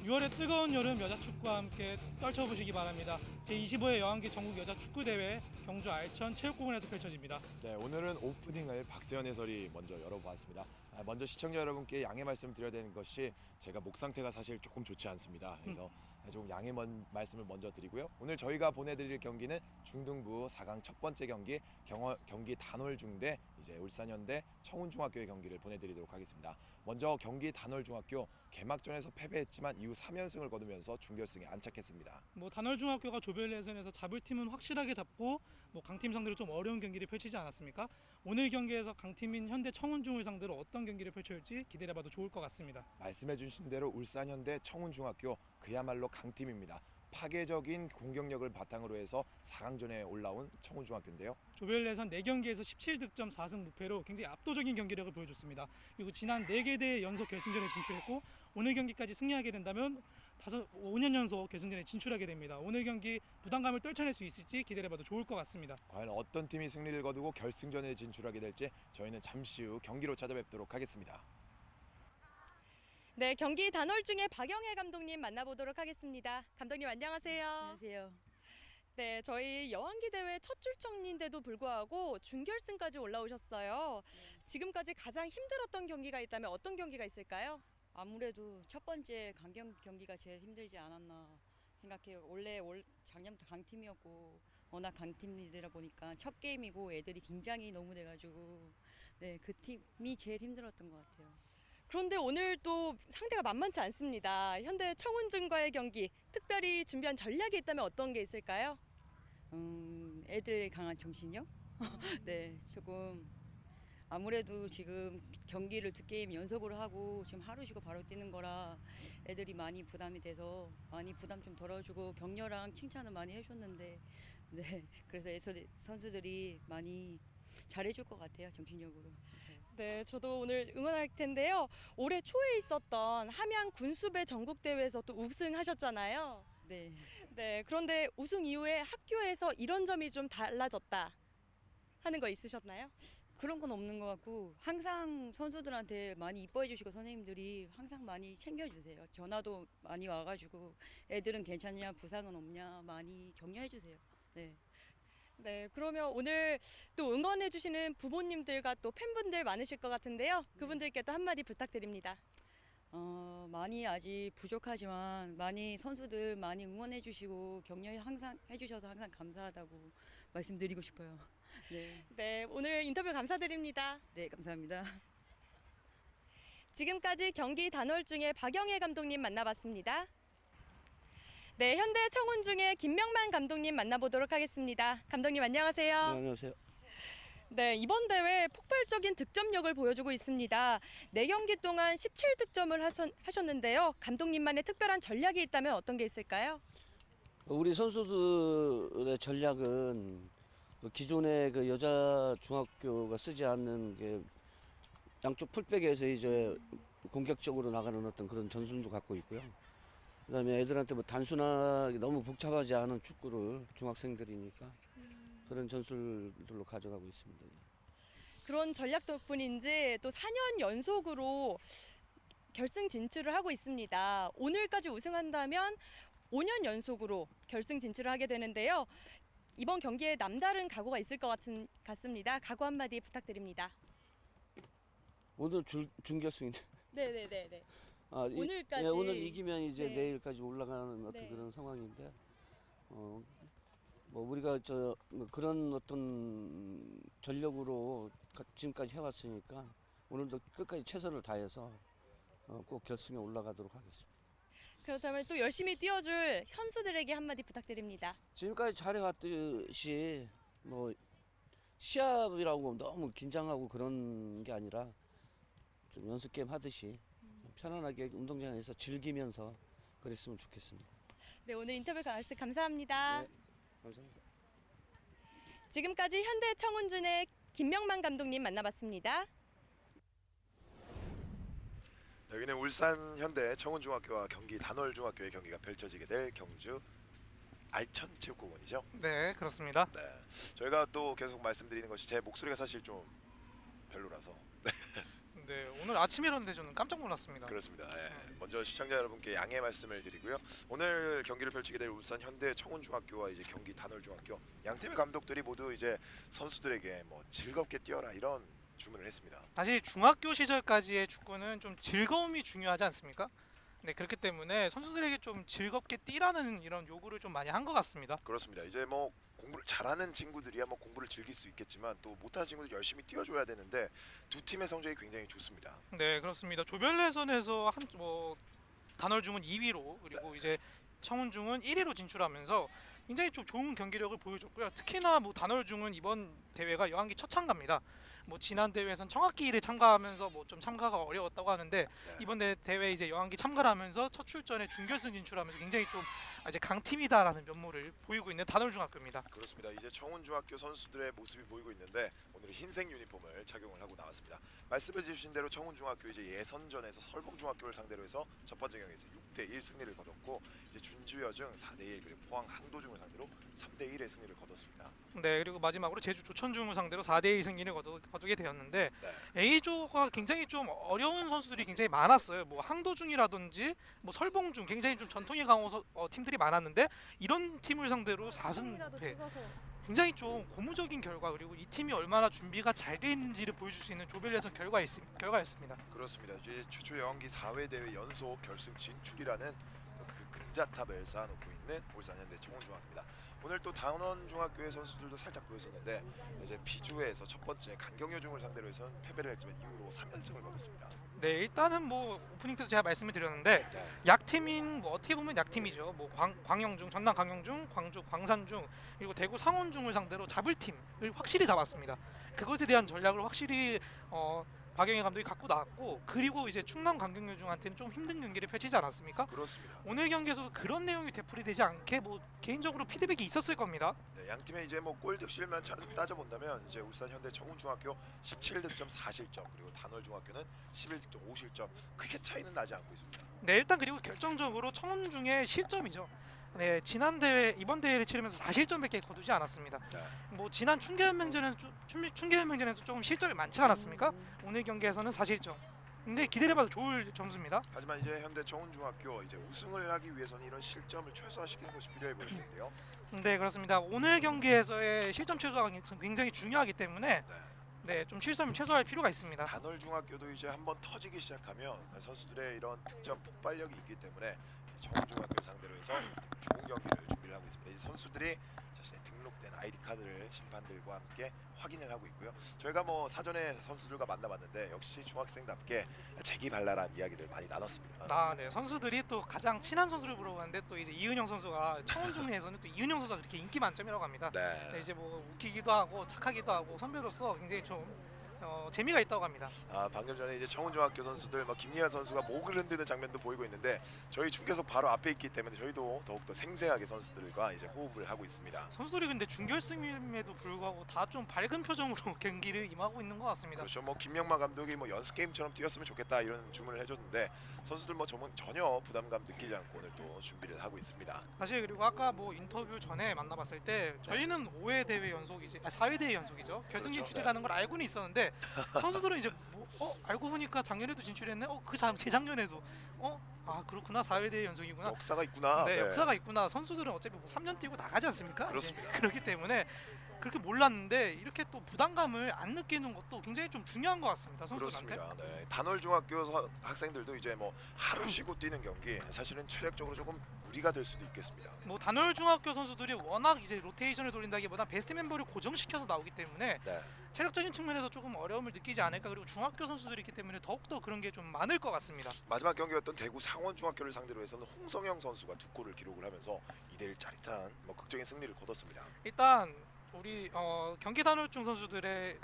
6월의 뜨거운 여름 여자 축구와 함께 떨쳐보시기 바랍니다. 제25회 여왕기 전국 여자 축구 대회 경주 알천 체육공원에서 펼쳐집니다. 네, 오늘은 오프닝을 박세현 해설이 먼저 열어보았습니다. 먼저 시청자 여러분께 양해 말씀을 드려야 되는 것이 제가 목 상태가 사실 조금 좋지 않습니다. 그래서 조금 양해 말씀을 먼저 드리고요. 오늘 저희가 보내드릴 경기는 중등부 4강 첫 번째 경기 단월중대 이제 울산현대 청운중학교의 경기를 보내드리도록 하겠습니다. 먼저 경기 단월중학교 개막전에서 패배했지만 이후 3연승을 거두면서 준결승에 안착했습니다. 단월중학교가 조별 예선에서 잡을 팀은 확실하게 잡고 강팀 상대로 좀 어려운 경기를 펼치지 않았습니까? 오늘 경기에서 강팀인 현대 청운중을 상대로 어떤 경기를 펼쳐올지 기대해봐도 좋을 것 같습니다. 말씀해 주신 대로 울산현대 청운중학교 그야말로 강팀입니다. 파괴적인 공격력을 바탕으로 해서 4강전에 올라온 청운중학교인데요. 조별 예선 4경기에서 17득점 4승 무패로 굉장히 압도적인 경기력을 보여줬습니다. 그리고 지난 4개 대회 연속 결승전에 진출했고 오늘 경기까지 승리하게 된다면 5년 연속 결승전에 진출하게 됩니다. 오늘 경기 부담감을 떨쳐낼 수 있을지 기대해봐도 좋을 것 같습니다. 과연 어떤 팀이 승리를 거두고 결승전에 진출하게 될지 저희는 잠시 후 경기로 찾아뵙도록 하겠습니다. 네, 경기 단월중의 박영애 감독님 만나보도록 하겠습니다. 감독님 안녕하세요. 안녕하세요. 네, 저희 여왕기 대회 첫 출전인데도 불구하고 준결승까지 올라오셨어요. 지금까지 가장 힘들었던 경기가 있다면 어떤 경기가 있을까요? 아무래도 첫 번째 강경 경기가 제일 힘들지 않았나 생각해요. 원래 작년부터 강팀이었고 워낙 강팀이다 보니까 첫 게임이고 애들이 긴장이 너무 돼가지고 네, 그 팀이 제일 힘들었던 것 같아요. 그런데 오늘 또 상대가 만만치 않습니다. 현대 청운중과의 경기, 특별히 준비한 전략이 있다면 어떤 게 있을까요? 애들의 강한 정신력? 네, 조금 아무래도 지금 경기를 2게임 연속으로 하고 지금 하루 쉬고 바로 뛰는 거라 애들이 많이 부담이 돼서 많이 부담 좀 덜어주고 격려랑 칭찬을 많이 해줬는데 네, 그래서 선수들이 많이 잘해줄 것 같아요, 정신력으로. 네, 저도 오늘 응원할 텐데요. 올해 초에 있었던 함양 군수배 전국대회에서 또 우승하셨잖아요. 네. 네, 그런데 우승 이후에 학교에서 이런 점이 좀 달라졌다 하는 거 있으셨나요? 그런 건 없는 것 같고 항상 선수들한테 많이 이뻐해 주시고 선생님들이 항상 많이 챙겨주세요. 전화도 많이 와가지고 애들은 괜찮냐, 부상은 없냐 많이 격려해 주세요. 네. 네, 그러면 오늘 또 응원해 주시는 부모님들과 또 팬분들 많으실 것 같은데요. 그분들께 또 한마디 부탁드립니다. 많이 아직 부족하지만 많이 선수들 많이 응원해 주시고 격려 항상 해주셔서 항상 감사하다고 말씀드리고 싶어요. 네. 네, 오늘 인터뷰 감사드립니다. 네, 감사합니다. 지금까지 경기 단월중의 박영애 감독님 만나봤습니다. 네, 현대 청운중의 김명만 감독님 만나보도록 하겠습니다. 감독님 안녕하세요. 네, 안녕하세요. 네, 이번 대회 폭발적인 득점력을 보여주고 있습니다. 4경기 동안 17득점을 하셨는데요. 감독님만의 특별한 전략이 있다면 어떤 게 있을까요? 우리 선수들의 전략은 기존의 그 여자 중학교가 쓰지 않는 게 양쪽 풀백에서 이제 공격적으로 나가는 어떤 그런 전술도 갖고 있고요. 그다음에 애들한테 뭐 단순하게 너무 복잡하지 않은 축구를 중학생들이니까 그런 전술들로 가져가고 있습니다. 그런 전략 덕분인지 또 4년 연속으로 결승 진출을 하고 있습니다. 오늘까지 우승한다면 5년 연속으로 결승 진출을 하게 되는데요. 이번 경기에 남다른 각오가 있을 것 같습니다. 각오 한마디 부탁드립니다. 오늘 준결승인데. 네네네. 오늘까지. 오늘 이기면 이제 네. 내일까지 올라가는 어떤 네. 그런 상황인데, 뭐 우리가 뭐 그런 어떤 전력으로 지금까지 해왔으니까 오늘도 끝까지 최선을 다해서 꼭 결승에 올라가도록 하겠습니다. 그렇다면 또 열심히 뛰어줄 선수들에게 한마디 부탁드립니다. 지금까지 잘해왔듯이 뭐 시합이라고 너무 긴장하고 그런 게 아니라 좀 연습 게임 하듯이 편안하게 운동장에서 즐기면서 그랬으면 좋겠습니다. 네, 오늘 인터뷰 감사합니다. 네, 감사합니다. 지금까지 현대 청운중의 김명만 감독님 만나봤습니다. 여기는 울산 현대 청운중학교와 경기 단월중학교의 경기가 펼쳐지게 될 경주 알천체육공원이죠. 네, 그렇습니다. 네, 저희가 또 계속 말씀드리는 것이 제 목소리가 사실 좀 별로라서 네, 오늘 아침에 일어났는데 저는 깜짝 놀랐습니다. 그렇습니다. 예. 먼저 시청자 여러분께 양해 말씀을 드리고요. 오늘 경기를 펼치게 될 울산 현대 청운중학교와 이제 경기 단월중학교 양 팀의 감독들이 모두 이제 선수들에게 뭐 즐겁게 뛰어라 이런 주문을 했습니다. 사실 중학교 시절까지의 축구는 좀 즐거움이 중요하지 않습니까? 네, 그렇기 때문에 선수들에게 좀 즐겁게 뛰라는 이런 요구를 좀 많이 한 것 같습니다. 그렇습니다. 이제 뭐 공부를 잘하는 친구들이야 뭐 공부를 즐길 수 있겠지만 또 못하는 친구들 열심히 뛰어줘야 되는데 두 팀의 성적이 굉장히 좋습니다. 네, 그렇습니다. 조별 예선에서 뭐 단월중은 2위로 그리고 이제 청운중은 1위로 진출하면서 굉장히 좀 좋은 경기력을 보여줬고요. 특히나 뭐 단월중은 이번 대회가 여왕기 첫 참가입니다. 뭐 지난 대회에선 청학기를 참가하면서 뭐 좀 참가가 어려웠다고 하는데 네. 이번 대회 이제 여왕기 참가를 하면서 첫 출전에 준결승 진출하면서 굉장히 좀 이제 강팀이다라는 면모를 보이고 있는 단월중학교입니다. 그렇습니다. 이제 청운중학교 선수들의 모습이 보이고 있는데 오늘 흰색 유니폼을 착용을 하고 나왔습니다. 말씀해 주신 대로 청운중학교 이제 예선전에서 설봉중학교를 상대로 해서 첫 번째 경기에서 6대1 승리를 거뒀고 이제 준주여중 4대1 그리고 포항 항도중을 상대로 3대1의 승리를 거뒀습니다. 네, 그리고 마지막으로 제주 조천중을 상대로 4대2 승리를 거두게 되었는데 네. A조가 굉장히 좀 어려운 선수들이 굉장히 많았어요. 뭐 항도중이라든지 뭐 설봉중 굉장히 좀 전통이 강한 팀들이 많았는데 이런 팀을 상대로 4승 패. 굉장히 좀 고무적인 결과 그리고 이 팀이 얼마나 준비가 잘 돼 있는지를 보여줄 수 있는 조별 예선 결과였습니다. 그렇습니다. 이제 최초 여왕기 4회 대회 연속 결승 진출이라는 또 그 금자탑을 쌓아놓고 있는 울산 현대 청운중학교입니다. 오늘 또 단원중학교의 선수들도 살짝 보였었는데 이제 B조에서 첫 번째 강경여중을 상대로 해서는 패배를 했지만 이후로 3연승을 거뒀습니다. 네, 일단은 뭐 오프닝 때도 제가 말씀을 드렸는데 네. 약팀인 뭐 어떻게 보면 약팀이죠. 뭐 광영중, 전남 광영중, 광주 광산중 그리고 대구 상원중을 상대로 잡을 팀을 확실히 잡았습니다. 그것에 대한 전략을 확실히 박영희 감독이 갖고 나왔고 그리고 이제 충남 강경여중한테는 좀 힘든 경기를 펼치지 않았습니까? 그렇습니다. 오늘 경기에서도 그런 내용이 되풀이되지 않게 뭐 개인적으로 피드백이 있었을 겁니다. 네, 양 팀의 이제 뭐 골 득실만 따져본다면 이제 울산 현대 청운중학교 17득점 4실점 그리고 단월중학교는 11득점 5실점 크게 차이는 나지 않고 있습니다. 네, 일단 그리고 결정적으로 청운중의 실점이죠. 네, 지난 대회 이번 대회를 치르면서 4실점밖에 거두지 않았습니다. 네. 뭐 지난 춘계연맹전에서 조금 실점이 많지 않았습니까? 오늘 경기에서는 4실점. 근데 기대해봐도 좋을 점수입니다. 하지만 이제 현대 청운중학교 이제 우승을 하기 위해서는 이런 실점을 최소화시키는 것이 필요해 보이는데요. 네, 그렇습니다. 오늘 경기에서의 실점 최소화가 굉장히 중요하기 때문에 네. 네, 좀 실점을 최소화할 필요가 있습니다. 단월중학교도 이제 한번 터지기 시작하면 선수들의 이런 득점 폭발력이 있기 때문에 청운중학교 상대로 해서 좋은 경기를 준비를 하고 있습니다. 이 선수들이 자신의 등록된 아이디 카드를 심판들과 함께 확인을 하고 있고요. 저희가 뭐 사전에 선수들과 만나봤는데 역시 중학생답게 재기발랄한 이야기들 많이 나눴습니다. 아, 네, 선수들이 또 가장 친한 선수를 물어봤는데 또 이제 이은영 선수가 청운중에서는 또 이은영 선수가 그렇게 인기 만점이라고 합니다. 네, 네. 이제 뭐 웃기기도 하고 착하기도 하고 선배로서 굉장히 좀 재미가 있다고 합니다. 아, 방금 전에 이제 청운중학교 선수들 뭐 김리한 선수가 목을 흔드는 장면도 보이고 있는데 저희 중계석 바로 앞에 있기 때문에 저희도 더욱더 생생하게 선수들과 이제 호흡을 하고 있습니다. 선수들이 근데 준결승임에도 불구하고 다 좀 밝은 표정으로 경기를 임하고 있는 것 같습니다. 그렇죠. 뭐 김명마 감독이 뭐 연습 게임처럼 뛰었으면 좋겠다 이런 주문을 해줬는데 선수들 뭐 전혀 부담감 느끼지 않고 오늘 또 준비를 하고 있습니다. 사실 그리고 아까 뭐 인터뷰 전에 만나봤을 때 저희는 5회 대회 연속이지 4회 대회 연속이죠. 결승 그렇죠. 진출이라는 걸 알고는 있었는데 선수들은 이제 뭐, 알고 보니까 작년에도 진출했네. 재작년에도 아 그렇구나 4회 대회 연속이구나. 역사가 있구나. 네, 역사가 있구나. 선수들은 어차피 뭐 3년 뛰고 나가지 않습니까? 그렇습니다. 네, 그렇기 때문에 그렇게 몰랐는데 이렇게 또 부담감을 안 느끼는 것도 굉장히 좀 중요한 것 같습니다. 선수들한테. 그렇습니다. 네. 단월중학교 학생들도 이제 뭐 하루 쉬고 뛰는 경기 사실은 체력적으로 조금 무리가 될 수도 있겠습니다. 뭐 단월중학교 선수들이 워낙 이제 로테이션을 돌린다기보다 베스트 멤버를 고정시켜서 나오기 때문에 네. 체력적인 측면에서 조금 어려움을 느끼지 않을까. 그리고 중학교 선수들이 있기 때문에 더욱더 그런 게 좀 많을 것 같습니다. 마지막 경기였던 대구 상원중학교를 상대로 해서는 홍성영 선수가 2골을 기록을 하면서 2대1 짜릿한 뭐 극적인 승리를 거뒀습니다. 일단 우리 경기 단월중 선수들의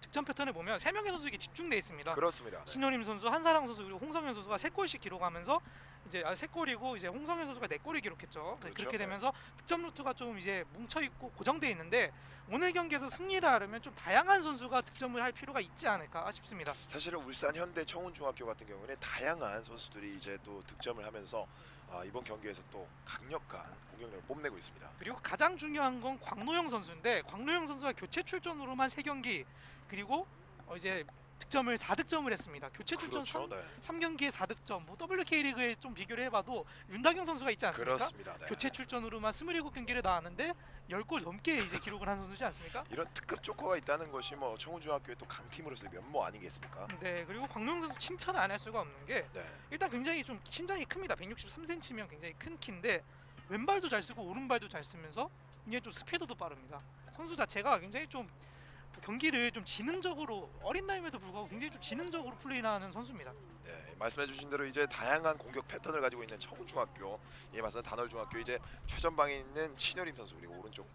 득점 패턴을 보면 3명의 선수에게 집중돼 있습니다. 그렇습니다. 네. 신효림 선수, 한사랑 선수 그리고 홍성현 선수가 3골씩 기록하면서 이제 3골이고 이제 홍성현 선수가 4골을 기록했죠. 그렇죠. 그렇게 되면서 득점 루트가 좀 이제 뭉쳐 있고 고정돼 있는데 오늘 경기에서 승리를 하려면 좀 다양한 선수가 득점을 할 필요가 있지 않을까 싶습니다. 사실은 울산 현대 청운중학교 같은 경우는 다양한 선수들이 이제 또 득점을 하면서 이번 경기에서 또 강력한 공격력을 뽐내고 있습니다. 그리고 가장 중요한 건 광노영 선수인데 광노영 선수가 교체 출전으로만 3경기 그리고 이제 득점을 4득점을 했습니다. 교체 출전 그렇죠. 네. 3경기에 4득점. 뭐 WK리그에 좀 비교를 해봐도 윤다경 선수가 있지 않습니까? 그렇습니다. 네. 교체 출전으로만 27경기를 나왔는데 10골 넘게 이제 기록을 한 선수지 않습니까? 이런 특급 조커가 있다는 것이 뭐 청운중학교의 또 강팀으로서의 면모 아니겠습니까? 네, 그리고 광명 선수 칭찬 안 할 수가 없는 게 네. 일단 굉장히 좀 신장이 큽니다. 163cm면 굉장히 큰 키인데 왼발도 잘 쓰고 오른발도 잘 쓰면서 이게 좀 스피드도 빠릅니다. 선수 자체가 굉장히 좀 경기를 좀 지능적으로 어린 나이임에도 불구하고 굉장히 좀 지능적으로 플레이하는 선수입니다. 네, 말씀해주신 대로 이제 다양한 공격 패턴을 가지고 있는 청운중학교, 이에 맞서는 단월중학교 이제 최전방에 있는 신효림 선수 그리고 오른쪽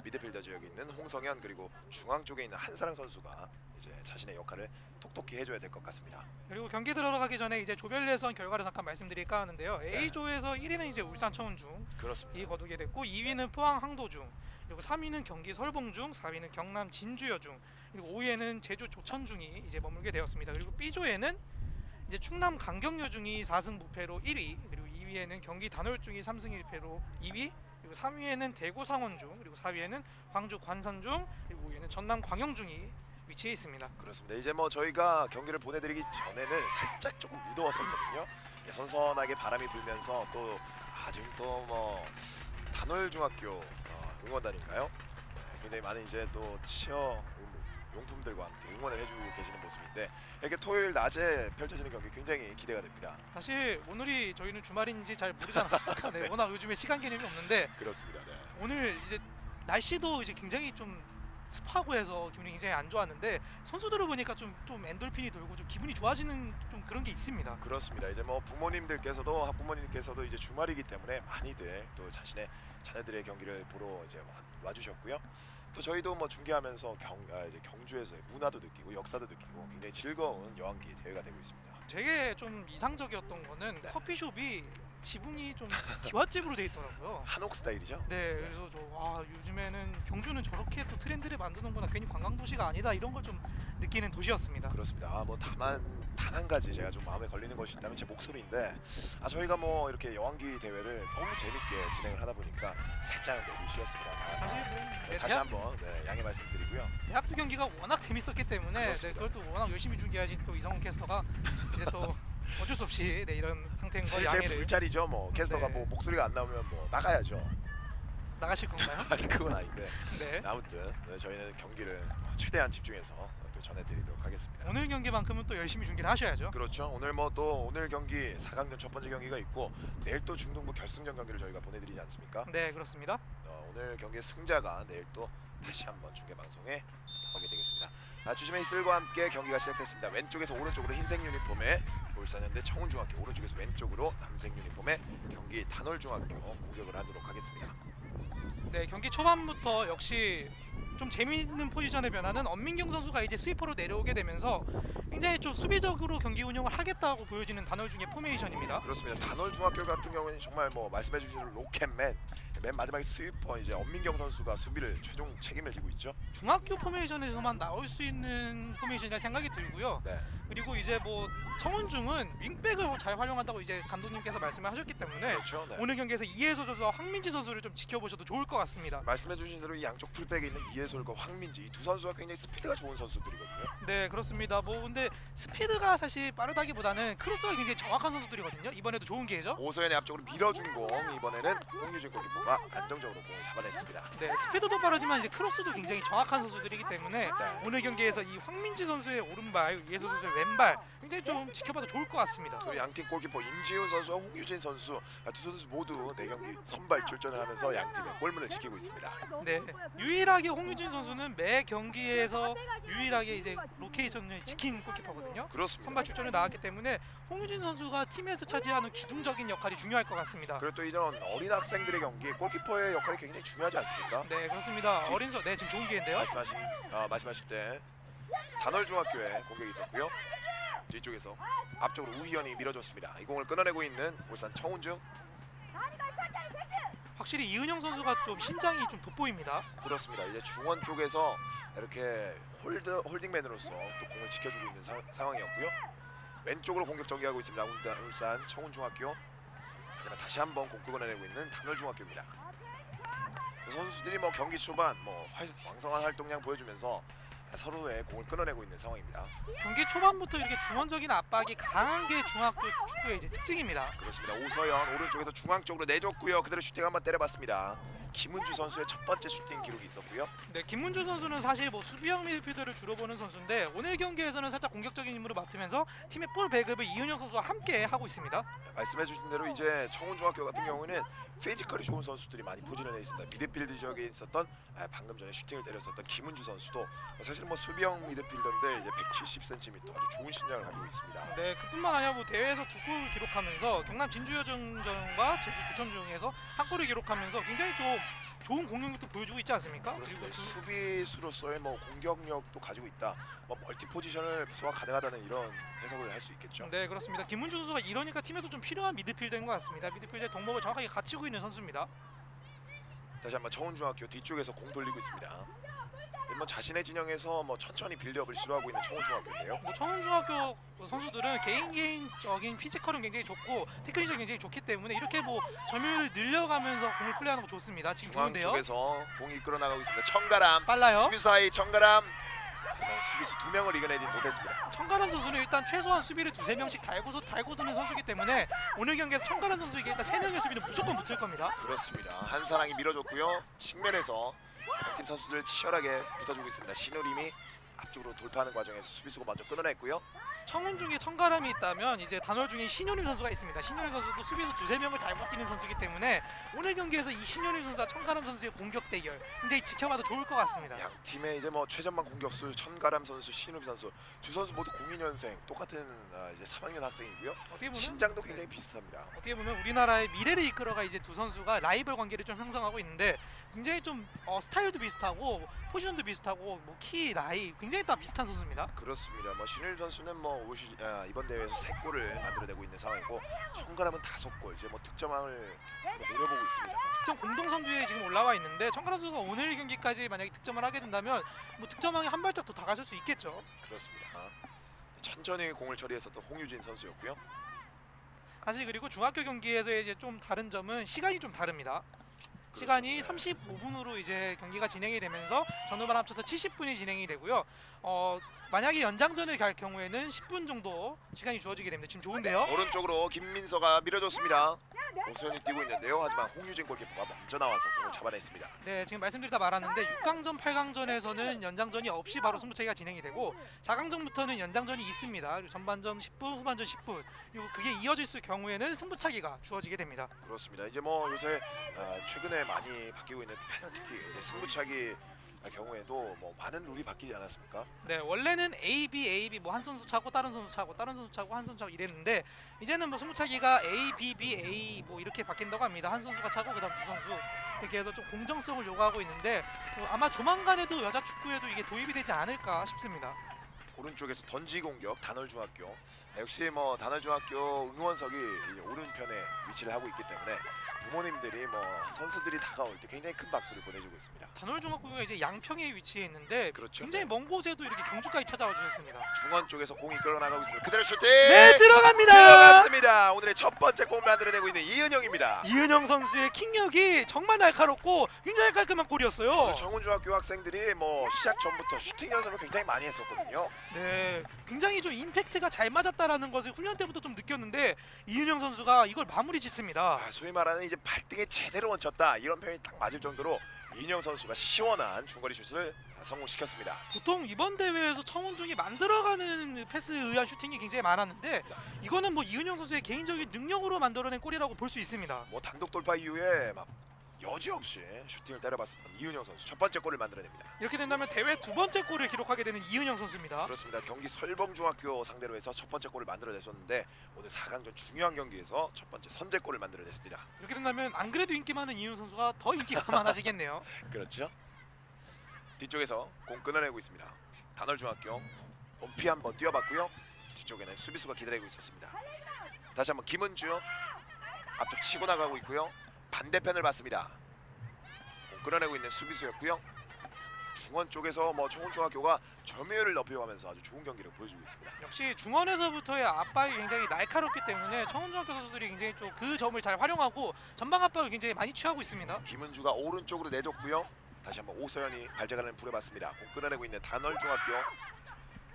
미드필더 지역에 있는 홍성현 그리고 중앙 쪽에 있는 한사랑 선수가 이제 자신의 역할을 톡톡히 해줘야 될 것 같습니다. 그리고 경기 들어가기 전에 이제 조별 예선 결과를 잠깐 말씀드릴까 하는데요. A조에서 1위는 이제 울산 청운중 그렇습니다. 이 거두게 됐고 2위는 포항 항도중 그리고 3위는 경기 설봉중 4위는 경남 진주여중 그리고 5위에는 제주 조천중이 이제 머물게 되었습니다. 그리고 B조에는 이제 충남 강경여중이 4승 무패로 1위 그리고 2위에는 경기 단월중이 3승 1패로 2위 그리고 3위에는 대구 상원중 그리고 4위에는 광주 관산중 그리고 5위에는 전남 광영중이 위치해 있습니다. 그렇습니다. 이제 뭐 저희가 경기를 보내드리기 전에는 살짝 조금 무더웠었거든요. 예, 선선하게 바람이 불면서 또 지금 또 뭐 단월중학교 응원단인가요? 네, 굉장히 많은 이제 또 치어 용품들과 함께 응원을 해주고 계시는 모습인데 이렇게 토요일 낮에 펼쳐지는 경기 굉장히 기대가 됩니다. 사실 오늘이 저희는 주말인지 잘 모르지 않았습니까? 네, 워낙 요즘에 시간 개념이 없는데 그렇습니다. 네. 오늘 이제 날씨도 이제 굉장히 좀 습하고 해서 기분이 굉장히 안 좋았는데 선수들을 보니까 좀 엔돌핀이 돌고 좀 기분이 좋아지는 좀 그런 게 있습니다. 그렇습니다. 이제 뭐 부모님들께서도 학부모님께서도 이제 주말이기 때문에 많이들 또 자신의 자녀들의 경기를 보러 이제 와주셨고요. 또 저희도 뭐 중계하면서 이제 경주에서의 문화도 느끼고 역사도 느끼고 굉장히 즐거운 여왕기 대회가 되고 있습니다. 되게 좀 이상적이었던 거는 네. 커피숍이 지붕이 좀 기와집으로 돼 있더라고요. 한옥 스타일이죠? 네, 그래서 요즘에는 경주는 저렇게 또 트렌드를 만드는구나. 괜히 관광 도시가 아니다 이런 걸 좀 느끼는 도시였습니다. 그렇습니다. 뭐 다만 단 한 가지 제가 좀 마음에 걸리는 것이 있다면 제 목소리인데 저희가 뭐 이렇게 여왕기 대회를 너무 재밌게 진행을 하다 보니까 살짝 목이 쉬었습니다. 사실 뭐 네, 다시 한번 양해 말씀드리고요. 대학부 경기가 워낙 재밌었기 때문에 그렇습니다. 그걸 또 워낙 열심히 중계하신 또 이성훈 캐스터가 이제 또 어쩔 수 없이 이런 상태인 거 사실 제 양해를 불찰이죠. 뭐 캐스터가 네. 뭐 목소리가 안 나오면 뭐 나가야죠. 나가실 건가요? 아니 그건 아닌데 네. 아무튼 저희는 경기를 최대한 집중해서 또 전해드리도록 하겠습니다. 오늘 경기만큼은 또 열심히 중계를 하셔야죠. 그렇죠. 오늘 뭐 또 오늘 경기 4강전 첫 번째 경기가 있고 내일 또 중등부 결승전 경기를 저희가 보내드리지 않습니까? 네, 그렇습니다. 오늘 경기의 승자가 내일 또 다시 한번 중계 방송에 나오게 되겠습니다. 주심의 이슬과 함께 경기가 시작됐습니다. 왼쪽에서 오른쪽으로 흰색 유니폼의 울산현대 청운중학교, 오른쪽에서 왼쪽으로 남색 유니폼의 경기 단월중학교 공격을 하도록 하겠습니다. 네, 경기 초반부터 역시 좀 재미있는 포지션의 변화는 엄민경 선수가 이제 스위퍼로 내려오게 되면서 굉장히 좀 수비적으로 경기 운영을 하겠다고 보여지는 단월중의 포메이션입니다. 그렇습니다. 단월중학교 같은 경우는 정말 뭐 말씀해주신 로켓맨 맨 마지막에 스위퍼 이제 엄민경 선수가 수비를 최종 책임을 지고 있죠. 중학교 포메이션에서만 나올 수 있는 포메이션이라 생각이 들고요. 네. 그리고 이제 뭐 청운중은 윙백을 잘 활용한다고 이제 감독님께서 말씀을 하셨기 때문에 그렇죠. 네. 오늘 경기에서 이해솔 선수와 황민지 선수를 좀 지켜보셔도 좋을 것 같습니다. 말씀해주신 대로 이 양쪽 풀백에 있는 이해솔과 황민지 이 두 선수가 굉장히 스피드가 좋은 선수들이거든요. 네, 그렇습니다. 뭐 근데 스피드가 사실 빠르다기보다는 크로스가 굉장히 정확한 선수들이거든요. 이번에도 좋은 기회죠. 오소연의 앞쪽으로 밀어준 공 이번에는 홍유진 골키퍼가 안정적으로 공을 잡아냈습니다. 네, 스피드도 빠르지만 이제 크로스도 굉장히 정확한 선수들이기 때문에 네. 오늘 경기에서 이 황민지 선수의 오른발, 이해솔 선수의 왼발 굉장히 좀 지켜봐도 좋을 것 같습니다. 그리고 양팀 골키퍼 임지훈 선수와 홍유진 선수 두 선수 모두 4경기 선발 출전을 하면서 양팀의 골문을 지키고 있습니다. 네, 유일하게 홍유진 선수는 매 경기에서 유일하게 이제 로케이션을 지킨 골키퍼거든요. 그렇습니다. 선발 출전을 나왔기 때문에 홍유진 선수가 팀에서 차지하는 기둥적인 역할이 중요할 것 같습니다. 그리고 또 이런 어린 학생들의 경기 골키퍼의 역할이 굉장히 중요하지 않습니까? 네, 그렇습니다. 어린 선, 네 지금 좋은 기회인데요. 말씀하실 때 단월중학교에 공격이 있었고요. 뒤쪽에서 앞쪽으로 우희연이 밀어줬습니다. 이 공을 끊어내고 있는 울산 청운중. 확실히 이은영 선수가 좀 신장이 좀 돋보입니다. 그렇습니다. 이제 중원 쪽에서 이렇게 홀딩맨으로서 또 공을 지켜주고 있는 상황이었고요. 왼쪽으로 공격 전개하고 있습니다. 울산 청운중학교. 하지만 다시 한번 공 끊어내고 있는 단월중학교입니다. 선수들이 뭐 경기 초반 뭐 왕성한 활동량 보여주면서 서로의 공을 끊어내고 있는 상황입니다. 경기 초반부터 이렇게 중원적인 압박이 강한 게 중학교 축구의 이제 특징입니다. 그렇습니다. 오서연 오른쪽에서 중앙 쪽으로 내줬고요. 그대로 슈팅 한번 때려봤습니다. 김은주 선수의 첫 번째 슈팅 기록이 있었고요. 네, 김문주 선수는 사실 뭐 수비형 미드필더를 주로 보는 선수인데 오늘 경기에서는 살짝 공격적인 임무를 맡으면서 팀의 볼 배급을 이은영 선수와 함께 하고 있습니다. 말씀해주신 대로 이제 청운중학교 같은 경우는 피지컬이 좋은 선수들이 많이 포진해 있습니다. 미드필드 지역에 있었던 방금 전에 슈팅을 때렸었던 김은주 선수도 사실 뭐 수비형 미드필더인데 이제 170cm 아주 좋은 신장을 가지고 있습니다. 네, 그뿐만 아니라 뭐 대회에서 2골을 기록하면서 경남 진주여정전과 제주 두천중에서 한 골을 기록하면서 굉장히 좀 좋은 공격력도 보여주고 있지 않습니까? 그렇습니다. 그리고 수비수로서의 뭐 공격력도 가지고 있다. 뭐 멀티 포지션을 소화 가능하다는 이런 해석을 할 수 있겠죠. 네, 그렇습니다. 김문주 선수가 이러니까 팀에서 좀 필요한 미드필더인 것 같습니다. 미드필더의 동목을 정확하게 갖추고 있는 선수입니다. 다시 한번 청운중학교 뒤쪽에서 공 돌리고 있습니다. 뭐 자신의 진영에서 뭐 천천히 빌드업을 시도하고 있는 청운중학교인데요. 뭐 청운중학교 선수들은 개인적인 피지컬은 굉장히 좋고 테크닉이 굉장히 좋기 때문에 이렇게 뭐 점유율을 늘려가면서 공을 플레이하는 거 좋습니다. 지금 중앙 좋은데요. 쪽에서 공이 끌어나가고 있습니다. 청가람 빨라요. 수비수 사이 청가람 하지만 수비수 2명을 이겨내지 못했습니다. 청가람 선수는 일단 최소한 수비를 2-3명씩 달고 두는 선수이기 때문에 오늘 경기에서 청가람 선수에게 일단 3명의 수비는 무조건 붙을 겁니다. 그렇습니다. 한사랑이 밀어줬고요. 측면에서 팀 선수들 치열하게 붙어주고 있습니다. 신우림이 앞쪽으로 돌파하는 과정에서 수비수가 먼저 끊어냈고요. 청운 중에 청가람이 있다면 이제 단월 중에 신효림 선수가 있습니다. 신효림 선수도 수비수 2-3명을 달고 뛰는 선수이기 때문에 오늘 경기에서 이 신효림 선수와 청가람 선수의 공격 대결 굉장히 지켜봐도 좋을 것 같습니다. 양 팀의 이제 뭐 최전방 공격수 천가람 선수, 신우림 선수 두 선수 모두 02년생 똑같은 이제 3학년 학생이고요. 어떻게 보면 신장도 굉장히 비슷합니다. 어떻게 보면 우리나라의 미래를 이끌어가 이제 두 선수가 라이벌 관계를 좀 형성하고 있는데 굉장히 좀 스타일도 비슷하고 포지션도 비슷하고 뭐 키, 나이 굉장히 다 비슷한 선수입니다. 그렇습니다. 뭐 신우림 선수는 뭐 이번 대회에서 3골을 만들어내고 있는 상황이고 청가람은 5골 이제 뭐 득점왕을 노려보고 있습니다. 득점 공동 선두에 지금 올라와 있는데 청가람 선수가 오늘 경기까지 만약에 득점을 하게 된다면 뭐 득점왕이 한 발짝 더 다가설 수 있겠죠. 그렇습니다. 천천히 공을 처리했었던 홍유진 선수였고요. 사실 그리고 중학교 경기에서 이제 좀 다른 점은 시간이 좀 다릅니다. 시간이 35분으로 이제 경기가 진행이 되면서 전후반 합쳐서 70분이 진행이 되고요. 만약에 연장전을 갈 경우에는 10분 정도 시간이 주어지게 됩니다. 지금 좋은데요. 오른쪽으로 김민서가 밀어줬습니다. 오수현이 뛰고 있는데요. 하지만 홍유진 골키퍼가 먼저 나와서 공을 잡아냈습니다. 네, 지금 말씀드리다 말았는데 6강전, 8강전에서는 연장전이 없이 바로 승부차기가 진행이 되고 4강전부터는 연장전이 있습니다. 그리고 전반전 10분, 후반전 10분. 그리고 그게 이어질 경우에는 승부차기가 주어지게 됩니다. 그렇습니다. 이제 뭐 요새 최근에 많이 바뀌고 있는 페널티킥 이제 승부차기 경우에도 뭐 많은 룰이 바뀌지 않았습니까? 네, 원래는 AB 뭐 한 선수 차고 다른 선수 차고 다른 선수 차고 한 선수 차고 이랬는데 이제는 뭐 승부차기가 A, B 뭐 이렇게 바뀐다고 합니다. 한 선수가 차고 그다음 두 선수 이렇게 해서 좀 공정성을 요구하고 있는데 아마 조만간에도 여자 축구에도 이게 도입이 되지 않을까 싶습니다. 오른쪽에서 던지 공격 단월중학교 역시 뭐 단월중학교 응원석이 이제 오른편에 위치를 하고 있기 때문에 부모님들이 뭐 선수들이 다가올 때 굉장히 큰 박수를 보내주고 있습니다. 단월중학교가 이제 양평에 위치해 있는데 그렇죠. 굉장히 먼 곳에도 이렇게 경주까지 찾아와 주셨습니다. 중원 쪽에서 공이 끌어나가고 있습니다. 그대로 슈팅! 네, 들어갑니다. 들어갔습니다. 오늘의 첫 번째 골을 만들어내고 있는 이은영입니다. 이은영 선수의 킥력이 정말 날카롭고 굉장히 깔끔한 골이었어요. 정운중학교 학생들이 뭐 시작 전부터 슈팅 연습을 굉장히 많이 했었거든요. 네, 굉장히 좀 임팩트가 잘 맞았다라는 것을 훈련 때부터 좀 느꼈는데 이은영 선수가 이걸 마무리 짓습니다. 소위 말하는 이제 발등에 제대로 얹혔다 이런 표현이 딱 맞을 정도로 이은영 선수가 시원한 중거리 슛을 성공시켰습니다. 보통 이번 대회에서 청운중이 만들어가는 패스에 의한 슈팅이 굉장히 많았는데 이거는 뭐 이은영 선수의 개인적인 능력으로 만들어낸 골이라고 볼 수 있습니다. 뭐 단독 돌파 이후에 막 여지없이 슈팅을 때려봤었던 이은영 선수 첫 번째 골을 만들어냅니다. 이렇게 된다면 대회 두 번째 골을 기록하게 되는 이은영 선수입니다. 그렇습니다. 경기 설범중학교 상대로 해서 첫 번째 골을 만들어냈었는데 오늘 4강전 중요한 경기에서 첫 번째 선제골을 만들어냈습니다. 이렇게 된다면 안 그래도 인기 많은 이은영 선수가 더 인기가 많아지겠네요. 그렇죠. 뒤쪽에서 공 끊어내고 있습니다. 단월중학교 높이 한번 뛰어봤고요. 뒤쪽에는 수비수가 기다리고 있었습니다. 다시 한번 김은주 앞쪽 치고 나가고 있고요. 반대편을 봤습니다. 공 끊어내고 있는 수비수였고요. 중원 쪽에서 뭐 청운중학교가 점유율을 높여가면서 아주 좋은 경기를 보여주고 있습니다. 역시 중원에서부터의 압박이 굉장히 날카롭기 때문에 청운중학교 선수들이 굉장히 좀 그 점을 잘 활용하고 전방 압박을 굉장히 많이 취하고 있습니다. 김은주가 오른쪽으로 내줬고요. 다시 한번 오서연이 발재간을 부려봤습니다. 공 끊어내고 있는 단월중학교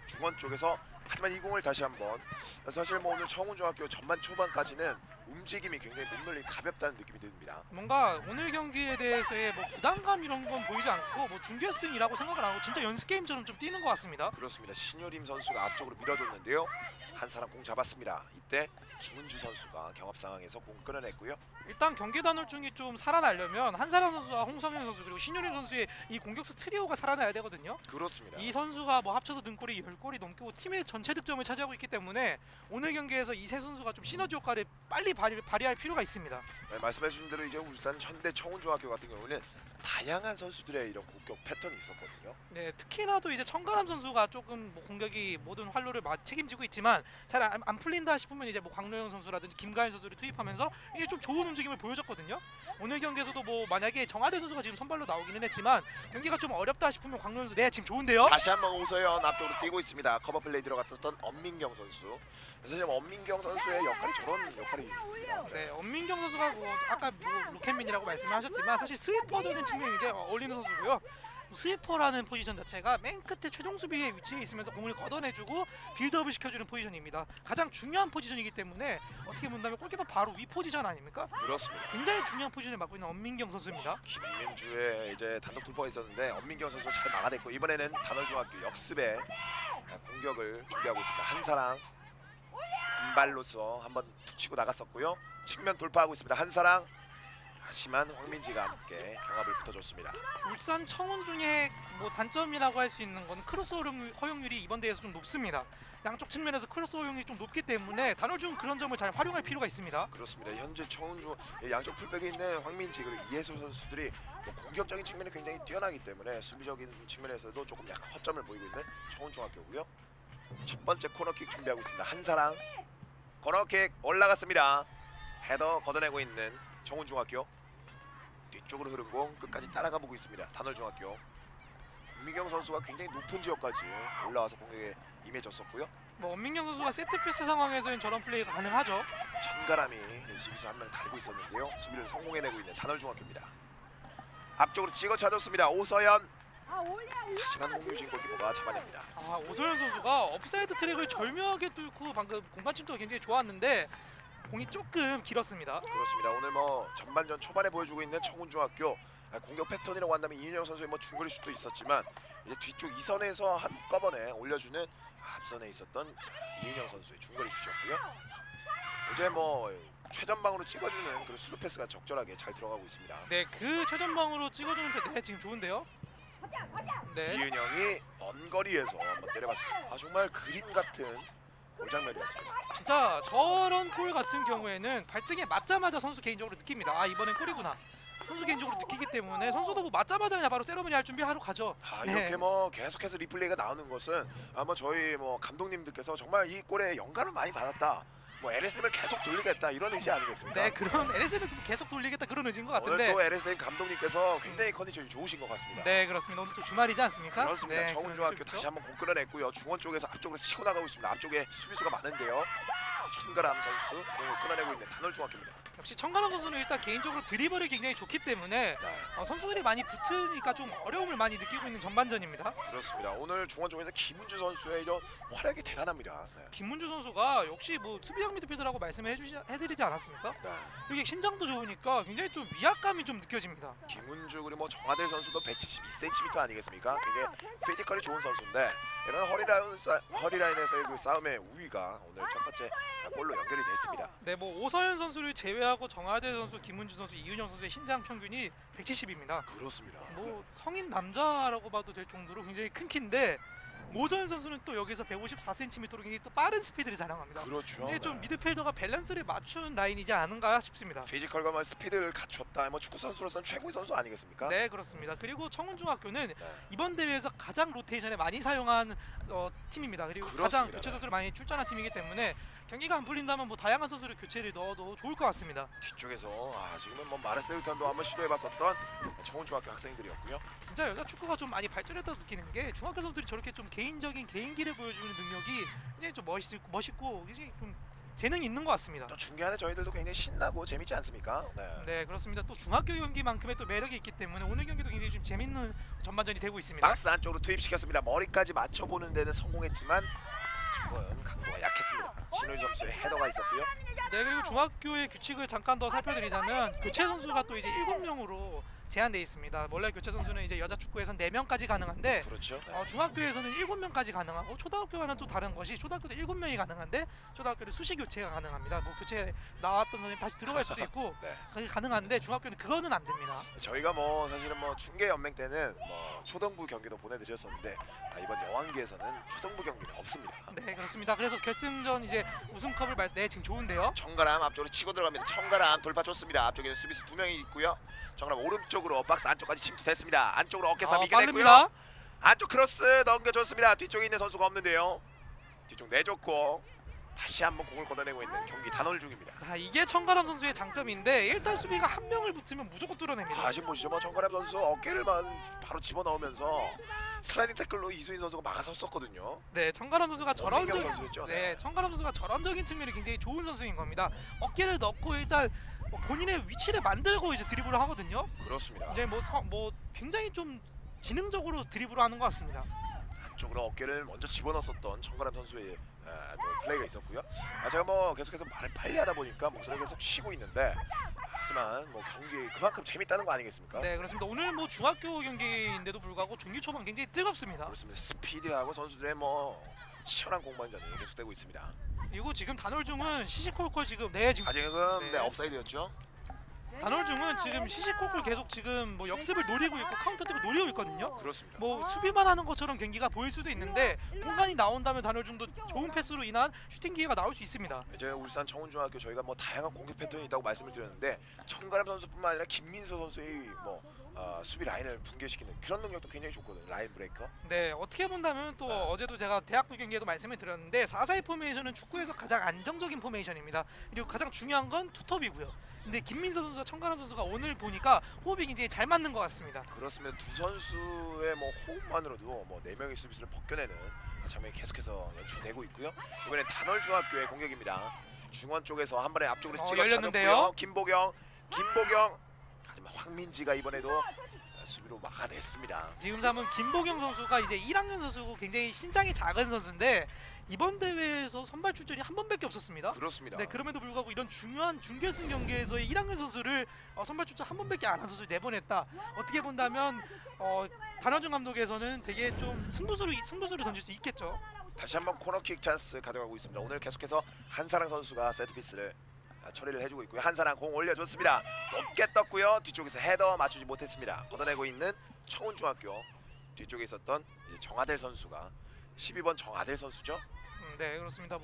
중원 쪽에서 하지만 이 공을 다시 한번 사실 뭐 오늘 청운중학교 전반 초반까지는 움직임이 굉장히 몸놀림이 가볍다는 느낌이 듭니다. 뭔가 오늘 경기에 대해서의 뭐 부담감 이런 건 보이지 않고 뭐 준결승이라고 생각을 안 하고 진짜 연습 게임처럼 좀 뛰는 것 같습니다. 그렇습니다. 신효림 선수가 앞쪽으로 밀어줬는데요. 한 사람 공 잡았습니다. 이때 김은주 선수가 경합 상황에서 공 끊어냈고요. 일단 경기 단월중이 좀 살아나려면 한사람 선수와 홍성현 선수 그리고 신효림 선수의 이 공격수 트리오가 살아나야 되거든요. 그렇습니다. 이 선수가 뭐 합쳐서 등골이 10골이 넘고 팀의 전체 득점을 차지하고 있기 때문에 오늘 경기에서 이 세 선수가 좀 시너지 효과를 빨리 발휘할 필요가 있습니다. 네, 말씀해주신 대로 이제 울산 현대 청운중학교 같은 경우는 다양한 선수들의 이런 공격 패턴이 있었거든요. 네, 특히나도 이제 청가람 선수가 조금 뭐 공격이 모든 활로를 책임지고 있지만 잘 안 풀린다 싶으면 이제 뭐 광노영 선수라든지 김가인 선수를 투입하면서 이게 좀 좋은 움직임을 보여줬거든요. 오늘 경기에서도 뭐 만약에 정하대 선수가 지금 선발로 나오기는 했지만 경기가 좀 어렵다 싶으면 광노영 선수 지금 좋은데요. 다시 한번 오서연 앞쪽으로 뛰고 있습니다. 커버 플레이 들어갔던 엄민경 선수. 사실 엄민경 선수의 역할이 저런 역할입니다. 네, 엄민경 선수가 뭐 아까 뭐 로켓민이라고 말씀하셨지만 사실 스위퍼적인 측면이 이제 어울리는 선수고요. 스위퍼라는 포지션 자체가 맨 끝에 최종 수비에 위치해 있으면서 공을 걷어내주고 빌드업을 시켜주는 포지션입니다. 가장 중요한 포지션이기 때문에 어떻게 본다면 골키퍼 바로 위 포지션 아닙니까? 그렇습니다. 굉장히 중요한 포지션을 맡고 있는 엄민경 선수입니다. 김민주의 이제 단독 돌파가 있었는데 엄민경 선수 잘 막아냈고 이번에는 단월중학교 역습에 공격을 준비하고 있습니다. 한사랑 금발로서 한번 툭 치고 나갔었고요. 측면 돌파하고 있습니다. 한사랑 하지만 황민지가 함께 경합을 붙어줬습니다. 울산 청운 중에 뭐 단점이라고 할 수 있는 건 크로스 허용률이 이번 대회에서 좀 높습니다. 양쪽 측면에서 크로스 허용이 좀 높기 때문에 단월중 그런 점을 잘 활용할 필요가 있습니다. 그렇습니다. 현재 청운중 양쪽 풀백에 있는 황민지 그리고 이해솔 선수들이 뭐 공격적인 측면이 굉장히 뛰어나기 때문에 수비적인 측면에서도 조금 약간 허점을 보이고 있는 청운중학교고요. 첫 번째 코너킥 준비하고 있습니다. 한사랑 코너킥 올라갔습니다. 헤더 걷어내고 있는 청운중학교. 뒤쪽으로 흐른 공 끝까지 따라가 보고 있습니다. 단월중학교. 엄민경 선수가 굉장히 높은 지역까지 올라와서 공격에 임해졌었고요. 뭐 엄민경 선수가 세트피스 상황에서는 저런 플레이가 가능하죠. 천가람이 수비수 한 명 달고 있었는데요. 수비를 성공해내고 있는 단월중학교입니다. 앞쪽으로 찍어 차줬습니다. 오서연. 하지만 홍유진 골키퍼가 잡아냅니다. 오서연 선수가 업사이드 트랙을 절묘하게 뚫고 방금 공간 침투가 굉장히 좋았는데 공이 조금 길었습니다. 그렇습니다. 오늘 뭐 전반전 초반에 보여주고 있는 청운중학교 공격 패턴이라고 한다면 이은영 선수의 뭐 중거리 슛도 있었지만 이제 뒤쪽 2선에서 한꺼번에 올려주는 앞선에 있었던 이은영 선수의 중거리 슛이었고요. 이제 뭐 최전방으로 찍어주는 그 스루 패스가 적절하게 잘 들어가고 있습니다. 네, 그 최전방으로 찍어주는 패스 지금 좋은데요. 네, 이은영이 먼 거리에서 한번 때려봤습니다. 정말 그림 같은 골장면이었습니다. 진짜 저런 골 같은 경우에는 발등에 맞자마자 선수 개인적으로 느낍니다. 이번엔 골이구나. 선수 개인적으로 느끼기 때문에 선수도 뭐 맞자마자 그냥 바로 세레머니 할 준비하러 가죠. 이렇게 뭐 계속해서 리플레이가 나오는 것은 아마 저희 뭐 감독님들께서 정말 이 골에 영감을 많이 받았다. 뭐 LSM을 계속 돌리겠다 이런 의지 아니겠습니까? 네, 그런 LSM을 계속 돌리겠다 그런 의지인 것 같은데. 오늘 또 LSM 감독님께서 굉장히 컨디션이 좋으신 것 같습니다. 네, 그렇습니다. 오늘 또 주말이지 않습니까? 그렇습니다. 네, 청운중학교 그렇죠. 다시 한번 공 끌어냈고요. 중원 쪽에서 앞쪽으로 치고 나가고 있습니다. 앞쪽에 수비수가 많은데요. 천가람 선수 공을 끌어내고 있는 단월중학교입니다. 역시 청가람 선수는 일단 개인적으로 드리블이 굉장히 좋기 때문에 네, 선수들이 많이 붙으니까 좀 어려움을 많이 느끼고 있는 전반전입니다. 그렇습니다. 오늘 중원 쪽에서 김은주 선수의 이 활약이 대단합니다. 네. 김문주 선수가 역시 뭐 수비형 미드필더라고 해드리지 않았습니까? 네. 이게 신장도 좋으니까 굉장히 좀 위압감이 좀 느껴집니다. 김은주 그리고 뭐 정하대 선수도 172cm 아니겠습니까? 굉장히 피지컬이 좋은 선수인데 이런 허리라인에서의 그 싸움의 우위가 오늘 첫 번째 골로 연결이 됐습니다. 네, 뭐 오서연 선수를 제외하고 정하대 선수, 김문주 선수, 이은영 선수의 신장 평균이 170입니다. 그렇습니다. 뭐 성인 남자라고 봐도 될 정도로 굉장히 큰 키인데 오서연 선수는 또 여기서 154cm로 굉장히 또 빠른 스피드를 자랑합니다. 그렇죠. 이제 좀 네. 미드필더가 밸런스를 맞춘 라인이지 않은가 싶습니다. 피지컬과 뭐 스피드를 갖췄다. 뭐 축구 선수로서는 최고의 선수 아니겠습니까? 네, 그렇습니다. 그리고 청운중학교는 네. 이번 대회에서 가장 로테이션에 많이 사용한 팀입니다. 그리고 그렇습니다. 가장 교체 선수를 많이 출전한 팀이기 때문에 경기가 안 풀린다면 뭐 다양한 선수를 교체를 넣어도 좋을 것 같습니다. 뒤쪽에서 지금은 뭐 마르셀루탄도 한번 시도해봤었던 청운중학교 학생들이었고요. 진짜 여자 축구가 좀 많이 발전했다고 느끼는 게 중학교 선수들이 저렇게 좀 개인적인 개인기를 보여주는 능력이 굉장히 좀 멋있고 굉장히 좀 재능이 있는 것 같습니다. 또 중계하는 저희들도 굉장히 신나고 재밌지 않습니까? 네. 네, 그렇습니다. 또 중학교 경기만큼의 또 매력이 있기 때문에 오늘 경기도 굉장히 좀 재밌는 전반전이 되고 있습니다. 박스 안쪽으로 투입시켰습니다. 머리까지 맞춰보는 데는 성공했지만 조금 강도가 약했습니다. 신우희 선수의 헤더가 있었고요. 네, 그리고 중학교의 규칙을 잠깐 더 살펴드리자면 교체 선수가 또 이제 7명으로 제한돼 있습니다. 원래 교체 선수는 이제 여자 축구에서는 4명까지 가능한데 그렇죠. 네. 중학교에서는 7명까지 가능하고 초등학교와는 또 다른 것이 초등학교도 7명이 가능한데 초등학교는 수시 교체가 가능합니다. 뭐 교체 나왔던 선생님 다시 들어갈 수도 있고 네. 그게 가능한데 중학교는 그거는 안 됩니다. 저희가 뭐 사실은 뭐 중계 연맹 때는 뭐 초등부 경기도 보내드렸었는데 이번 여왕기에서는 초등부 경기는 없습니다. 네, 그렇습니다. 그래서 결승전 이제 우승컵을 네, 지금 좋은데요. 청가람 앞쪽으로 치고 들어갑니다. 청가람 돌파 좋습니다. 앞쪽에는 수비수 2명이 있고요. 청가람 오른쪽으로 박스 안쪽까지 침투됐습니다. 안쪽으로 어깨싸움 이겨냈고요. 빠릅니다. 안쪽 크로스 넘겨줬습니다. 뒤쪽에 있는 선수가 없는데요. 뒤쪽 내줬고 다시 한번 공을 걷어내고 있는 경기 단월 중입니다. 이게 청가람 선수의 장점인데 일단 수비가 한 명을 붙으면 무조건 뚫어냅니다. 지금 보시죠. 뭐 청가람 선수 어깨를만 바로 집어넣으면서 슬라이딩 태클로 이수인 선수가 막아섰었거든요. 네, 청가람 선수가 원민경 선수였죠. 네, 청가람 선수가 전원적인 측면이 굉장히 좋은 선수인 겁니다. 어깨를 넣고 일단 본인의 위치를 만들고 이제 드리블을 하거든요. 그렇습니다. 이제 뭐 굉장히 좀 지능적으로 드리블을 하는 것 같습니다. 안쪽으로 어깨를 먼저 집어넣었던 청가람 선수의 플레이가 있었고요. 제가 뭐 계속해서 말을 빨리 하다 보니까 목소리가 계속 쉬고 있는데 하지만 뭐 경기 그만큼 재밌다는 거 아니겠습니까? 네, 그렇습니다. 오늘 뭐 중학교 경기인데도 불구하고 경기 초반 굉장히 뜨겁습니다. 그렇습니다. 스피드하고 선수들의 뭐 치열한 공방전이 계속되고 있습니다. 그리고 지금 단월중은 시시콜콜 지금 지금 지금 네. 업사이드였죠. 단월중은 지금 시시콜콜 계속 지금 뭐 역습을 노리고 있고 카운터택을 노리고 있거든요. 그렇습니다. 뭐 수비만 하는 것처럼 경기가 보일 수도 있는데 공간이 나온다면 단월중도 좋은 패스로 인한 슈팅 기회가 나올 수 있습니다. 이제 울산 청운중학교 저희가 뭐 다양한 공격 패턴이 있다고 말씀을 드렸는데 청가람 선수뿐만 아니라 김민수 선수의 뭐 수비 라인을 붕괴시키는 그런 능력도 굉장히 좋거든요. 라인 브레이커. 네, 어떻게 본다면 또 어제도 제가 대학부 경기에도 말씀을 드렸는데 4-4-2 포메이션은 축구에서 가장 안정적인 포메이션입니다. 그리고 가장 중요한 건 투톱이고요. 근데 김민수 선수와 청가람 선수가 오늘 보니까 호흡이 굉장히 잘 맞는 것 같습니다. 그렇습니다. 두 선수의 뭐 호흡만으로도 뭐 4명의 수비수를 벗겨내는 장면이 계속해서 연출되고 있고요. 이번엔 단월중학교의 공격입니다. 중원 쪽에서 한 번에 앞쪽으로 찍어 열렸는데요. 김보경. 하지만 황민지가 이번에도 수비로 막아냈습니다. 지금 잡은 김보경 선수가 이제 1학년 선수고 굉장히 신장이 작은 선수인데 이번 대회에서 선발 출전이 한 번밖에 없었습니다. 그렇습니다. 네, 그럼에도 불구하고 이런 중요한 준결승 경기에서의 1학년 선수를 선발 출전 한 번밖에 안 한 선수를 내보냈다. 어떻게 본다면 단원중 감독에서는 되게 좀 승부수를 던질 수 있겠죠. 다시 한번 코너킥 찬스 가져가고 있습니다. 오늘 계속해서 한사랑 선수가 세트피스를 처리를 해주고 있고요. 한사랑 공 올려줬습니다. 높게 떴고요. 뒤쪽에서 헤더 맞추지 못했습니다. 걷어내고 있는 청운중학교 뒤쪽에 있었던 이제 정하델 선수가 12번 정하델 선수죠. 네, 그렇습니다.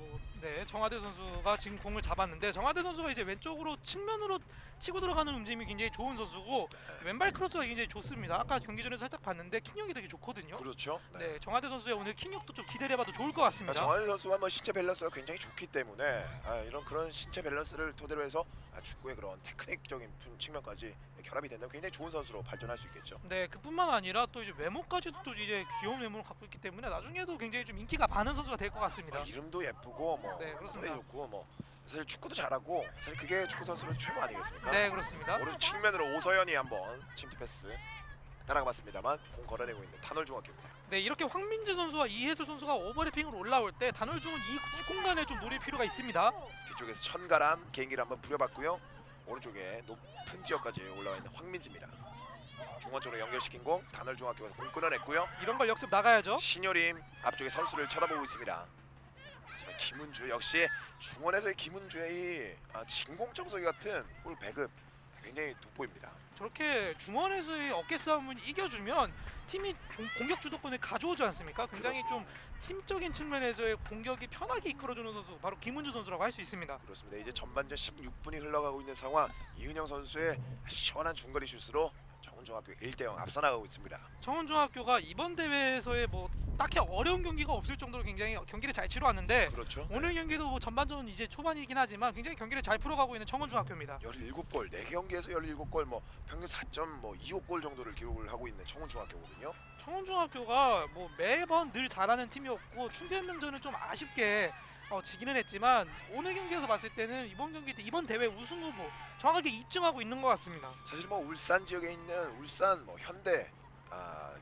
정하대 선수가 지금 공을 잡았는데 정하대 선수가 이제 왼쪽으로 측면으로 치고 들어가는 움직임이 굉장히 좋은 선수고 왼발 크로스가 굉장에 좋습니다. 아까 경기 전에 살짝 봤는데 킥력이 되게 좋거든요. 그렇죠. 네, 정하대 선수의 오늘 킥력도 좀 기대를 해봐도 좋을 것 같습니다. 정하델 선수가 뭐 신체 밸런스가 굉장히 좋기 때문에 이런 그런 신체 밸런스를 토대로 해서 축구의 그런 테크닉적인 측면까지 결합이 된다면 굉장히 좋은 선수로 발전할 수 있겠죠. 네, 그뿐만 아니라 또 이제 외모까지도 또 이제 귀여운 외모를 갖고 있기 때문에 나중에도 굉장히 좀 인기가 많은 선수가 될 것 같습니다. 이름도 예쁘고 뭐 네, 그렇습니다. 좋고 뭐 사실 축구도 잘하고 사실 그게 축구 선수는 최고 아니겠습니까? 네, 그렇습니다. 오른쪽 측면으로 오서연이 한번 침투 패스 따라가봤습니다.만 공 걸어내고 있는 단월중학교입니다. 네, 이렇게 황민지 선수와 이혜수 선수가 오버래핑으로 올라올 때 단월중은 이 공간을 좀 노릴 필요가 있습니다. 뒤쪽에서 천가람 개인기를 한번 부려봤고요. 오른쪽에 높은 지역까지 올라와 있는 황민지입니다. 중원 쪽으로 연결시킨 공 단월중학교가 공 끊어냈고요. 이런 걸 역습 나가야죠. 신효림 앞쪽에 선수를 쳐다보고 있습니다. 하지만 김은주 역시 중원에서의 김은주의 진공청소기 같은 볼 배급 굉장히 돋보입니다. 저렇게 중원에서의 어깨 싸움을 이겨주면 팀이 공격 주도권을 가져오지 않습니까? 굉장히 좀 팀적인 측면에서의 공격이 편하게 이끌어주는 선수 바로 김은주 선수라고 할 수 있습니다. 그렇습니다. 이제 전반전 16분이 흘러가고 있는 상황. 이은영 선수의 시원한 중거리 슛으로 청운중학교 1대0 앞서 나가고 있습니다. 청운중학교가 이번 대회에서의 뭐 딱히 어려운 경기가 없을 정도로 굉장히 경기를 잘 치러왔는데 그렇죠. 오늘 경기도 뭐 전반전 이제 초반이긴 하지만 굉장히 경기를 잘 풀어가고 있는 청운중학교입니다. 17골, 4경기에서 17골, 뭐 평균 4.25골 정도를 기록을 하고 있는 청운중학교거든요. 청운중학교가 뭐 매번 늘 잘하는 팀이었고 충격명전은 좀 아쉽게 지기는 했지만 오늘 경기에서 봤을 때는 이번 경기 때 이번 대회 우승 후보 정확하게 입증하고 있는 것 같습니다. 사실 뭐 울산 지역에 있는 울산 뭐 현대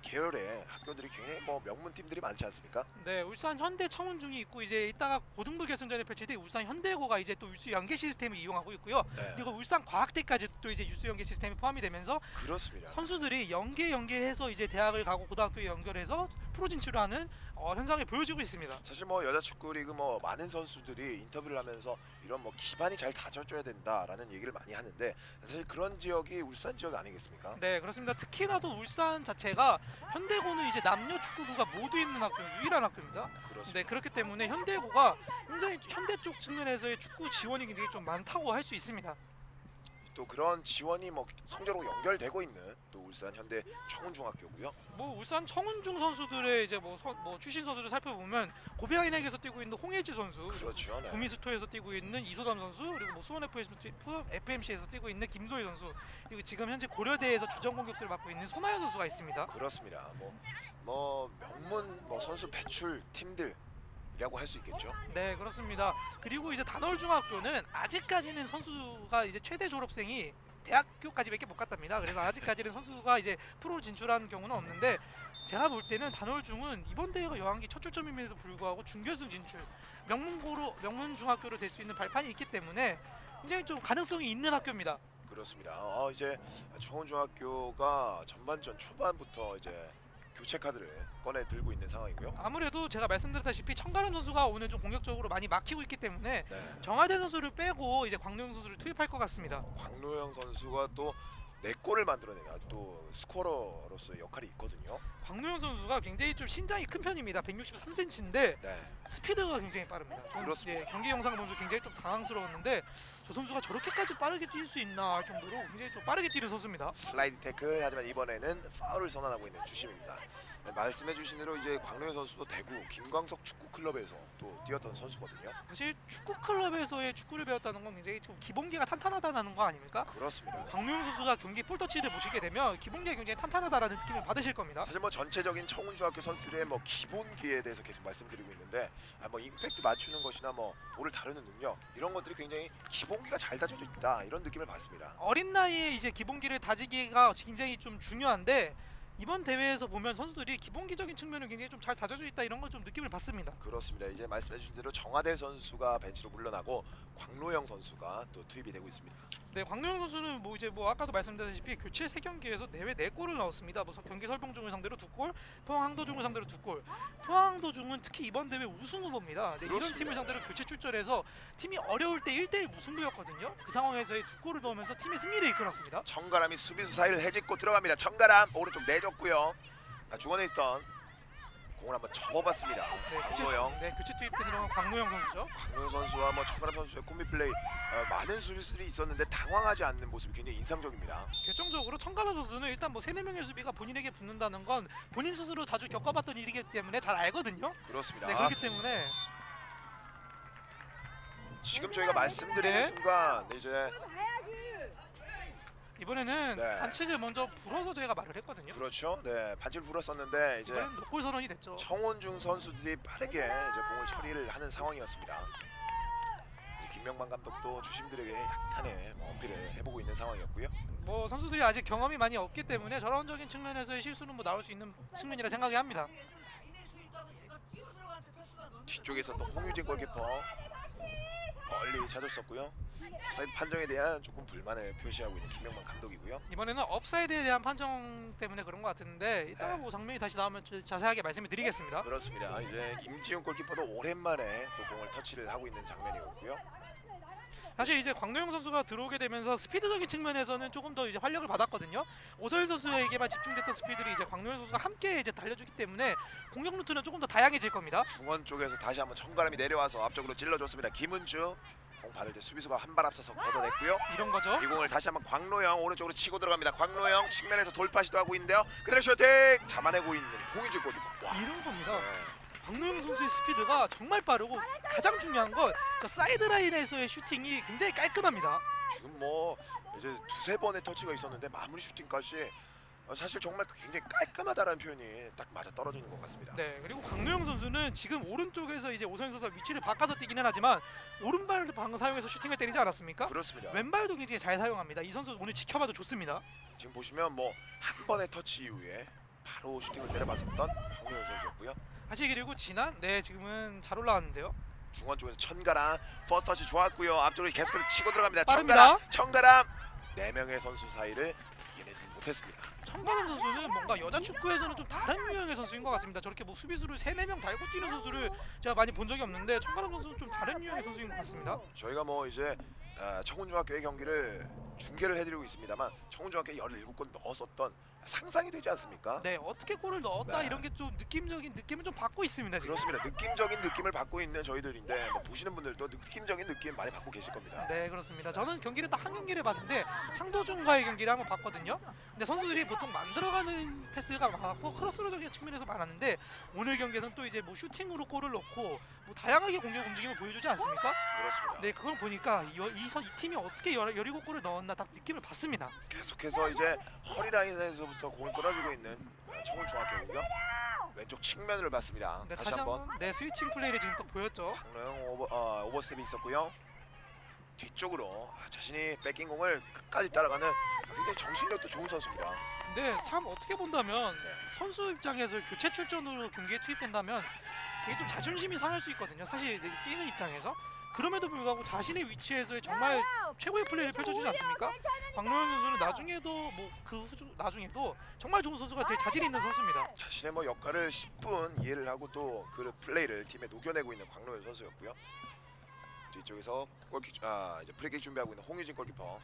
계열의 학교들이 굉장히 뭐 명문 팀들이 많지 않습니까? 네, 울산 현대 청운중이 있고 이제 이따가 고등부 결승전에 펼칠 때 울산 현대고가 이제 또 유수 연계 시스템을 이용하고 있고요. 네. 그리고 울산 과학대까지 또 이제 유수 연계 시스템이 포함이 되면서 그렇습니다. 선수들이 연계해서 이제 대학을 가고 고등학교에 연결해서 프로 진출하는 현상을 보여주고 있습니다. 사실 뭐 여자 축구 리그 뭐 많은 선수들이 인터뷰를 하면서 이런 뭐 기반이 잘 다져줘야 된다라는 얘기를 많이 하는데 사실 그런 지역이 울산 지역 아니겠습니까? 네, 그렇습니다. 특히나도 울산 자체가 현대고는 이제 남녀 축구부가 모두 있는 학교 유일한 학교입니다. 그렇습니다. 네, 그렇기 때문에 현대고가 굉장히 현대 쪽 측면에서의 축구 지원이 굉장히 좀 많다고 할 수 있습니다. 또 그런 지원이 뭐 성적으로 연결되고 있는 또 울산 현대 청운중학교고요. 뭐 울산 청운중 선수들의 이제 뭐 출신 선수를 살펴보면 고비 하이넥에서 뛰고 있는 홍예지 선수, 그렇죠. 네. 구미스토에서 뛰고 있는 이소담 선수, 그리고 뭐 수원 FMC에서 뛰고 있는 김소희 선수, 그리고 지금 현재 고려대에서 주전 공격수를 맡고 있는 손아연 선수가 있습니다. 그렇습니다. 뭐 명문 뭐 선수 배출 팀들이라고 할 수 있겠죠. 네, 그렇습니다. 그리고 이제 단월중학교는 아직까지는 선수가 이제 최대 졸업생이 대학교까지밖에 못 갔답니다. 그래서 아직까지는 선수가 이제 프로 진출한 경우는 없는데 제가 볼 때는 단월중은 이번 대회가 여왕기 첫 출전임에도 불구하고 준결승 진출, 명문 중학교로 될 수 있는 발판이 있기 때문에 굉장히 좀 가능성이 있는 학교입니다. 그렇습니다. 이제 청운중학교가 전반전 초반부터 이제 교체 카드를 꺼내 들고 있는 상황이고요. 아무래도 제가 말씀드렸다시피 청가람 선수가 오늘 좀 공격적으로 많이 막히고 있기 때문에 네. 정하대 선수를 빼고 이제 광노영 선수를 투입할 것 같습니다. 광노영 선수가 또 4골을 만들어내는 또 스코어로서의 역할이 있거든요. 광노영 선수가 굉장히 좀 신장이 큰 편입니다. 163cm인데 네. 스피드가 굉장히 빠릅니다. 그렇습니다. 예, 경기 영상을 보면서 굉장히 좀 당황스러웠는데 저 선수가 저렇게까지 빠르게 뛸 수 있나 할 정도로 굉장히 좀 빠르게 뛰는 선수입니다. 슬라이드 태클 하지만 이번에는 파울을 선언하고 있는 주심입니다. 네, 말씀해주신 대로 이제 광노현 선수도 대구 김광석 축구 클럽에서 또 뛰었던 선수거든요. 사실 축구 클럽에서의 축구를 배웠다는 건 굉장히 좀 기본기가 탄탄하다는 거 아닙니까? 그렇습니다. 광노영 선수가 경기 볼터치를 보시게 되면 기본기가 굉장히 탄탄하다라는 느낌을 받으실 겁니다. 사실 뭐 전체적인 청운중학교 선수들의 뭐 기본기에 대해서 계속 말씀드리고 있는데 뭐 임팩트 맞추는 것이나 뭐 볼을 다루는 능력 이런 것들이 굉장히 기본기가 잘 다져져 있다 이런 느낌을 받습니다. 어린 나이에 이제 기본기를 다지기가 굉장히 좀 중요한데 이번 대회에서 보면 선수들이 기본기적인 측면을 굉장히 좀 잘 다져져 있다 이런 걸 좀 느낌을 받습니다. 그렇습니다. 이제 말씀해주신 대로 정하대 선수가 벤치로 물러나고 광노영 선수가 또 투입이 되고 있습니다. 네, 광노영 선수는 뭐 이제 뭐 아까도 말씀드렸다시피 교체 3경기에서 내외 4골을 넣었습니다. 뭐 경기 설봉중을 상대로 2골, 포항항도중을 상대로 2골. 포항항도중은 특히 이번 대회 우승 후보입니다. 네, 이런 그렇습니다. 팀을 상대로 교체 출전해서 팀이 어려울 때 1대1 무승부였거든요. 그 상황에서의 2골을 넣으면서 팀의 승리를 이끌었습니다. 청가람이 수비수 사이를 헤집고 들어갑니다. 청가람 오른쪽 내줬고요. 중원에 있던 공을 한번 접어봤습니다. 광노영. 네, 교체 투입된 이런 광노영 선수죠. 광노영 선수와 뭐 청가람 선수의 콤비 플레이 많은 수비수들이 있었는데 당황하지 않는 모습이 굉장히 인상적입니다. 결정적으로 청가람 선수는 일단 뭐 3-4명의 수비가 본인에게 붙는다는 건 본인 스스로 자주 겪어봤던 일이기 때문에 잘 알거든요. 그렇습니다. 네, 그렇기 때문에 지금 저희가 말씀드리는 네. 순간 이제 이번에는 네. 반칙을 먼저 불어서 저희가 말을 했거든요. 그렇죠. 네, 반칙을 불었었는데 이제 이번엔 노골 선언이 됐죠. 청원중 선수들이 빠르게 이제 공을 처리를 하는 상황이었습니다. 이제 김명만 감독도 주심들에게 약간의 어필을 해보고 있는 상황이었고요. 뭐 선수들이 아직 경험이 많이 없기 때문에 저런적인 측면에서의 실수는 뭐 나올 수 있는 측면이라 생각이 합니다. 뒤쪽에서 또 홍유진 골키퍼 멀리 찾았었고요. 사이드 판정에 대한 조금 불만을 표시하고 있는 김명만 감독이고요. 이번에는 업사이드에 대한 판정 때문에 그런 것 같은데 이따가 네. 뭐 장면이 다시 나오면 자세하게 말씀을 드리겠습니다. 그렇습니다. 이제 임지훈 골키퍼도 오랜만에 또 공을 터치를 하고 있는 장면이었고요. 사실 이제 광노영 선수가 들어오게 되면서 스피드적인 측면에서는 조금 더 이제 활력을 받았거든요. 오서일 선수에게만 집중됐던 스피드를 이제 광노영 선수가 함께 이제 달려주기 때문에 공격 루트는 조금 더 다양해질 겁니다. 중원 쪽에서 다시 한번 청가람이 내려와서 앞쪽으로 찔러줬습니다. 김은주 공 받을 때 수비수가 한 발 앞서서 걷어냈고요. 이런 거죠. 이 공을 다시 한번 광노영 오른쪽으로 치고 들어갑니다. 광노영 측면에서 돌파 시도하고 있는데요. 그대로 슈팅 잡아내고 있는 홍유진 골키퍼. 와. 이런 겁니다. 네. 광노영 선수의 스피드가 정말 빠르고 가장 중요한 건 저 사이드 라인에서의 슈팅이 굉장히 깔끔합니다. 지금 뭐 이제 두세 번의 터치가 있었는데 마무리 슈팅까지 사실 정말 굉장히 깔끔하다라는 표현이 딱 맞아 떨어지는 것 같습니다. 네, 그리고 강노영 선수는 지금 오른쪽에서 이제 오서현 선수가 위치를 바꿔서 뛰기는 하지만 오른발을 방금 사용해서 슈팅을 때리지 않았습니까? 그렇습니다. 왼발도 굉장히 잘 사용합니다. 이 선수 오늘 지켜봐도 좋습니다. 지금 보시면 뭐 한 번의 터치 이후에 바로 슈팅을 때려봤었던 강노현 선수였고요. 사실 그리고 지금은 잘 올라왔는데요. 중원 쪽에서 천가람 퍼터치 좋았고요. 앞쪽으로 계속해서 치고 들어갑니다. 빠릅니다. 천가람 4명의 선수 사이를 이겨내지 못했습니다. 청가람 선수는 뭔가 여자 축구에서는 좀 다른 유형의 선수인 것 같습니다. 저렇게 뭐 수비수를 3-4명 달고 뛰는 선수를 제가 많이 본 적이 없는데 청가람 선수는 좀 다른 유형의 선수인 것 같습니다. 저희가 뭐 이제 청운중학교의 경기를 중계를 해드리고 있습니다만 청운중학교에 17골 넣었었던 상상이 되지 않습니까? 네, 어떻게 골을 넣었다 네. 이런 게 좀 느낌적인 느낌을 좀 받고 있습니다. 지금. 그렇습니다. 느낌적인 느낌을 받고 있는 저희들인데 뭐 보시는 분들도 느낌적인 느낌 많이 받고 계실 겁니다. 네, 그렇습니다. 저는 경기를 딱 한 경기를 봤는데 항도준과의 경기를 한번 봤거든요. 근데 선수들이 보통 만들어가는 패스가 많았고 크로스로적인 측면에서 많았는데 오늘 경기에서는 또 이제 뭐 슈팅으로 골을 넣고 뭐 다양하게 공격 움직임을 보여주지 않습니까? 그렇습니다. 네, 그걸 보니까 이 팀이 어떻게 17골을 넣었나 딱 느낌을 받습니다. 계속해서 이제 허리 라인에서부터 공을 끌어주고 있는 청운중학교고요. 왼쪽 측면을 봤습니다. 네, 다시 한번 네, 스위칭 플레이를 지금 또 보였죠. 강로영 오버스텝이 있었고요. 뒤쪽으로 자신이 뺏긴 공을 끝까지 따라가는 굉장히 정신력도 좋은 선수입니다. 근데 참 어떻게 본다면 네. 선수 입장에서 교체 출전으로 경기에 투입된다면 되게 좀 자존심이 상할 수 있거든요. 사실 뛰는 입장에서. 그럼에도 불구하고 자신의 위치에서의 정말 최고의 플레이를 펼쳐주지 않습니까? 박노현 선수는 나중에도 나중에도 정말 좋은 선수가 될 자질이 있는 선수입니다. 자신의 뭐 역할을 10분 이해를 하고 또 그 플레이를 팀에 녹여내고 있는 광로현 선수였고요. 뒤쪽에서 이제 프리킥 준비하고 있는 홍유진 골키퍼.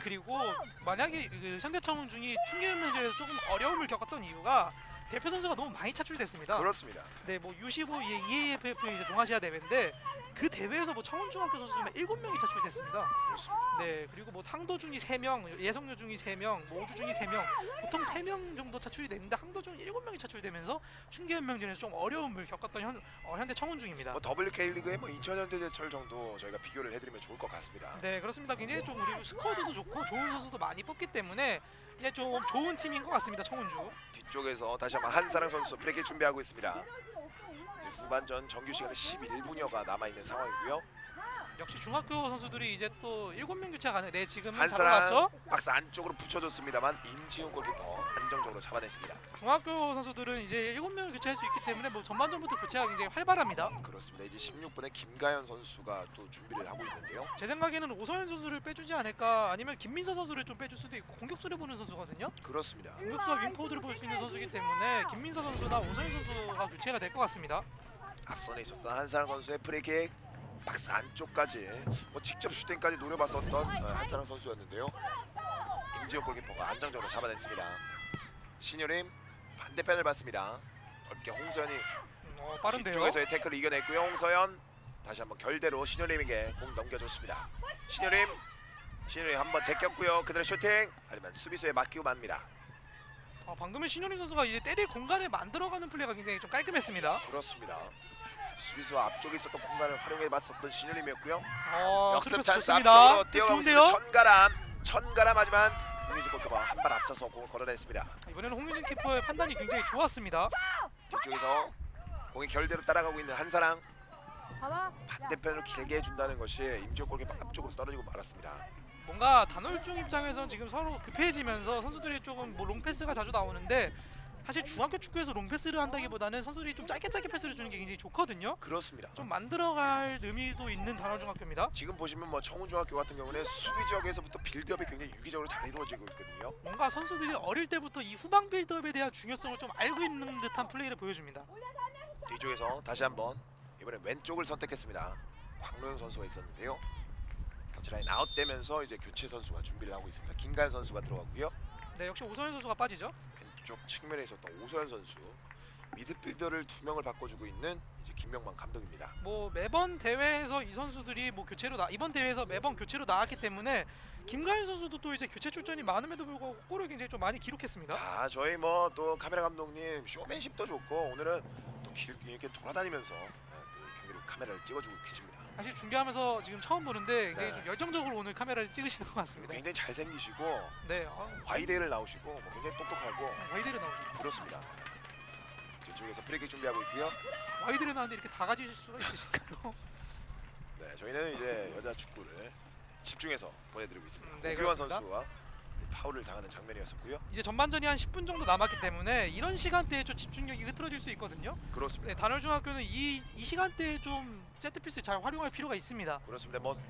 그리고 만약에 그 현대청운중이 충격면제에서 조금 어려움을 겪었던 이유가 대표 선수가 너무 많이 차출됐습니다. 그렇습니다. 네, 뭐 U15 EAFF 이제 동아시아 대회인데 그 대회에서 뭐 청운중학교 선수만 7명이 차출됐습니다. 그렇습니다. 네, 그리고 뭐 상도중이 3명, 예성여중이 3명, 뭐 오주중이 3명, 보통 3명 정도 차출이 됐는데 항도중 7명이 차출되면서 충계연맹전에서 좀 어려움을 겪었던 현대 청운중입니다. 뭐 WK 리그의 뭐 인천현대제철 정도 저희가 비교를 해드리면 좋을 것 같습니다. 네, 그렇습니다. 굉장히 좀 그리고 스쿼드도 좋고 좋은 선수도 많이 뽑기 때문에 이제 좀 좋은 팀인 것 같습니다. 청운중. 뒤쪽에서 다시 한번 한사랑 선수 프리킥 준비하고 있습니다. 이제 후반전 정규 시간에 11분여가 남아 있는 상황이고요. 역시 중학교 선수들이 이제 또 7명 교체가 가능. 네, 지금은 잘 한사랑 올랐죠. 박스 안쪽으로 붙여줬습니다만 임지훈 골키퍼 안정적으로 잡아냈습니다. 중학교 선수들은 이제 7명을 교체할 수 있기 때문에 뭐 전반전부터 교체가 굉장히 활발합니다. 그렇습니다. 이제 16분에 김가연 선수가 또 준비를 하고 있는데요. 제 생각에는 오서현 선수를 빼주지 않을까, 아니면 김민서 선수를 좀 빼줄 수도 있고 공격수를 보는 선수거든요. 그렇습니다. 공격수와 윙포드를 볼 수 있는 선수이기 때문에 김민서 선수나 오서현 선수가 교체가 될 것 같습니다. 앞선에 있었던 한사랑 선수의 프리킥 박스 안쪽까지 뭐 직접 슈팅까지 노려봤었던 한사랑 선수였는데요. 임지훈 골키퍼가 안정적으로 잡아냈습니다. 신효림 반대편을 봤습니다. 넓게 홍서연이 빠른데요. 뒤쪽에서의 태클을 이겨냈고요. 홍서연 다시 한번 결대로 신효림에게 공 넘겨줬습니다. 신효림 한번 제꼈고요. 그대로 슈팅. 하지만 수비수에 맡기고 맙니다. 방금은 신효림 선수가 이제 때릴 공간을 만들어가는 플레이가 굉장히 좀 깔끔했습니다. 그렇습니다. 수비수 앞쪽에 있었던 공간을 활용해봤었던 신효림이었고요. 역습 그렇죠. 찬스 좋습니다. 앞쪽으로 뛰어가고 있는 천가람 하지만 홍유진 골키퍼 한 발 앞서서 공을 걸어냈습니다. 이번에는 홍유진 키퍼의 판단이 굉장히 좋았습니다. 뒤쪽에서 공이 결대로 따라가고 있는 한사랑 반대편으로 길게 해준다는 것이 임지훈 골키퍼 앞쪽으로 떨어지고 말았습니다. 뭔가 단월중 입장에서는 지금 서로 급해지면서 선수들이 조금 뭐 롱패스가 자주 나오는데 사실 중학교 축구에서 롱패스를 한다기보다는 선수들이 좀 짧게 패스를 주는 게 굉장히 좋거든요. 그렇습니다. 좀 만들어갈 의미도 있는 단월중학교입니다. 지금 보시면 뭐 청운중학교 같은 경우는 수비 지역에서부터 빌드업이 굉장히 유기적으로 잘 이루어지고 있거든요. 뭔가 선수들이 어릴 때부터 이 후방 빌드업에 대한 중요성을 좀 알고 있는 듯한 플레이를 보여줍니다. 뒤쪽에서 다시 한번 이번엔 왼쪽을 선택했습니다. 광로영 선수가 있었는데요. 터치라인 아웃되면서 이제 교체 선수가 준비를 하고 있습니다. 김가연 선수가 들어가고요. 네, 역시 오서현 선수가 빠지죠. 왼쪽 측면에 있었던 오서현 선수, 미드필더를 2명을 바꿔주고 있는 이제 김명만 감독입니다. 뭐 매번 대회에서 이 선수들이 뭐 이번 대회에서 매번 교체로 나왔기 때문에 김가연 선수도 또 이제 교체 출전이 많음에도 불구하고 골을 굉장히 좀 많이 기록했습니다. 저희 뭐 또 카메라 감독님 쇼맨십도 좋고 오늘은 또 이렇게 돌아다니면서 또 경기를 카메라를 찍어주고 계십니다. 사실 중계하면서 지금 처음 보는데 굉장히 네. 좀 열정적으로 오늘 카메라를 찍으시는 것 같습니다. 굉장히 잘생기시고 네, 와이드를 나오시고 뭐 굉장히 똑똑하고 와이드를 나오죠. 그렇습니다. 뒤쪽에서 프리킥 준비하고 있고요. 와이드를 나오는데 이렇게 다 가지실 수가 있으실까요? 네, 저희는 이제 여자 축구를 집중해서 보내드리고 있습니다. 네, 오규환 그렇습니다. 선수가 파울을 당하는 장면이었었고요. 이제 전반전이 한 10분 정도 남았기 때문에 이런 시간대에 좀 집중력이 흐트러질 수 있거든요. 그렇습니다. 네, 단월중학교는 이 시간대에 좀 세트피스 잘 활용할 필요가 있습니다. 그렇습니다. 뭐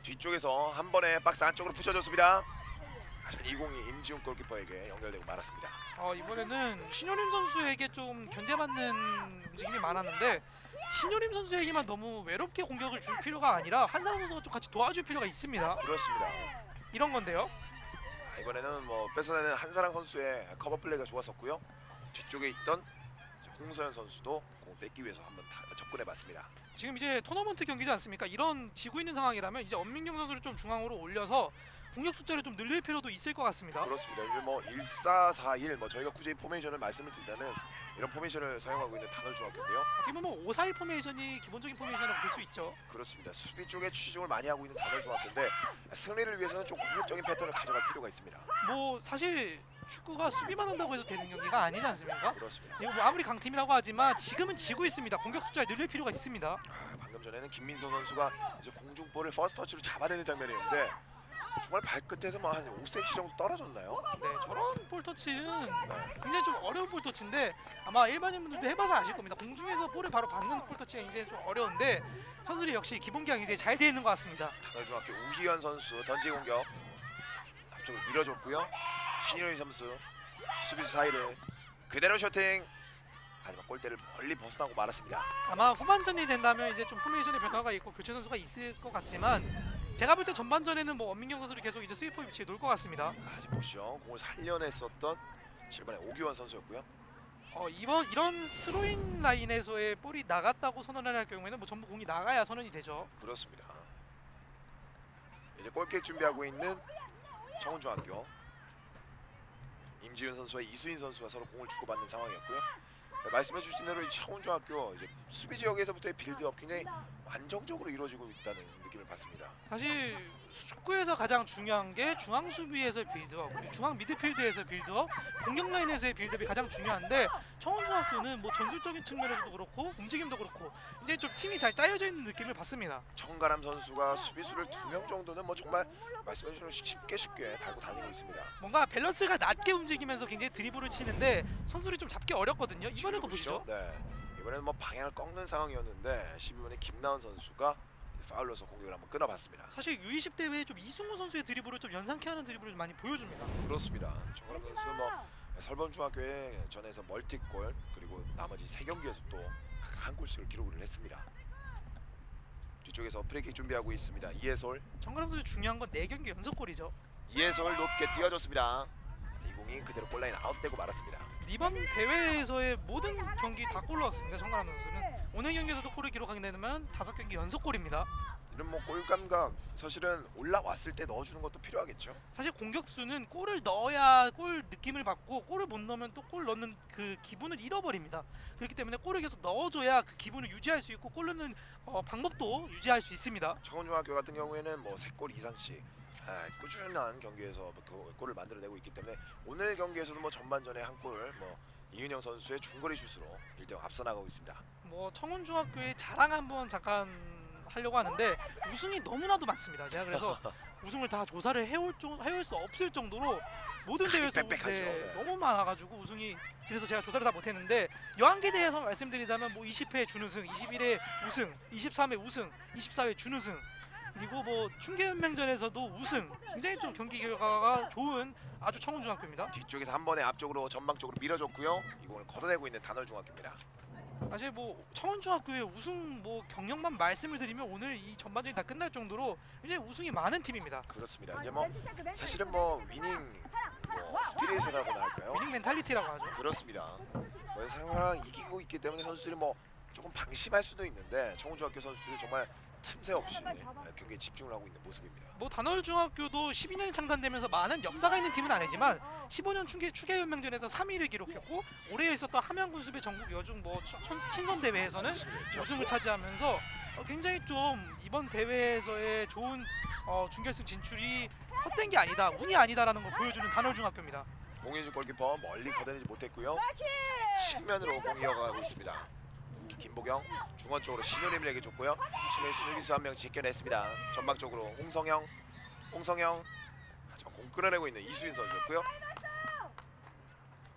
뒤쪽에서 한 번에 박스 안쪽으로 붙여줬습니다. 하지만 20이 임지훈 골키퍼에게 연결되고 말았습니다. 이번에는 신효림 선수에게 좀 견제받는 움직임이 많았는데 신효림 선수에게만 너무 외롭게 공격을 줄 필요가 아니라 한상호 선수가 좀 같이 도와줄 필요가 있습니다. 그렇습니다. 이런 건데요. 이번에는 뭐 뺏어내는 한사랑 선수의 커버 플레이가 좋았었고요. 뒤쪽에 있던 홍서연 선수도 공 뺏기 위해서 한번 접근해봤습니다. 지금 이제 토너먼트 경기지 않습니까? 이런 지고 있는 상황이라면 이제 엄민경 선수를 좀 중앙으로 올려서 공격 숫자를 좀 늘릴 필요도 있을 것 같습니다. 그렇습니다. 이제 뭐 1441, 뭐 저희가 굳이 포메이션을 말씀을 드린다면 이런 포메이션을 사용하고 있는 단월중학교인데요. 어떻게 보면 541 포메이션이 기본적인 포메이션이라고 볼 수 있죠. 그렇습니다. 수비 쪽에 취중을 많이 하고 있는 단월중학교인데 승리를 위해서는 좀 공격적인 패턴을 가져갈 필요가 있습니다. 뭐 사실 축구가 수비만 한다고 해서 되는 경기가 아니지 않습니까? 그렇습니다. 이거 뭐 아무리 강팀이라고 하지만 지금은 지고 있습니다. 공격 숫자를 늘릴 필요가 있습니다. 방금 전에는 김민서 선수가 이제 공중볼을 퍼스트 터치로 잡아내는 장면이었는데 정말 발끝에서 뭐 한 5cm 정도 떨어졌나요? 네, 저런 볼터치는 굉장히 좀 어려운 볼터치인데 아마 일반인분들도 해봐서 아실 겁니다. 공중에서 볼을 바로 받는 볼터치가 굉장히 좀 어려운데 선수들이 역시 기본 기량이 이제 잘 되어 있는 것 같습니다. 단월중학교 우희연 선수 던지 공격 앞쪽으로 밀어줬고요. 신효희 선수 수비수 사이를 그대로 셔팅. 하지만 골대를 멀리 벗어나고 말았습니다. 아마 후반전이 된다면 이제 좀 포메이션의 변화가 있고 교체 선수가 있을 것 같지만 제가 볼 때 전반전에는 뭐 엄민경 선수를 계속 이제 스위퍼 위치에 놓을 것 같습니다. 아직 보시죠. 공을 살려냈었던 7번의 오규환 선수였고요. 이번 이런 스로인 라인에서의 볼이 나갔다고 선언을 할 경우에는 뭐 전부 공이 나가야 선언이 되죠. 그렇습니다. 이제 골킥 준비하고 있는 청운중학교 임지훈 선수와 이수인 선수가 서로 공을 주고받는 상황이었고요. 말씀해주신 대로 이 청운중학교 이제 수비 지역에서부터의 빌드업 굉장히 안정적으로 이루어지고 있다는 느낌을 받습니다. 사실 축구에서 가장 중요한 게 중앙 수비에서의 빌드업, 그리고 중앙 미드필드에서의 빌드업, 공격 라인에서의 빌드업이 가장 중요한데 청운중학교는 뭐 전술적인 측면에서도 그렇고 움직임도 그렇고 이제 좀 팀이 잘 짜여져 있는 느낌을 받습니다. 청가람 선수가 수비수를 2명 정도는 뭐 정말 말씀해주신 쉽게 달고 다니고 있습니다. 뭔가 밸런스가 낮게 움직이면서 굉장히 드리블을 치는데 선수들이 좀 잡기 어렵거든요. 이번에도 보시죠. 네. 이번에는 뭐 방향을 꺾는 상황이었는데 12번의 김나은 선수가 파울로서 공격을 한번 끊어봤습니다. 사실 U20 대회에 좀 이승우 선수의 드리블을 좀 연상케 하는 드리블을 좀 많이 보여줍니다. 그렇습니다. 정가람 선수 뭐 설범중학교에 전에서 멀티골 그리고 나머지 3경기에서 또 한 골씩을 기록을 했습니다. 뒤쪽에서 프리킥 준비하고 있습니다. 이해솔 정가람 선수 중요한 건 4경기 연속골이죠. 이해솔 높게 띄워줬습니다. 이 공이 그대로 골라인 아웃되고 말았습니다. 이번 대회에서의 모든 경기 다 골 넣었습니다. 정가람 선수는 오늘 경기에서도 골을 기록하게 되면 5경기 연속골입니다. 이런 뭐 골 감각 사실은 올라왔을 때 넣어주는 것도 필요하겠죠. 사실 공격수는 골을 넣어야 골 느낌을 받고 골을 못 넣으면 또 골 넣는 그 기분을 잃어버립니다. 그렇기 때문에 골을 계속 넣어줘야 그 기분을 유지할 수 있고 골 넣는 방법도 유지할 수 있습니다. 청운중학교 같은 경우에는 뭐 3골 이상씩 꾸준한 경기에서 골을 만들어내고 있기 때문에 오늘 경기에서도 뭐 전반전에 한 골을 뭐 이윤영 선수의 중거리 슛으로 1대0 앞서 나가고 있습니다. 뭐 청운중학교의 자랑 한번 잠깐 하려고 하는데 우승이 너무나도 많습니다. 제가 그래서 우승을 다 조사를 해올 수 없을 정도로 모든 대회에서 빽빽하죠. 네. 너무 많아가지고 우승이 그래서 제가 조사를 다 못했는데 여한기 대회에서 말씀드리자면 뭐 20회 준우승, 21회 우승, 23회 우승, 24회 준우승 그리고 뭐 춘계연맹전에서도 우승 굉장히 좀 경기 결과가 좋은 아주 청운중학교입니다. 뒤쪽에서 한 번에 앞쪽으로 전방쪽으로 밀어줬고요. 이 공을 걷어내고 있는 단월중학교입니다. 사실 뭐 청운중학교의 우승 뭐 경력만 말씀을 드리면 오늘 이 전반전이 다 끝날 정도로 굉장히 우승이 많은 팀입니다. 그렇습니다. 이제 뭐 사실은 뭐 위닝 뭐 스피릿이라고나 할까요? 위닝 멘탈리티라고 하죠. 그렇습니다. 상황 이기고 있기 때문에 선수들이 뭐 조금 방심할 수도 있는데 청운중학교 선수들이 정말 틈새 없이 경기에 집중을 하고 있는 모습입니다. 뭐 단월중학교도 12년이 창단되면서 많은 역사가 있는 팀은 아니지만 15년 추계연맹전에서 3위를 기록했고 올해 있었던 함양군수배 전국 여중 뭐 친선 대회에서는 우승을 차지하면서 굉장히 좀 이번 대회에서의 좋은 준결승 진출이 헛된 게 아니다, 운이 아니다라는 걸 보여주는 단월중학교입니다. 공인준 골키퍼 멀리 걷어내지 못했고요. 측면으로 공 이어가고 있습니다. 김보경 중원 쪽으로 신효림에게 줬고요. 신효림 수비수 한 명 지켜냈습니다. 전방 쪽으로 홍성영 하지만 공 끌어내고 있는 이수인 선수였고요.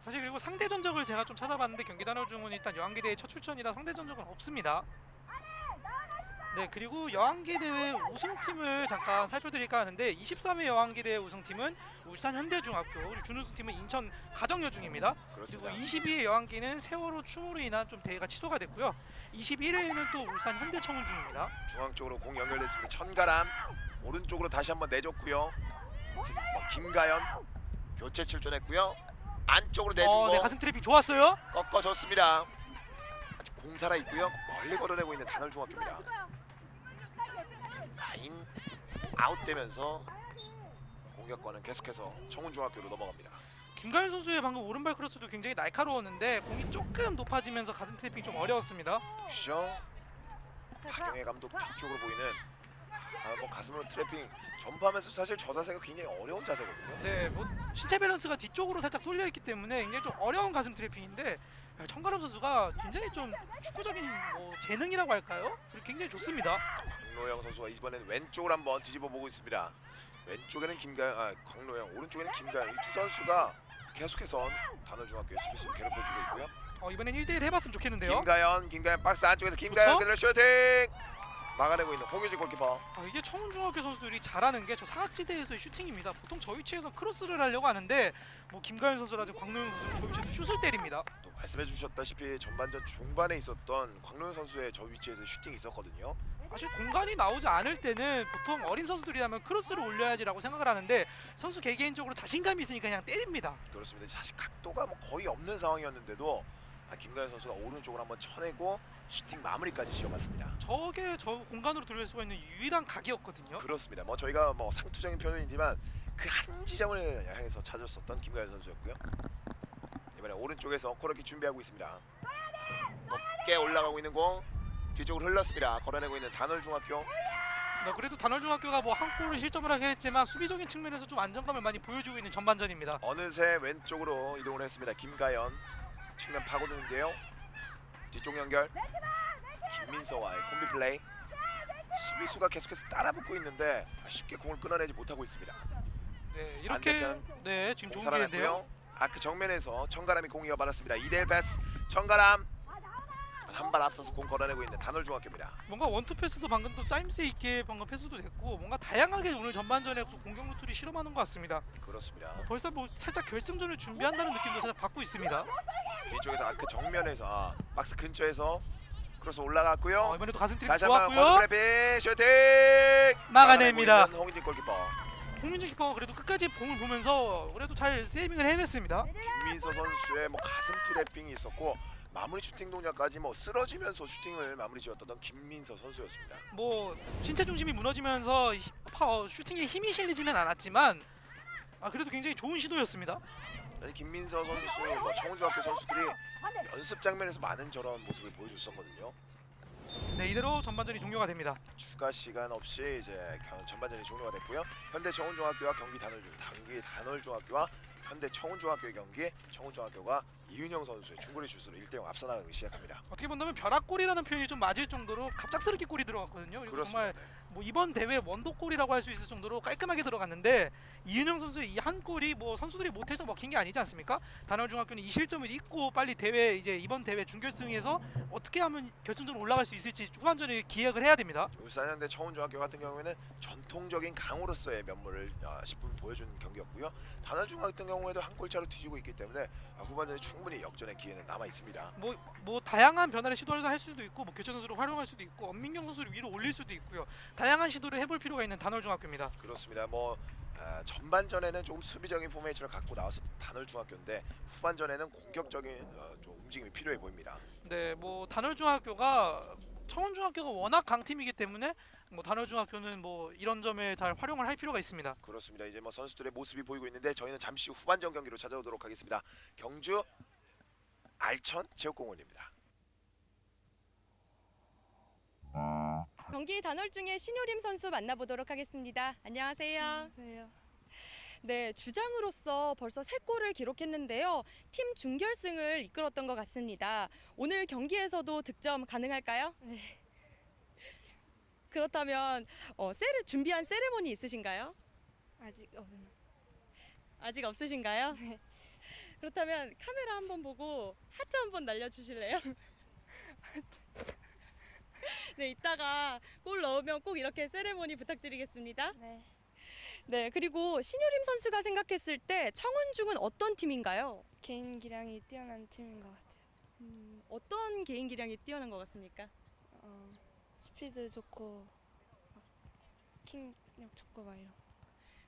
사실 그리고 상대 전적을 제가 좀 찾아봤는데 경기 단월중은 일단 여왕기대회 첫 출전이라 상대 전적은 없습니다. 네, 그리고 여왕기대회 우승팀을 잠깐 살펴드릴까 하는데 23회 여왕기대회 우승팀은 울산 현대중학교, 그리고 준우승팀은 인천 가정여중입니다. 그리고 그렇습니다. 22회 여왕기는 세월호 추모로 인한 좀 대회가 취소가 됐고요. 21회에는 또 울산 현대청운중입니다. 중앙 쪽으로 공 연결됐습니다. 천가람 오른쪽으로 다시 한번 내줬고요. 지금 김가연 교체 출전했고요. 안쪽으로 내주고 네, 가슴 트래핑 좋았어요. 꺾어줬습니다. 아직 공 살아 있고요. 멀리 걸어내고 있는 단월중학교입니다. 라인 아웃되면서 공격권은 계속해서 청운중학교로 넘어갑니다. 김가연 선수의 방금 오른발 크로스도 굉장히 날카로웠는데 공이 조금 높아지면서 가슴 트래핑이 좀 어려웠습니다. 슈 박영애 감독 뒤쪽으로 보이는 뭐 가슴으로 트래핑 전파하면서 사실 저 자세가 굉장히 어려운 자세거든요. 네, 뭐 신체 밸런스가 뒤쪽으로 살짝 쏠려 있기 때문에 굉장히 좀 어려운 가슴 트래핑인데 청가람 선수가 굉장히 좀 축구적인 뭐 재능이라고 할까요? 그리고 굉장히 좋습니다. 광노영 선수가 이번에는 왼쪽을 한번 뒤집어 보고 있습니다. 왼쪽에는 김가연, 광노영, 오른쪽에는 김가연. 이 두 선수가 계속해서 단월중학교의 수비수를 괴롭혀주고 있고요. 이번엔 1대1 해봤으면 좋겠는데요. 김가연 박스 안쪽에서 김가연 그렇죠? 그대로 슈팅 막아내고 있는 홍유진 골키퍼. 이게 청운중학교 선수들이 잘하는 게 저 사각지대에서의 슈팅입니다. 보통 저 위치에서 크로스를 하려고 하는데 뭐 김가연 선수라든지 광노영 선수는 저 위치에서 슛을 때립니다. 또 말씀해 주셨다시피 전반전 중반에 있었던 광노영 선수의 저 위치에서 슈팅이 있었거든요. 사실 공간이 나오지 않을 때는 보통 어린 선수들이라면 크로스를 올려야지라고 생각을 하는데 선수 개개인적으로 자신감이 있으니까 그냥 때립니다. 그렇습니다. 사실 각도가 뭐 거의 없는 상황이었는데도 김가연 선수가 오른쪽으로 한번 쳐내고 슈팅 마무리까지 지어봤습니다. 저게 저 공간으로 들어올 수가 있는 유일한 각이었거든요. 그렇습니다. 뭐 저희가 뭐 상투적인 표현이지만 그 한 지점을 향해서 찾았었던 김가연 선수였고요. 이번에 오른쪽에서 코너킥 준비하고 있습니다. 높게 올라가고 있는 공 뒤쪽으로 흘렀습니다. 걸어내고 있는 단월중학교. 그래도 단월중학교가 뭐 한 골을 실점을 하긴 했지만 수비적인 측면에서 좀 안정감을 많이 보여주고 있는 전반전입니다. 어느새 왼쪽으로 이동을 했습니다. 김가연 측면 파고드는데요. 뒤쪽 연결 김민서와의 콤비 플레이. 수비수가 계속해서 따라붙고 있는데 쉽게 공을 끊어내지 못하고 있습니다. 네, 이렇게 반대편 네, 지금 공 좋은 기회인데요. 살아났고요. 그 정면에서 청가람이 공 이어받았습니다. 2대1 패스 청가람 한 발 앞서서 공 걸어내고 있는 단월중학교입니다. 뭔가 원투 패스도 방금 또 짜임새 있게 방금 패스도 됐고 뭔가 다양하게 오늘 전반전에 공격 루트를 실험하는 것 같습니다. 그렇습니다. 벌써 뭐 살짝 결승전을 준비한다는 느낌도 살짝 받고 있습니다. 뒤쪽에서 아크 정면에서 박스 근처에서 크로스 올라갔고요. 이번에도 가슴 트릭 다시 한번 좋았고요. 슈팅 슈팅 막아냅니다. 홍인진 골키퍼. 홍민재 키퍼가 그래도 끝까지 공을 보면서 그래도 잘 세이빙을 해냈습니다. 김민서 선수의 뭐 가슴 트래핑이 있었고 마무리 슈팅 동작까지 뭐 쓰러지면서 슈팅을 마무리 지었던 김민서 선수였습니다. 뭐 신체 중심이 무너지면서 슈팅에 힘이 실리지는 않았지만 그래도 굉장히 좋은 시도였습니다. 김민서 선수, 뭐 청운중학교 선수들이 연습 장면에서 많은 저런 모습을 보여줬었거든요. 네, 이대로 전반전이 종료가 됩니다. 추가 시간 없이 이제 전반전이 종료가 됐고요. 현대 청운중학교와 경기 단월중학교와 현대 청운중학교의 경기, 청운중학교가 이은영 선수의 중거리 슛으로 1대0 앞서 나가기 시작합니다. 어떻게 본다면 벼락골이라는 표현이 좀 맞을 정도로 갑작스럽게 골이 들어갔거든요. 그리고 정말 뭐 이번 대회 원더골이라고 할 수 있을 정도로 깔끔하게 들어갔는데 이은영 선수의 이 한 골이 뭐 선수들이 못해서 먹힌 게 아니지 않습니까? 단월중학교는 이 실점을 잊고 빨리 대회 이제 이번 대회 준결승에서 어떻게 하면 결승전으로 올라갈 수 있을지 후반전에 기획을 해야 됩니다. 울산현대 청운중학교 같은 경우에는 전통적인 강으로서의 면모를 10분 보여준 경기였고요. 단월중학교 같은 경우에도 한 골차로 뒤지고 있기 때문에 후반전에 충분히 역전의 기회는 남아 있습니다. 뭐 다양한 변화를 시도를 할 수도 있고 뭐 교체 선수를 활용할 수도 있고 엄민경 선수를 위로 올릴 수도 있고요. 다양한 시도를 해볼 필요가 있는 단월중학교입니다. 그렇습니다. 뭐 전반전에는 조금 수비적인 포메이션을 갖고 나와서 단월중학교인데 후반전에는 공격적인 좀 움직임이 필요해 보입니다. 네, 뭐 단월중학교가 청운중학교가 워낙 강팀이기 때문에 뭐 단월중학교는 뭐 이런 점에 잘 활용을 할 필요가 있습니다. 그렇습니다. 이제 뭐 선수들의 모습이 보이고 있는데 저희는 잠시 후 후반전 경기로 찾아오도록 하겠습니다. 경주 알천 체육공원입니다. 경기 단월중의 신효림 선수 만나보도록 하겠습니다. 안녕하세요. 네, 주장으로서 벌써 3골을 기록했는데요. 팀 준결승을 이끌었던 것 같습니다. 오늘 경기에서도 득점 가능할까요? 네. 그렇다면 준비한 세레모니 있으신가요? 아직 없는. 아직 없으신가요? 네. 그렇다면 카메라 한번 보고 하트 한번 날려주실래요? 네, 이따가 골 넣으면 꼭 이렇게 세레모니 부탁드리겠습니다. 네. 네, 그리고 신효림 선수가 생각했을 때 청운중은 어떤 팀인가요? 개인 기량이 뛰어난 팀인 것 같아요. 어떤 개인 기량이 뛰어난 것 같습니까? 스피드 좋고 막 킥력 좋고 막 이런.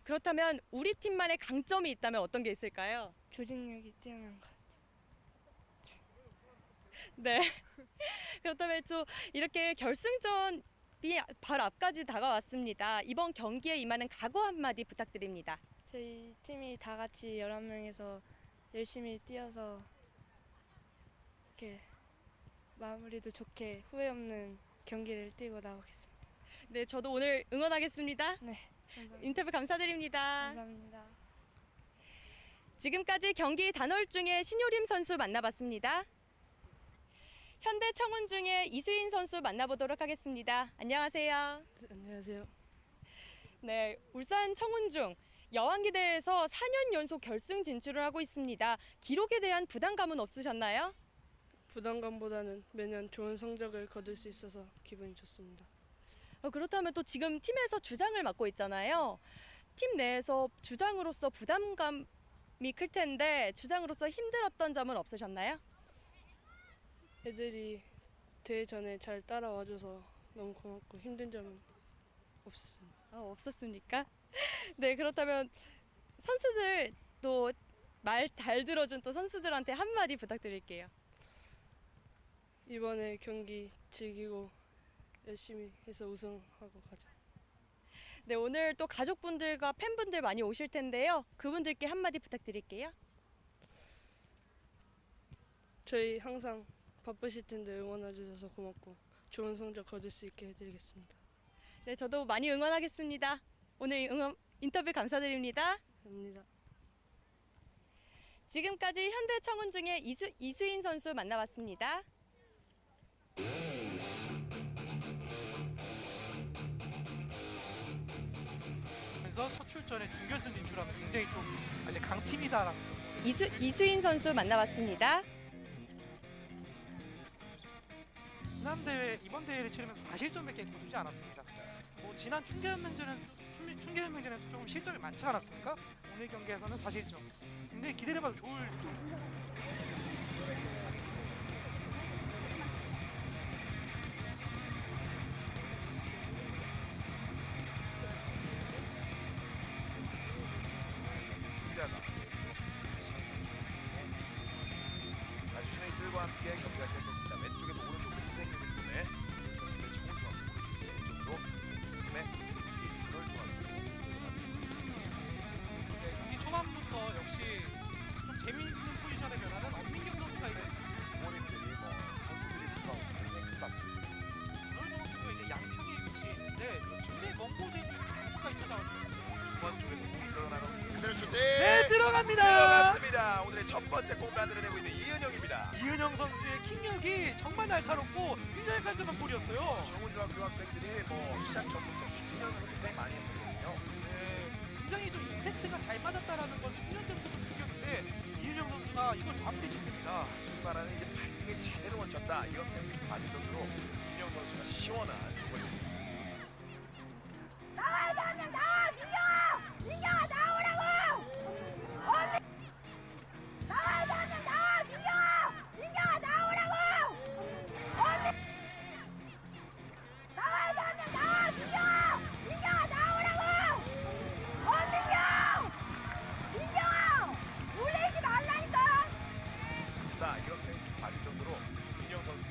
그렇다면 우리 팀만의 강점이 있다면 어떤 게 있을까요? 조직력이 뛰어난 것 같아요. 네. 그렇다면 또 이렇게 결승전이 바로 앞까지 다가왔습니다. 이번 경기에 임하는 각오 한마디 부탁드립니다. 저희 팀이 다 같이 11명에서 열심히 뛰어서 이렇게 마무리도 좋게 후회 없는 경기를 뛰고 나오겠습니다. 네, 저도 오늘 응원하겠습니다. 네. 감사합니다. 인터뷰 감사드립니다. 감사합니다. 지금까지 경기 단월중의 신효림 선수 만나봤습니다. 현대 청운중의 이수인 선수 만나보도록 하겠습니다. 안녕하세요. 안녕하세요. 네, 울산 청운중 여왕기대에서 4년 연속 결승 진출을 하고 있습니다. 기록에 대한 부담감은 없으셨나요? 부담감보다는 매년 좋은 성적을 거둘 수 있어서 기분이 좋습니다. 그렇다면 또 지금 팀에서 주장을 맡고 있잖아요. 팀 내에서 주장으로서 부담감이 클 텐데 주장으로서 힘들었던 점은 없으셨나요? 애들이 대회 전에 잘 따라와줘서 너무 고맙고 힘든 점은 없었습니다. 없었습니까? 네, 그렇다면 선수들 또 말 잘 들어준 또 선수들한테 한마디 부탁드릴게요. 이번에 경기 즐기고 열심히 해서 우승하고 가자. 네, 오늘 또 가족분들과 팬분들 많이 오실 텐데요. 그분들께 한마디 부탁드릴게요. 저희 항상 바쁘실 텐데 응원해 주셔서 고맙고 좋은 성적 거둘 수 있게 해드리겠습니다. 네, 저도 많이 응원하겠습니다. 오늘 인터뷰 감사드립니다. 감사합니다. 지금까지 현대 청운중의 이수인 선수 만나봤습니다. 그래서 첫 출전에 준결승 진출하면 굉장히 좀 아직 강팀이다라는 이수인 선수 만나봤습니다. 지난 대회 이번 대회를 치르면서 4실점밖에 거두지 않았습니다. 뭐 지난 충계연맹전에서 조금 실점이 많지 않았습니까? 오늘 경기에서는 4실점. 근데 기대해봐도 좋을 승자가 아주 스네이슬과 함께 경기가 시작됐습니다. 왼쪽에서 오른쪽으로 흰색 유니폼에 청운중학교, 오른쪽으로 흰색 유니폼에 단월중학교. 경기 초반부터 역시 좀 재미있는 포지션의 변화는 엄민경 선수가 이제 부모님들이 뭐 선수들이 FIFA 굉장히 빡습니다. 단월중학교가 이제 양평에 위치해 있는데 중대 멍고제도 선수가 찾아왔죠. 중앙 쪽에서 공이 흘러나가고 그대로 슈팅! 네, 들어갑니다. 들어갔습니다. 오늘의 첫 번째 골 만들어내고 있는 이은영입니다. 이은영 선수의 킥력이 정말 날카롭고 굉장히 깔끔한 골이었어요. 청운중학교 학생들이 뭐 시작 전부터 슈팅을 굉장히 많이 했었거든요. 네, 굉장히 좀 임팩트가 잘 맞았다라는 건 수년 전부터 좀 느꼈는데 이은영 선수가 이걸 마무리 짓습니다. 소위 말하는 이제 발등에 제대로 얹혔다. 이런 표현이 받은 것으로 이은영 선수가 시원한 골을 이런 표현이 받을 정도로 이은영 선수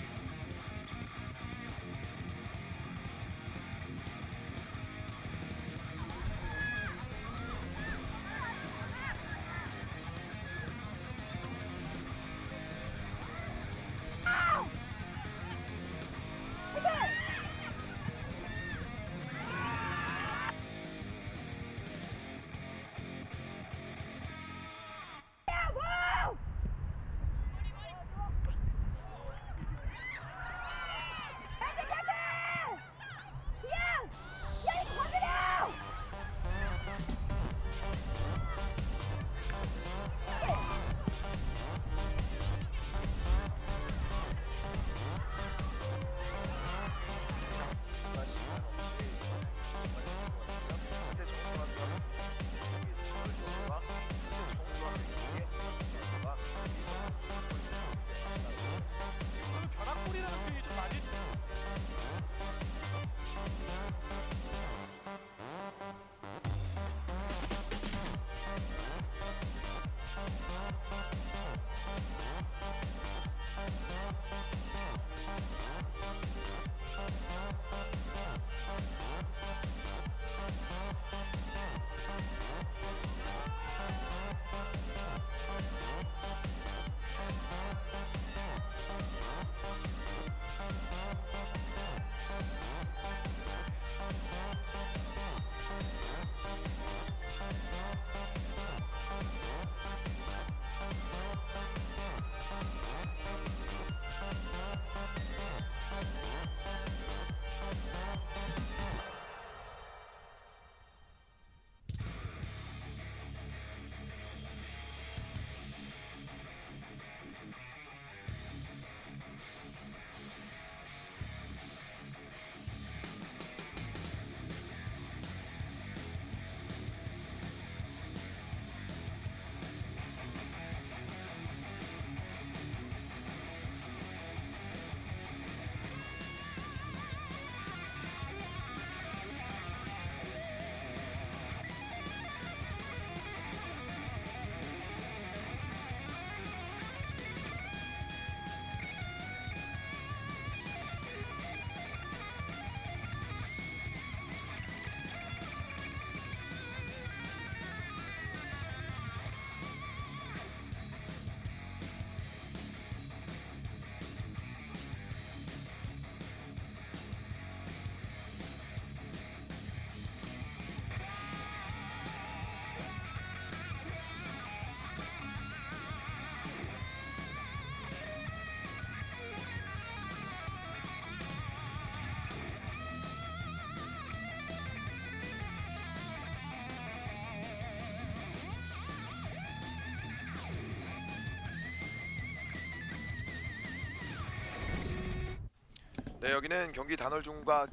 네, 여기는 경기 단월중과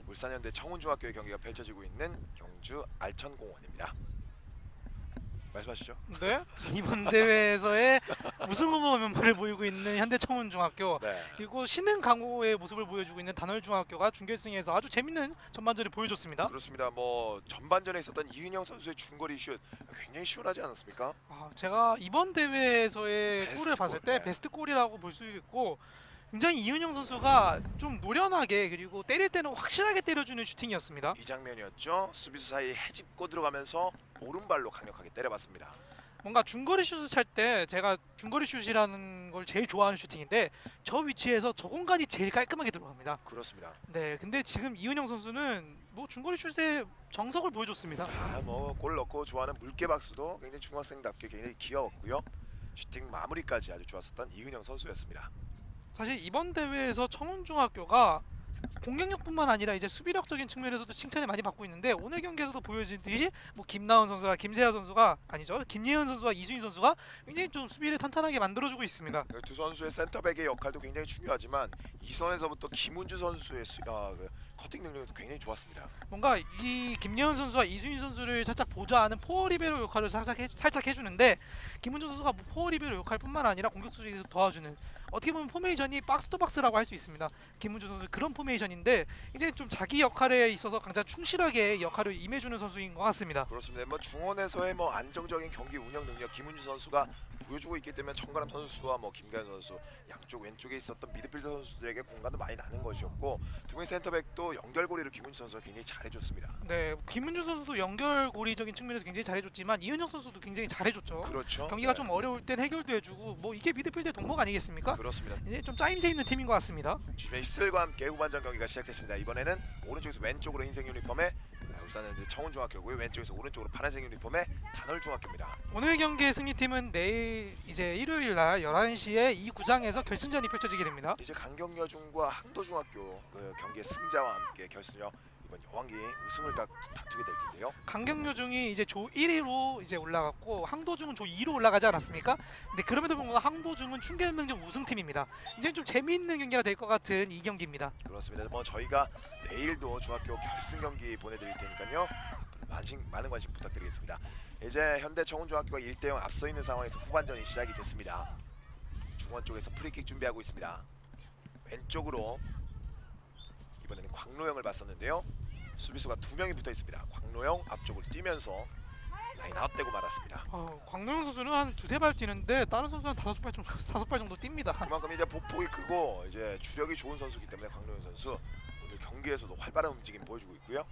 울산현대 청운중학교의 경기가 펼쳐지고 있는 경주 알천공원입니다. 말씀하시죠. 네. 이번 대회에서의 우승 후보 면모를 보이고 있는 현대청운중학교, 네. 그리고 신흥 강호의 모습을 보여주고 있는 단월중학교가 준결승에서 아주 재밌는 전반전을 보여줬습니다. 그렇습니다. 뭐 전반전에 있었던 이은영 선수의 중거리 슛 굉장히 시원하지 않았습니까? 제가 이번 대회에서의 베스트 골을 봤을 골, 때 네. 베스트 골이라고 볼 수 있고, 굉장히 이은영 선수가 좀 노련하게, 그리고 때릴 때는 확실하게 때려주는 슈팅이었습니다. 이 장면이었죠. 수비수 사이 헤집고 들어가면서 오른발로 강력하게 때려봤습니다. 뭔가 중거리 슛을 찰 때, 제가 중거리 슛이라는 걸 제일 좋아하는 슈팅인데, 저 위치에서 저 공간이 제일 깔끔하게 들어갑니다. 그렇습니다. 네, 근데 지금 이은영 선수는 뭐 중거리 슛의 정석을 보여줬습니다. 뭐골 넣고 좋아하는 물개 박수도 굉장히 중학생답게 굉장히 귀여웠고요. 슈팅 마무리까지 아주 좋았었던 이은영 선수였습니다. 사실 이번 대회에서 청운중학교가 공격력뿐만 아니라 이제 수비력적인 측면에서도 칭찬을 많이 받고 있는데, 오늘 경기에서도 보여지듯이 뭐 김나은 선수와 김세아 선수가 아니죠, 김예은 선수와 이수인 선수가 굉장히 좀 수비를 탄탄하게 만들어주고 있습니다. 두 선수의 센터백의 역할도 굉장히 중요하지만 이 선에서부터 김은주 선수의 커팅 능력도 굉장히 좋았습니다. 뭔가 이 김예은 선수와 이수인 선수를 살짝 보좌하는 포어 리베로 역할을 살짝 해주는데, 김은주 선수가 뭐 포어 리베로 역할뿐만 아니라 공격 수비에서 도와주는, 어떻게 보면 포메이션이 박스 투 박스라고 할 수 있습니다. 김은주 선수 그런 포메이션인데 이제 좀 자기 역할에 있어서 가장 충실하게 역할을 임해주는 선수인 것 같습니다. 그렇습니다. 뭐 중원에서의 뭐 안정적인 경기 운영 능력 김은주 선수가 보여주고 있기 때문에 정가람 선수와 뭐 김가연 선수 양쪽 왼쪽에 있었던 미드필더 선수들에게 공간도 많이 나는 것이었고, 두 명의 센터백도 연결고리를 김은주 선수가 굉장히 잘해줬습니다. 네, 김은주 선수도 연결고리적인 측면에서 굉장히 잘해줬지만 이은영 선수도 굉장히 잘해줬죠. 그렇죠. 경기가 네. 좀 어려울 땐 해결도 해주고, 뭐 이게 미드필드의 덕목 아니겠습니까? 그렇습니다. 이제 좀 짜임새 있는 팀인 것 같습니다. 주메이슬과 함께 후반전 경기가 시작됐습니다. 이번에는 오른쪽에서 왼쪽으로 흰색 유니폼의 울산현대 청운중학교고요. 왼쪽에서 오른쪽으로 파란색 유니폼의 단월중학교입니다. 오늘 경기의 승리팀은 내일 이제 일요일 날 11시에 이 구장에서 결승전이 펼쳐지게 됩니다. 이제 강경여중과 항도중학교 그 경기의 승자와 함께 결승전 이번 여왕기 우승을 다투게 될 텐데요. 강경여중이 이제 조 1위로 이제 올라갔고, 항도중은 조 2로 올라가지 않았습니까? 근데 그럼에도 불구하고 항도중은 충결명령 우승팀입니다. 이제 좀 재미있는 경기가 될 것 같은 이 경기입니다. 그렇습니다. 뭐 저희가 내일도 중학교 결승 경기 보내드릴 테니까요. 많은 관심 부탁드리겠습니다. 이제 현대 청운중학교가 1대0 앞서 있는 상황에서 후반전이 시작이 됐습니다. 중원 쪽에서 프리킥 준비하고 있습니다. 왼쪽으로 이번에는 광노영을 봤었는데요. 수비수가 2명이 붙어 있습니다. 광노영 앞쪽으로 뛰면서 라인 아웃되고 말았습니다. 광노영 선수는 한 두세 발 뛰는데 다른 선수는 다섯 발 정도 뜁니다. 그만큼 이제 보폭이 크고 이제 주력이 좋은 선수이기 때문에 광노영 선수 오늘 경기에서도 활발한 움직임 보여주고 있고요.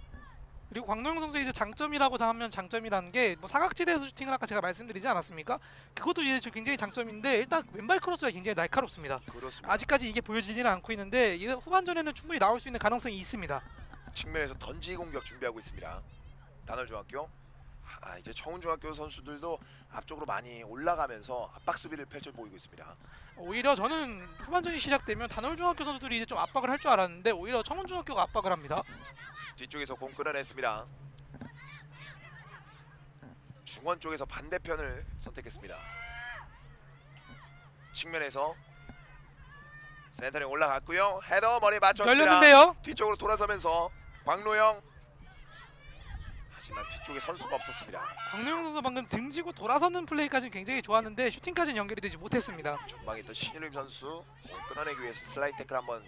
그리고 광노영 선수의 이제 장점이라고 하면 장점이라는 게 뭐 사각지대에서 슈팅을 아까 제가 말씀드리지 않았습니까? 그것도 이제 굉장히 장점인데, 일단 왼발 크로스가 굉장히 날카롭습니다. 그렇습니다. 아직까지 이게 보여지지는 않고 있는데 이 후반전에는 충분히 나올 수 있는 가능성이 있습니다. 측면에서 던지 공격 준비하고 있습니다. 단월중학교. 이제 청운중학교 선수들도 앞쪽으로 많이 올라가면서 압박 수비를 펼쳐 보이고 있습니다. 오히려 저는 후반전이 시작되면 단월중학교 선수들이 이제 좀 압박을 할 줄 알았는데 오히려 청운중학교가 압박을 합니다. 뒤쪽에서 공 끌어냈습니다. 중원 쪽에서 반대편을 선택했습니다. 측면에서 센터링 올라갔고요. 헤더 머리 맞췄습니다. 열렸는데요. 뒤쪽으로 돌아서면서 광노영. 하지만 뒤쪽에 선수가 없었습니다. 광노영 선수 방금 등지고 돌아서는 플레이까지는 굉장히 좋았는데 슈팅까지는 연결이 되지 못했습니다. 전방에 있던 신유림 선수 공 끌어내기 위해서 슬라이드 태클 한번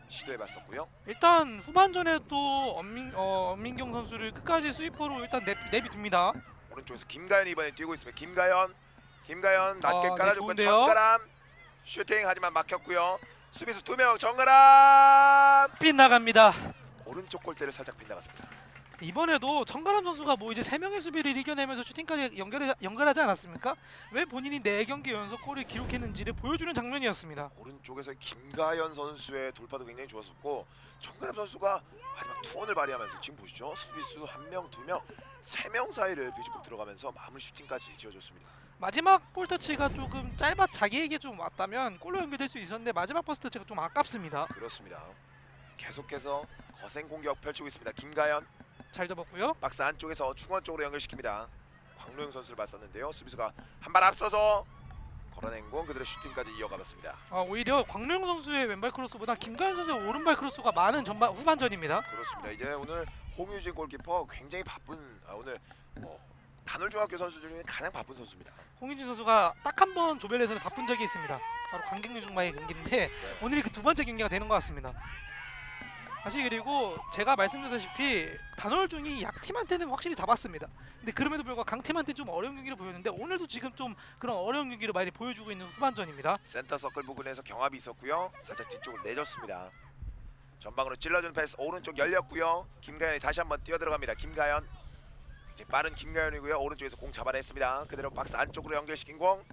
시도해봤었고요. 일단 후반전에도 엄민경 선수를 끝까지 스위퍼로 일단 내비둡니다. 오른쪽에서 김가연이 이번에 뛰고 있습니다. 김가연 낮게 네, 깔아줬고 좋은데요? 정가람 슈팅 하지만 막혔고요. 수비수 2명 정가람 빗나갑니다. 오른쪽 골대를 살짝 빗나갔습니다. 이번에도 정가람 선수가 뭐 이제 3명의 수비를 이겨내면서 슈팅까지 연결하지 않았습니까? 왜 본인이 4경기 연속 골을 기록했는지를 보여주는 장면이었습니다. 오른쪽에서 김가연 선수의 돌파도 굉장히 좋았었고, 정가람 선수가 마지막 투혼을 발휘하면서 지금 보시죠. 수비수 1명, 2명, 3명 사이를 비집고 들어가면서 마무리 슈팅까지 지어줬습니다. 마지막 볼 터치가 조금 자기에게 좀 왔다면 골로 연결될 수 있었는데 마지막 버스 터치가 좀 아깝습니다. 그렇습니다. 계속해서 거센 공격 펼치고 있습니다. 김가연 잘 접었고요. 박스 안쪽에서 중원 쪽으로 연결시킵니다. 광노영 선수를 봤었는데요. 수비수가 한 발 앞서서 걸어낸 공 그대로 슈팅까지 이어가봤습니다. 오히려 광명 선수의 왼발 크로스보다 김가연 선수의 오른발 크로스가 많은 후반전입니다. 그렇습니다. 이제 오늘 홍유진 골키퍼 굉장히 바쁜 오늘 단월중학교 선수들 중에 가장 바쁜 선수입니다. 홍윤진 선수가 딱 한 번 조별에서는 바쁜 적이 있습니다. 바로 광경유 중마의 경기인데 네. 오늘이 그 두 번째 경기가 되는 것 같습니다. 사실 그리고 제가 말씀드렸다시피 단월중이 약팀한테는 확실히 잡았습니다. 근데 그럼에도 불구하고 강팀한테 좀 어려운 경기를 보였는데 오늘도 지금 좀 그런 어려운 경기를 많이 보여주고 있는 후반전입니다. 센터 서클 부근에서 경합이 있었고요. 살짝 뒤쪽으로 내줬습니다. 전방으로 찔러주는 패스 오른쪽 열렸고요. 김가연이 다시 한번 뛰어들어갑니다. 김가연 굉장히 빠른 김가연이고요. 오른쪽에서 공 잡아냈습니다. 그대로 박스 안쪽으로 연결시킨 공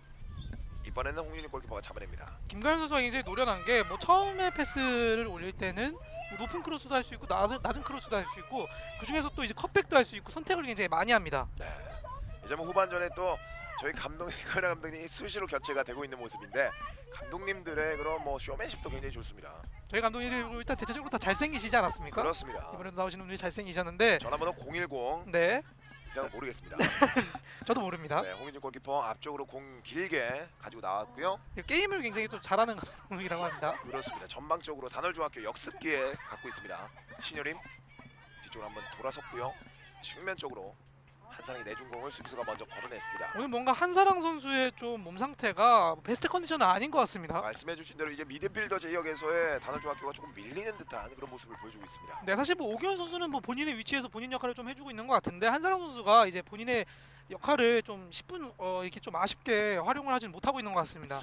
이번에는 홍윤희 골키퍼가 잡아냅니다. 김가연 선수가 굉장히 노련한 게 뭐 처음에 패스를 올릴 때는 뭐 높은 크로스도 할 수 있고 낮은 크로스도 할 수 있고 그 중에서 또 이제 컵백도 할 수 있고 선택을 굉장히 많이 합니다. 이제 뭐 후반전에 또 저희 이가연 감독님이 수시로 교체가 되고 있는 모습인데 감독님들의 그런 뭐 쇼맨십도 굉장히 좋습니다. 저희 감독님들 일단 대체적으로 다 잘생기시지 않았습니까? 그렇습니다. 이번에도 나오시는 분들이 잘생기셨는데 전화번호 010 네 이상은 모르겠습니다. 저도 모릅니다. 네, 홍윤진 골키퍼 앞쪽으로 공 길게 가지고 나왔고요. 게임을 굉장히 또 잘하는 감독이라고 합니다. 그렇습니다. 전방쪽으로 단월중학교 역습기에 갖고 있습니다. 신효림 뒤쪽으로 한번 돌아섰고요. 측면 쪽으로 한상이 내준 공을 수비수가 먼저 걸어냈습니다. 오늘 뭔가 한사랑 선수의 좀 몸 상태가 베스트 컨디션은 아닌 것 같습니다. 말씀해주신 대로 이제 미드필더 제역에서의 단월중학교가 조금 밀리는 듯한 그런 모습을 보여주고 있습니다. 네, 사실 뭐 오규현 선수는 뭐 본인의 위치에서 본인 역할을 좀 해주고 있는 것 같은데 한사랑 선수가 이제 본인의 역할을 좀 10분 이렇게 좀 아쉽게 활용을 하지는 못하고 있는 것 같습니다.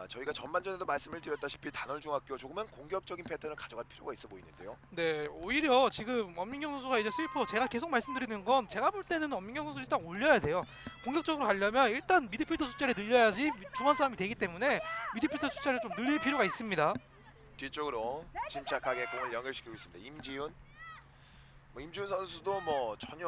저희가 전반전에도 말씀을 드렸다시피 단월중학교 조금은 공격적인 패턴을 가져갈 필요가 있어 보이는데요. 네, 오히려 지금 엄민경 선수가 이제 스위퍼 제가 계속 말씀드리는 건 제가 볼 때는 엄민경 선수 일단 올려야 돼요. 공격적으로 가려면 일단 미드필더 숫자를 늘려야지 중원 싸움이 되기 때문에 미드필더 숫자를 좀 늘릴 필요가 있습니다. 뒤쪽으로 침착하게 공을 연결시키고 있습니다. 임지훈. 임지훈 선수도 뭐 전혀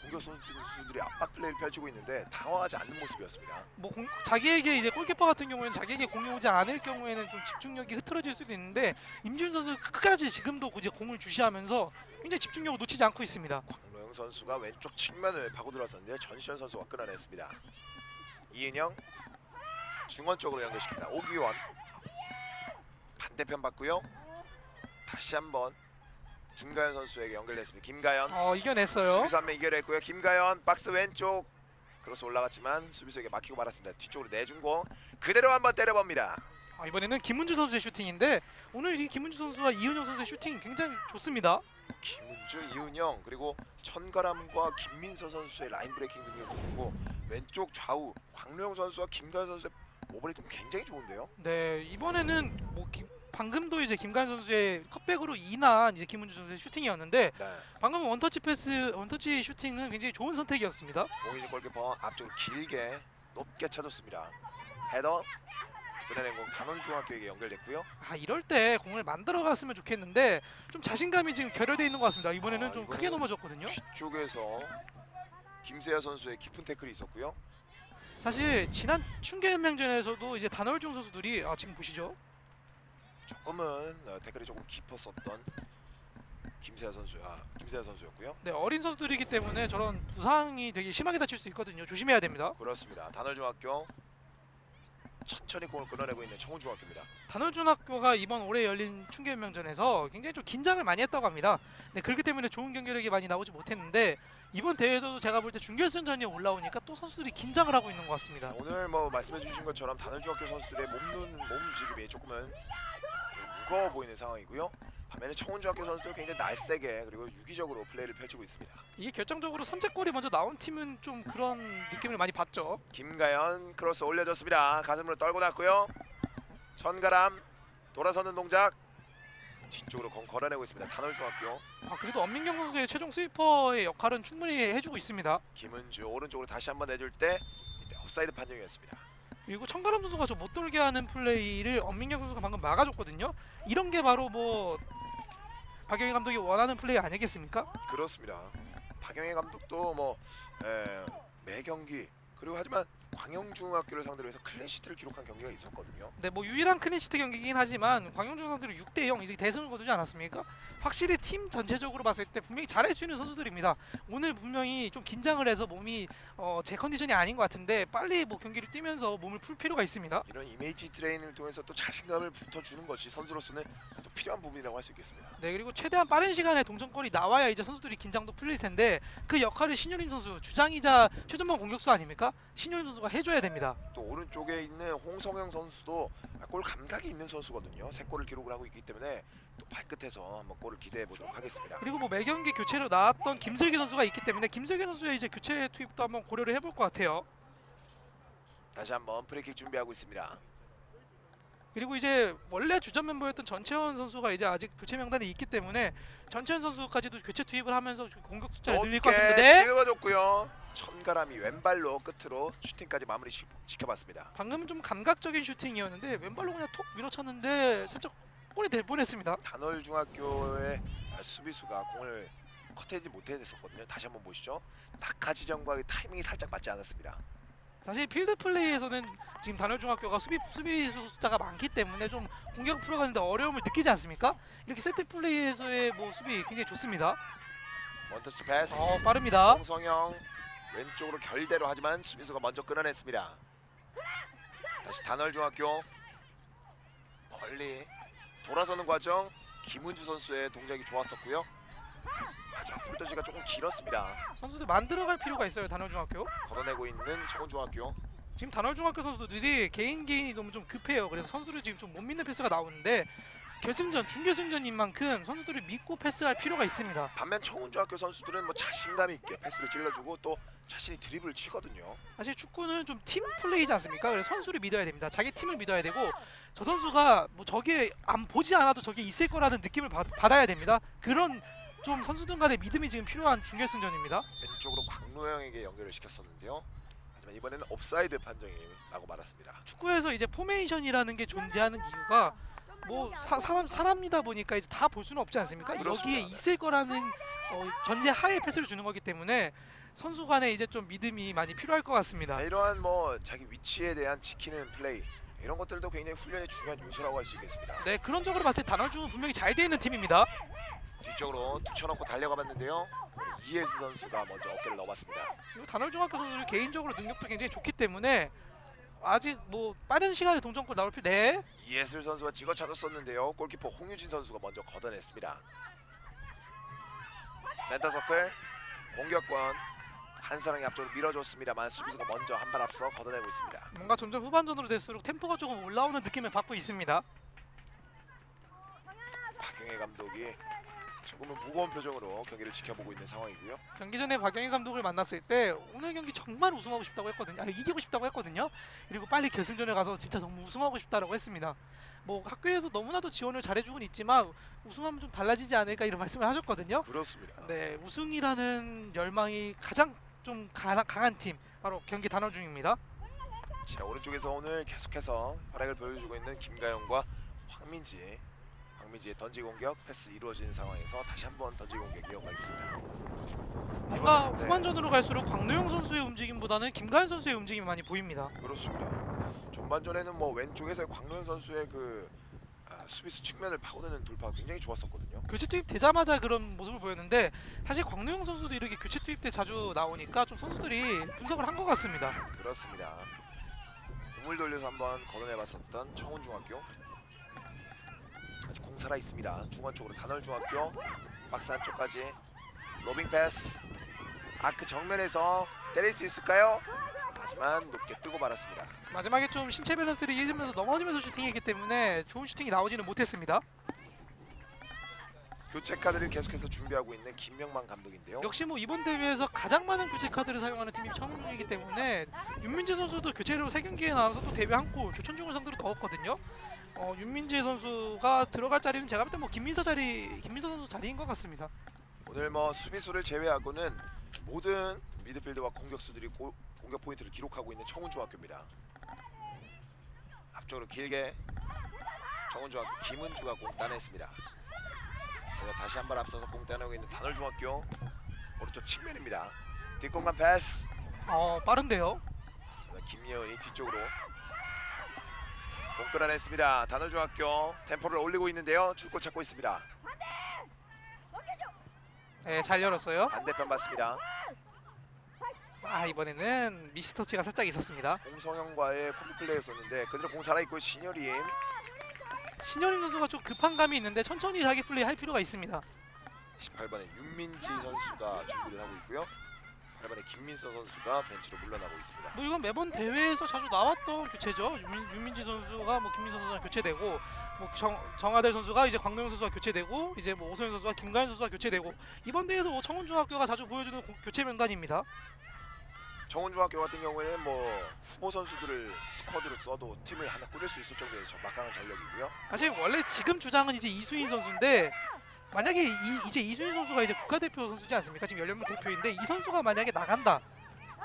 공격 선수들이 압박 플레이를 펼치고 있는데 당황하지 않는 모습이었습니다. 뭐 자기에게 이제 골키퍼 같은 경우에는 자기에게 공이 오지 않을 경우에는 좀 집중력이 흐트러질 수도 있는데 임지훈 선수 끝까지 지금도 이제 공을 주시하면서 굉장히 집중력을 놓치지 않고 있습니다. 광로영 선수가 왼쪽 측면을 파고 들어왔었는데 전시현 선수가 끊어냈습니다. 이은영 중원 쪽으로 연결시킵니다. 오규원 반대편 받고요. 다시 한번 김가연 선수에게 연결됐습니다. 김가연 이겨냈어요. 수비수 한 명 이겨냈고요. 김가연 박스 왼쪽 크로스 올라갔지만 수비수에게 막히고 말았습니다. 뒤쪽으로 내준 공 그대로 한번 때려봅니다. 이번에는 김문주 선수의 슈팅인데 오늘 이 김문주 선수와 이은영 선수의 슈팅이 굉장히 좋습니다. 김은주, 이은영 그리고 천가람과 김민서 선수의 라인 브레이킹 등을 보고 왼쪽 좌우 광룡 선수와 김가연 선수의 오버레이팅 굉장히 좋은데요. 네, 이번에는 뭐 방금도 이제 김가연 선수의 컵백으로 인한 이제 김문주 선수의 슈팅이었는데 네. 방금 원터치 슈팅은 굉장히 좋은 선택이었습니다. 홍희진 골키퍼 앞쪽으로 길게 높게 차줬습니다. 헤더 보내낸 공 단원중학교에게 연결됐고요. 이럴 때 공을 만들어 갔으면 좋겠는데 좀 자신감이 지금 결여돼 있는 것 같습니다. 이번에는 좀 크게 이번에는 넘어졌거든요. 뒤쪽에서 김세아 선수의 깊은 태클이 있었고요. 사실 지난 춘계연맹전에서도 이제 단월중 선수들이 지금 보시죠. 조금은 태클이 조금 깊었었던 김세아 선수였고요. 네, 어린 선수들이기 때문에 저런 부상이 되게 심하게 다칠 수 있거든요. 조심해야 됩니다. 그렇습니다. 단월중학교 천천히 공을 끊어내고 있는 청운중학교입니다. 단월중학교가 이번 올해 열린 춘계연맹전에서 굉장히 좀 긴장을 많이 했다고 합니다. 네, 그렇기 때문에 좋은 경기력이 많이 나오지 못했는데 이번 대회도 제가 볼 때 준결승전이 올라오니까 또 선수들이 긴장을 하고 있는 것 같습니다. 오늘 뭐 말씀해주신 것처럼 단월중학교 선수들의 몸 움직임이 조금은 좀 무거워 보이는 상황이고요. 반면에 청운중학교 선수들 굉장히 날쌔게 그리고 유기적으로 플레이를 펼치고 있습니다. 이게 결정적으로 선제골이 먼저 나온 팀은 좀 그런 느낌을 많이 받죠. 김가연 크로스 올려줬습니다. 가슴으로 떨고 났고요. 천가람 돌아서는 동작 뒤쪽으로 공 걸어내고 있습니다. 단월중학교 그래도 엄민경 선수의 최종 스위퍼의 역할은 충분히 해주고 있습니다. 김은주 오른쪽으로 다시 한번 내줄 때 이때 옵사이드 판정이었습니다. 그리고 천가람 선수가 좀 못 돌게 하는 플레이를 엄민경 선수가 방금 막아줬거든요. 이런 게 바로 뭐 박영희 감독이 원하는 플레이 아니겠습니까? 그렇습니다. 박영희 감독도 뭐 매 경기 그리고 하지만 광영중학교를 상대로 해서 클린시트를 기록한 경기가 있었거든요. 네, 뭐 유일한 클린시트 경기이긴 하지만 광영중 상대로 6대0 이제 대승을 거두지 않았습니까? 확실히 팀 전체적으로 봤을 때 분명히 잘할 수 있는 선수들입니다. 오늘 분명히 좀 긴장을 해서 몸이 제 컨디션이 아닌 것 같은데 빨리 뭐 경기를 뛰면서 몸을 풀 필요가 있습니다. 이런 이미지 트레이닝을 통해서 또 자신감을 붙여주는 것이 선수로서는 또 필요한 부분이라고 할 수 있겠습니다. 네, 그리고 최대한 빠른 시간에 동점골이 나와야 이제 선수들이 긴장도 풀릴 텐데 그 역할을 신효림 선수, 주장이자 최전방 공격수 아닙니까? 신효림 선수가 해줘야 됩니다. 또 오른쪽에 있는 홍성영 선수도 골 감각이 있는 선수거든요. 3골을 기록을 하고 있기 때문에 또 발끝에서 한번 골을 기대해 보도록 하겠습니다. 그리고 뭐 매경기 교체로 나왔던 김슬기 선수가 있기 때문에 김슬기 선수의 이제 교체 투입도 한번 고려를 해볼 것 같아요. 다시 한번 프리킥 준비하고 있습니다. 그리고 이제 원래 주전 멤버였던 전채원 선수가 이제 아직 교체 명단에 있기 때문에 전채원 선수까지도 교체 투입을 하면서 공격 숫자를 늘릴 것 같습니다. 네. 찍어줬고요. 천가람이 왼발로 끝으로 슈팅까지 마무리 시켜봤습니다. 방금은 좀 감각적인 슈팅이었는데 왼발로 그냥 톡 밀어쳤는데 살짝 골이 될 뻔했습니다. 단월중학교의 수비수가 공을 커트하지 못했었거든요. 다시 한번 보시죠. 낙하 지점과 타이밍이 살짝 맞지 않았습니다. 사실 필드 플레이에서는 지금 단월중학교가 수비수 숫자가 많기 때문에 좀 공격을 풀어가는데 어려움을 느끼지 않습니까? 이렇게 세트 플레이에서의 뭐 수비 굉장히 좋습니다. 원터치 패스. 빠릅니다. 홍성영 왼쪽으로 결대로 하지만 수비수가 먼저 끊어냈습니다. 다시 단월중학교 멀리 돌아서는 과정 김은주 선수의 동작이 좋았었고요. 하지만 볼터지가 조금 길었습니다. 선수들 만들어갈 필요가 있어요. 단월중학교. 걷어내고 있는 청운중학교. 지금 단월중학교 선수들이 개인이 너무 좀 급해요. 그래서 선수를 지금 좀 못 믿는 패스가 나오는데 결승전, 준결승전인 만큼 선수들을 믿고 패스할 필요가 있습니다. 반면 청운중학교 선수들은 뭐 자신감 있게 패스를 찔러주고 또 자신이 드리블을 치거든요. 사실 축구는 좀 팀 플레이지 않습니까? 그래서 선수를 믿어야 됩니다. 자기 팀을 믿어야 되고 저 선수가 뭐 저게 안 보지 않아도 저게 있을 거라는 느낌을 받아야 됩니다. 그런 좀 선수들 간의 믿음이 지금 필요한 준결승전입니다. 왼쪽으로 광노영에게 연결을 시켰었는데요. 하지만 이번에는 옵사이드 판정이 나고 말았습니다. 축구에서 이제 포메이션이라는 게 존재하는 이유가 뭐 사람이다 보니까 이제 다 볼 수는 없지 않습니까? 그렇습니다. 여기에 있을 거라는 전제 하에 패스를 주는 거기 때문에 선수 간에 이제 좀 믿음이 많이 필요할 것 같습니다. 이러한 뭐 자기 위치에 대한 지키는 플레이 이런 것들도 굉장히 훈련의 중요한 요소라고 할 수 있겠습니다. 네, 그런 적으로 봤을 때 단월중은 분명히 잘 돼 있는 팀입니다. 뒤쪽으로 붙여놓고 달려가 봤는데요. 이혜수 선수가 먼저 어깨를 넣어봤습니다. 그리고 단월중학교 선수들 개인적으로 능력도 굉장히 좋기 때문에 아직 뭐 빠른 시간에 동점골 나올 필요. 네. 이혜슬 선수가 찍어 찾았었는데요. 골키퍼 홍유진 선수가 먼저 걷어냈습니다. 센터 서클 공격권 한 사람이 앞쪽으로 밀어줬습니다만 수비수가 먼저 한 발 앞서 걷어내고 있습니다. 뭔가 점점 후반전으로 될수록 템포가 조금 올라오는 느낌을 받고 있습니다. 박경혜 감독이 조금은 무거운 표정으로 경기를 지켜보고 있는 상황이고요. 경기 전에 박영희 감독을 만났을 때 오늘 경기 정말 우승하고 싶다고 했거든요. 아니, 이기고 싶다고 했거든요. 그리고 빨리 결승전에 가서 진짜 너무 우승하고 싶다라고 했습니다. 뭐 학교에서 너무나도 지원을 잘해주곤 있지만 우승하면 좀 달라지지 않을까 이런 말씀을 하셨거든요. 그렇습니다. 네, 우승이라는 열망이 가장 좀 강한 팀 바로 경기 단월중입니다. 자, 오른쪽에서 오늘 계속해서 활약을 보여주고 있는 김가영과 황민지의 던지 공격 패스 이루어지는 상황에서 다시 한번 던지 공격 이어가겠습니다. 뭔가 이번에는, 후반전으로 갈수록 광노영 선수의 움직임보다는 김가연 선수의 움직임이 많이 보입니다. 그렇습니다. 전반전에는 뭐 왼쪽에서 광노현 선수의 그 수비수 측면을 파고드는 돌파가 굉장히 좋았었거든요. 교체 투입 되자마자 그런 모습을 보였는데 사실 광노영 선수도 이렇게 교체 투입 때 자주 나오니까 좀 선수들이 분석을 한 것 같습니다. 그렇습니다. 공을 돌려서 한번 걷어내봤었던 청운중학교. 아직 공 살아 있습니다. 중원 쪽으로 단월중학교 박스 안쪽까지 로빙 패스. 아크 정면에서 때릴 수 있을까요? 하지만 높게 뜨고 말았습니다. 마지막에 좀 신체 밸런스를 잃으면서 넘어지면서 슈팅했기 때문에 좋은 슈팅이 나오지는 못했습니다. 교체 카드를 계속해서 준비하고 있는 김명만 감독인데요. 역시 뭐 이번 대회에서 가장 많은 교체 카드를 사용하는 팀이 청운중이기 때문에 윤민재 선수도 교체로 3경기에 나와서 또 데뷔 한 골 조천중을 상대로 넣었거든요. 윤민재 선수가 들어갈 자리는 제가 볼 때 뭐 김민서 선수 자리인 것 같습니다. 오늘 뭐 수비수를 제외하고는 모든 미드필드와 공격수들이 공격 포인트를 기록하고 있는 청운중학교입니다. 앞쪽으로 길게 청운중학교 김은주가 공 따냈습니다. 그리고 다시 한 발 앞서서 공 따내고 있는 단월중학교 오른쪽 측면입니다. 뒷공간 패스. 빠른데요. 김예은이 뒤쪽으로 공 끌어냈습니다. 단월중학교 템포를 올리고 있는데요. 줄 곳 찾고 있습니다. 네, 잘 열었어요. 반대편 맞습니다. 아, 이번에는 미스터치가 살짝 있었습니다. 홍성형과의 콤비 플레이였었는데 그대로 공 살아있고 신효림. 신현임 선수가 좀 급한 감이 있는데 천천히 자기 플레이 할 필요가 있습니다. 18번에 윤민지 선수가 준비를 하고 있고요. 8번에 김민서 선수가 벤치로 물러나고 있습니다. 뭐 이건 매번 대회에서 자주 나왔던 교체죠. 윤민지 선수가 뭐 김민서 선수가 교체되고, 뭐 정하델 선수가 이제 광동현 선수가 교체되고, 이제 뭐 오소연 선수가 김가연 선수가 교체되고, 이번 대회에서 뭐 청운중학교가 자주 보여주는 교체 명단입니다. 정원중학교 같은 경우에는 뭐 후보 선수들을 스쿼드로 써도 팀을 하나 꾸릴 수 있을 정도의 막강한 전력이고요. 사실 원래 지금 주장은 이제 이수인 선수인데, 만약에 이제 이수인 선수가 이제 국가대표 선수지 않습니까? 지금 16명 대표인데 이 선수가 만약에 나간다,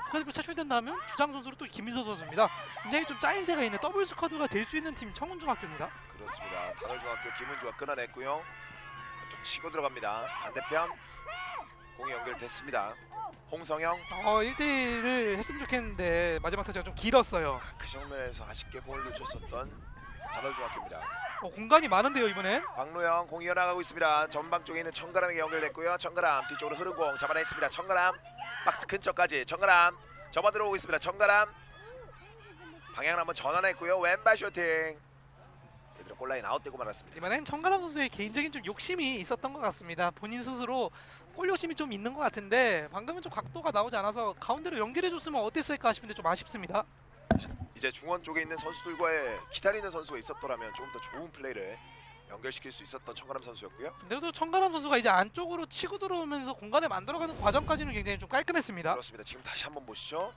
국가대표 차출된다면 주장 선수로 또 김민서 선수입니다. 굉장히 좀 짜임새가 있는 더블 스쿼드가 될 수 있는 팀 청운중학교입니다. 그렇습니다. 단월중학교 김은주가 끊어냈고요. 또 치고 들어갑니다. 반대편 공이 연결됐습니다. 홍성형 1대1을 했으면 좋겠는데 마지막 터치가 좀 길었어요. 그 정면에서 아쉽게 공을 놓쳤었던 단월중학교입니다. 공간이 많은데요 이번엔. 박노영 공이 이어나가고 있습니다. 전방 쪽에 있는 청가람에게 연결됐고요. 청가람 뒤쪽으로 흐른 공 잡아냈습니다. 청가람 박스 근처까지 청가람 접어 들어오고 있습니다. 청가람 방향을 한번 전환했고요. 왼발 슈팅 그대로 골라인 아웃되고 말았습니다. 이번엔 청가람 선수의 개인적인 좀 욕심이 있었던 것 같습니다. 본인 스스로 골 욕심이 좀 있는 것 같은데 방금은 좀 각도가 나오지 않아서 가운데로 연결해줬으면 어땠을까 싶은데 좀 아쉽습니다. 이제 중원 쪽에 있는 선수들과의 기다리는 선수가 있었더라면 조금 더 좋은 플레이를 연결시킬 수 있었던 청가람 선수였고요. 그래도 청가람 선수가 이제 안쪽으로 치고 들어오면서 공간을 만들어가는 과정까지는 굉장히 좀 깔끔했습니다. 그렇습니다. 지금 다시 한번 보시죠.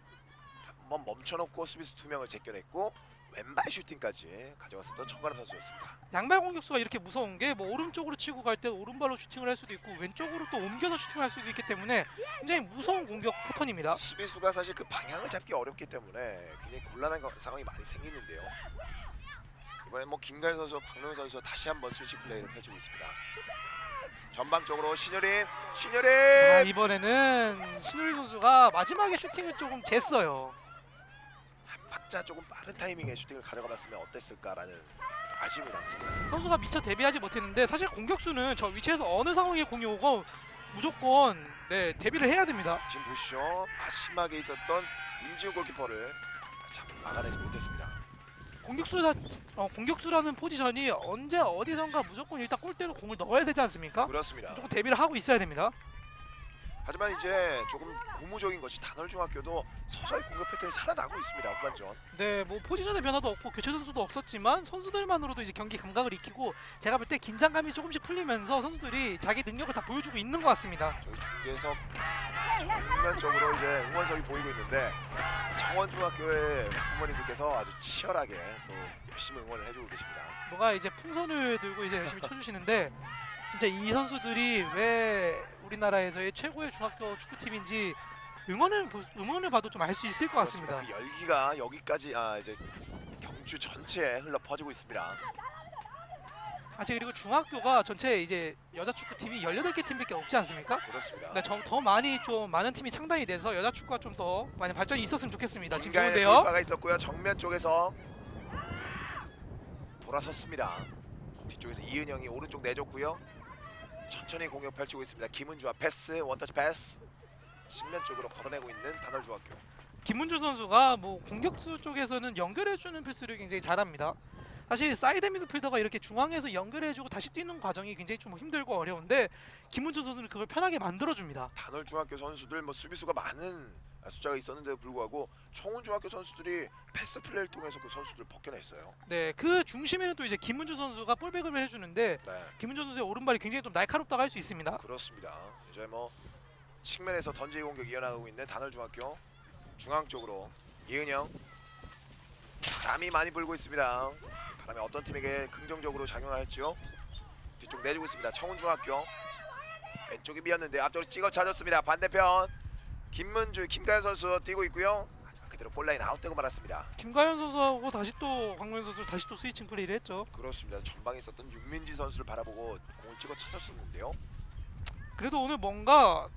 한번 멈춰놓고 수비수 2명을 제껴냈고 왼발 슈팅까지 가져갔었던 청가람 선수였습니다. 양발 공격수가 이렇게 무서운 게 뭐 오른쪽으로 치고 갈 때 오른발로 슈팅을 할 수도 있고 왼쪽으로 또 옮겨서 슈팅을 할 수도 있기 때문에 굉장히 무서운 공격 패턴입니다. 수비수가 사실 그 방향을 잡기 어렵기 때문에 굉장히 곤란한 상황이 많이 생기는데요. 이번엔 뭐 김가연 선수와 박노현 선수가 다시 한번 스위치 플레이를 펼치고 있습니다. 전방적으로 신효림 이번에는 신우리 선수가 마지막에 슈팅을 조금 쟀어요. 한 박자 조금 빠른 타이밍에 슈팅을 가져가봤으면 어땠을까라는 아쉬움이 남습니다. 선수가 미처 대비하지 못했는데 사실 공격수는 저 위치에서 어느 상황에 공이 오고 무조건 대비를 해야 됩니다. 지금 보시죠. 마지막에 있었던 임지우 골키퍼를 참 막아내지 못했습니다. 공격수라는 포지션이 언제 어디선가 무조건 일단 골대로 공을 넣어야 되지 않습니까? 그렇습니다. 조금 대비를 하고 있어야 됩니다. 하지만 이제 조금 고무적인 것이 단월중학교도 서서히 공격 패턴이 살아나고 있습니다. 후반전. 네, 뭐 포지션의 변화도 없고 교체 선수도 없었지만 선수들만으로도 이제 경기 감각을 익히고 제가 볼 때 긴장감이 조금씩 풀리면서 선수들이 자기 능력을 다 보여주고 있는 것 같습니다. 저희 중계석 정면적으로 이제 응원석이 보이고 있는데 청원중학교의 부모님들께서 아주 치열하게 또 열심히 응원을 해주고 계십니다. 뭐가 이제 풍선을 들고 이제 열심히 쳐주시는데 진짜 이 선수들이 왜 우리나라에서의 최고의 중학교 축구팀인지 응원을 봐도 좀 알 수 있을 것 같습니다. 그 열기가 여기까지 이제 경주 전체에 흘러 퍼지고 있습니다. 사실 그리고 중학교가 전체 이제 여자 축구팀이 18개 팀밖에 없지 않습니까? 그렇습니다. 네, 더 많은 팀이 창단이 돼서 여자 축구가 좀 더 많이 발전이 있었으면 좋겠습니다. 지금 중간에 좋은데요. 돌파가 있었고요. 정면 쪽에서 돌아섰습니다. 뒤쪽에서 이은영이 오른쪽 내줬고요. 천천히 공격 펼치고 있습니다. 김은주와 패스, 원터치 패스. 측면 쪽으로 걷어내고 있는 단월중학교. 김문주 선수가 뭐 공격수 쪽에서는 연결해주는 패스를 굉장히 잘합니다. 사실 사이드 미드필더가 이렇게 중앙에서 연결해주고 다시 뛰는 과정이 굉장히 좀 힘들고 어려운데 김문주 선수는 그걸 편하게 만들어줍니다. 단월중학교 선수들 뭐 수비수가 많은 숫자가 있었는데도 불구하고 청운중학교 선수들이 패스 플레이를 통해서 그 선수들을 벗겨냈어요. 네, 그 중심에는 또 이제 김문주 선수가 볼백을 해주는데 네, 김문주 선수의 오른발이 굉장히 좀 날카롭다고 할 수 있습니다. 그렇습니다. 이제 뭐 측면에서 던지기 공격 이어나가고 있는 단월중학교 중앙 쪽으로 이은영 바람이 많이 불고 있습니다. 바람이 어떤 팀에게 긍정적으로 작용할지요. 뒤쪽 내주고 있습니다. 청운중학교 왼쪽이 비었는데 앞쪽으로 찍어 차졌습니다. 반대편 김문주, 김가연 선수 뛰고 있고요. 하지만 그대로 골라인 아웃되고 말았습니다. 김가연 선수하고 다시 또 광명 선수 다시 또 스위칭 플레이를 했죠. 그렇습니다. 전방에 있었던 윤민지 선수를 바라보고 공을 찍어 차졌었는데요. 그래도 오늘 뭔가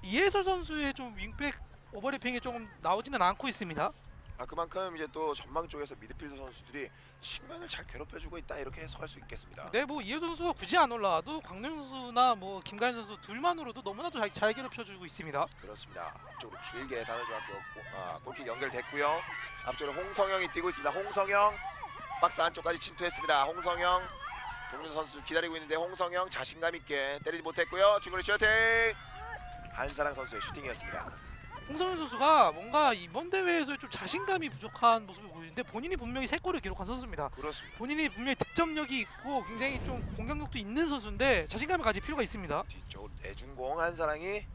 이해설 선수의 좀 윙백 오버래핑이 조금 나오지는 않고 있습니다. 그만큼 이제 또 전방 쪽에서 미드필더 선수들이 측면을 잘 괴롭혀주고 있다 이렇게 해석할 수 있겠습니다. 네, 뭐 이효 선수가 굳이 안 올라와도 광노영 선수나 뭐 김가연 선수 둘만으로도 너무나도 잘 괴롭혀주고 있습니다. 그렇습니다. 앞쪽으로 길게 단원중학교 골킥 연결됐고요. 앞쪽으로 홍성영이 뛰고 있습니다. 홍성영 박스 안쪽까지 침투했습니다. 홍성영 동료 선수 기다리고 있는데 홍성영 자신감 있게 때리지 못했고요. 중거리 슈팅 한사랑 선수의 슈팅이었습니다. 홍성현 선수가 뭔가 이번 대회에서 좀 자신감이 부족한 모습을 보이는데 본인이 분명히 3골을 기록한 선수입니다. 그렇습니다. 본인이 분명히 득점력이 있고 굉장히 좀 공격력도 있는 선수인데 자신감을 가질 필요가 있습니다. 뒤쪽으로 내준공 한사랑이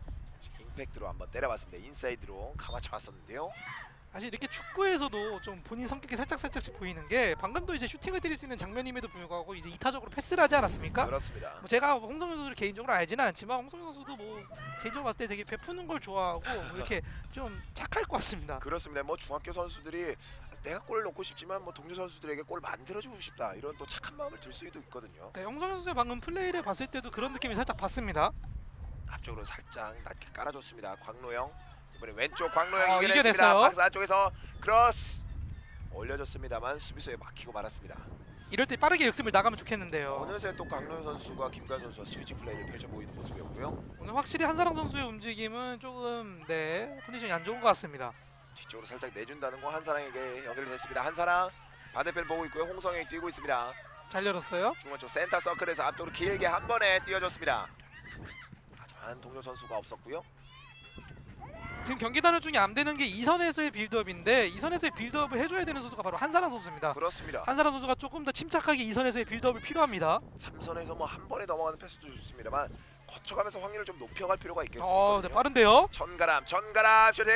임팩트로 한번 때려봤습니다. 인사이드로 감아잡았었는데요. 사실 이렇게 축구에서도 좀 본인 성격이 살짝씩 보이는 게 방금도 이제 슈팅을 때릴 수 있는 장면임에도 불구하고 이제 이타적으로 패스를 하지 않았습니까? 그렇습니다. 뭐 제가 홍성현 선수를 개인적으로 알지는 않지만 홍성현 선수도 뭐 개인적으로 봤을 때 되게 베푸는 걸 좋아하고 뭐 이렇게 좀 착할 것 같습니다. 그렇습니다. 뭐 중학교 선수들이 내가 골을 넣고 싶지만 뭐 동료 선수들에게 골 만들어주고 싶다 이런 또 착한 마음을 들 수도 있거든요. 네, 홍성현 선수의 방금 플레이를 봤을 때도 그런 느낌이 살짝 봤습니다. 앞쪽으로 살짝 낮게 깔아줬습니다. 광노영 이번에 왼쪽 광노영이 이겨냈어요. 이겨냈습니다. 박스 안쪽에서 크로스 올려줬습니다만 수비수에 막히고 말았습니다. 이럴 때 빠르게 역습을 나가면 좋겠는데요. 어느새 또 광노영 선수가 김가연 선수와 스위치 플레이를 펼쳐 보이는 모습이었고요. 오늘 확실히 한사랑 선수의 움직임은 조금 컨디션이 안 좋은 것 같습니다. 뒤쪽으로 살짝 내준다는 거 한사랑에게 연결됐습니다. 한사랑 반대편 보고 있고요. 홍성영이 뛰고 있습니다. 잘 열었어요. 중간 쪽 센터 서클에서 앞쪽으로 길게 한 번에 뛰어줬습니다. 하지만 동료 선수가 없었고요. 지금 경기 단월 중에 안 되는 게 2선에서의 빌드업인데 2선에서의 빌드업을 해줘야 되는 선수가 바로 한사랑 선수입니다. 그렇습니다. 한사랑 선수가 조금 더 침착하게 2선에서의 빌드업을 필요합니다. 3선에서 뭐 한 번에 넘어가는 패스도 좋습니다만 거쳐가면서 확률을 좀 높여갈 필요가 있거든요. 네, 빠른데요. 전가람 슈팅.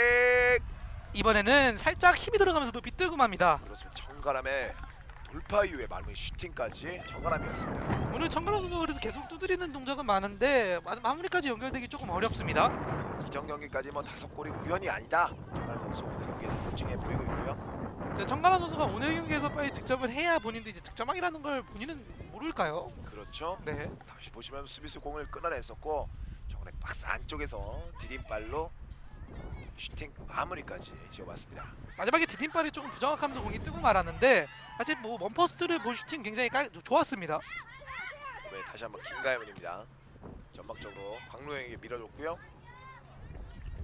이번에는 살짝 힘이 들어가면서도 비뜨고맙니다. 그렇습니다. 전가람의 돌파 이후에 마무리 슈팅까지 전가람이었습니다. 오늘 청가람 선수가 그래도 계속 두드리는 동작은 많은데 마무리까지 연결되기 조금 어렵습니다. 이전 경기까지 뭐 5골이 우연이 아니다. 전가람 선수 오늘 경기에서 입증해 보이고 있고요. 청가람 선수가 오늘 경기에서 빨리 득점을 해야 본인도 이제 득점왕이라는 걸 본인은 모를까요? 그렇죠. 네. 잠시 보시면 수비수 공을 끊어냈었고 저번에 박스 안쪽에서 디딤발로 슈팅 마무리까지 지어봤습니다. 마지막에 디딤발이 조금 부정확하면서 공이 뜨고 말았는데 사실 뭐 원퍼스트를 본 슈팅 굉장히 좋았습니다. 네, 다시 한번 김가연입니다. 전방적으로 광로영에게 밀어줬고요.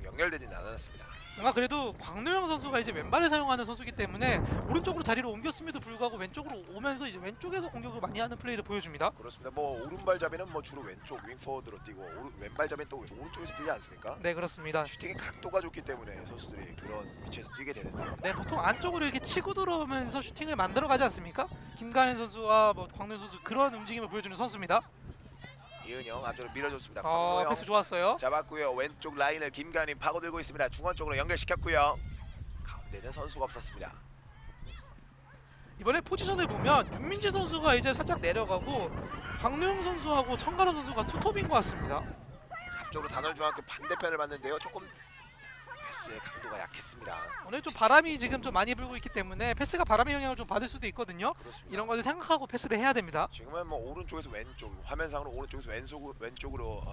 연결되지는 않았습니다. 뭔가 그래도 광노영 선수가 이제 왼발을 사용하는 선수이기 때문에 오른쪽으로 자리를 옮겼음에도 불구하고 왼쪽으로 오면서 이제 왼쪽에서 공격을 많이 하는 플레이를 보여줍니다. 그렇습니다. 뭐 오른발잡이는 뭐 주로 왼쪽 윙포워드로 뛰고 왼발잡이는 또 오른쪽에서 뛰지 않습니까? 네, 그렇습니다. 슈팅의 각도가 좋기 때문에 선수들이 그런 위치에서 뛰게 되는데요. 네, 보통 안쪽으로 이렇게 치고 들어오면서 슈팅을 만들어 가지 않습니까? 김가현 선수와 뭐 광노영 선수 그런 움직임을 보여주는 선수입니다. 이은영 앞쪽으로 밀어줬습니다. 광노영 패스 좋았어요. 잡았고요. 왼쪽 라인을 김가연이 파고들고 있습니다. 중원 쪽으로 연결시켰고요. 가운데는 선수가 없었습니다. 이번에 포지션을 보면 윤민지 선수가 이제 살짝 내려가고 광노영 선수하고 청가람 선수가 투톱인 것 같습니다. 앞쪽으로 단월중학교 반대편을 봤는데요. 조금 패스의 강도가 약했습니다. 오늘 좀 바람이 지금 좀 많이 불고 있기 때문에 패스가 바람의 영향을 좀 받을 수도 있거든요. 그렇습니다. 이런 것을 생각하고 패스를 해야 됩니다. 지금은 뭐 오른쪽에서 왼쪽, 화면상으로 오른쪽에서 왼쪽으로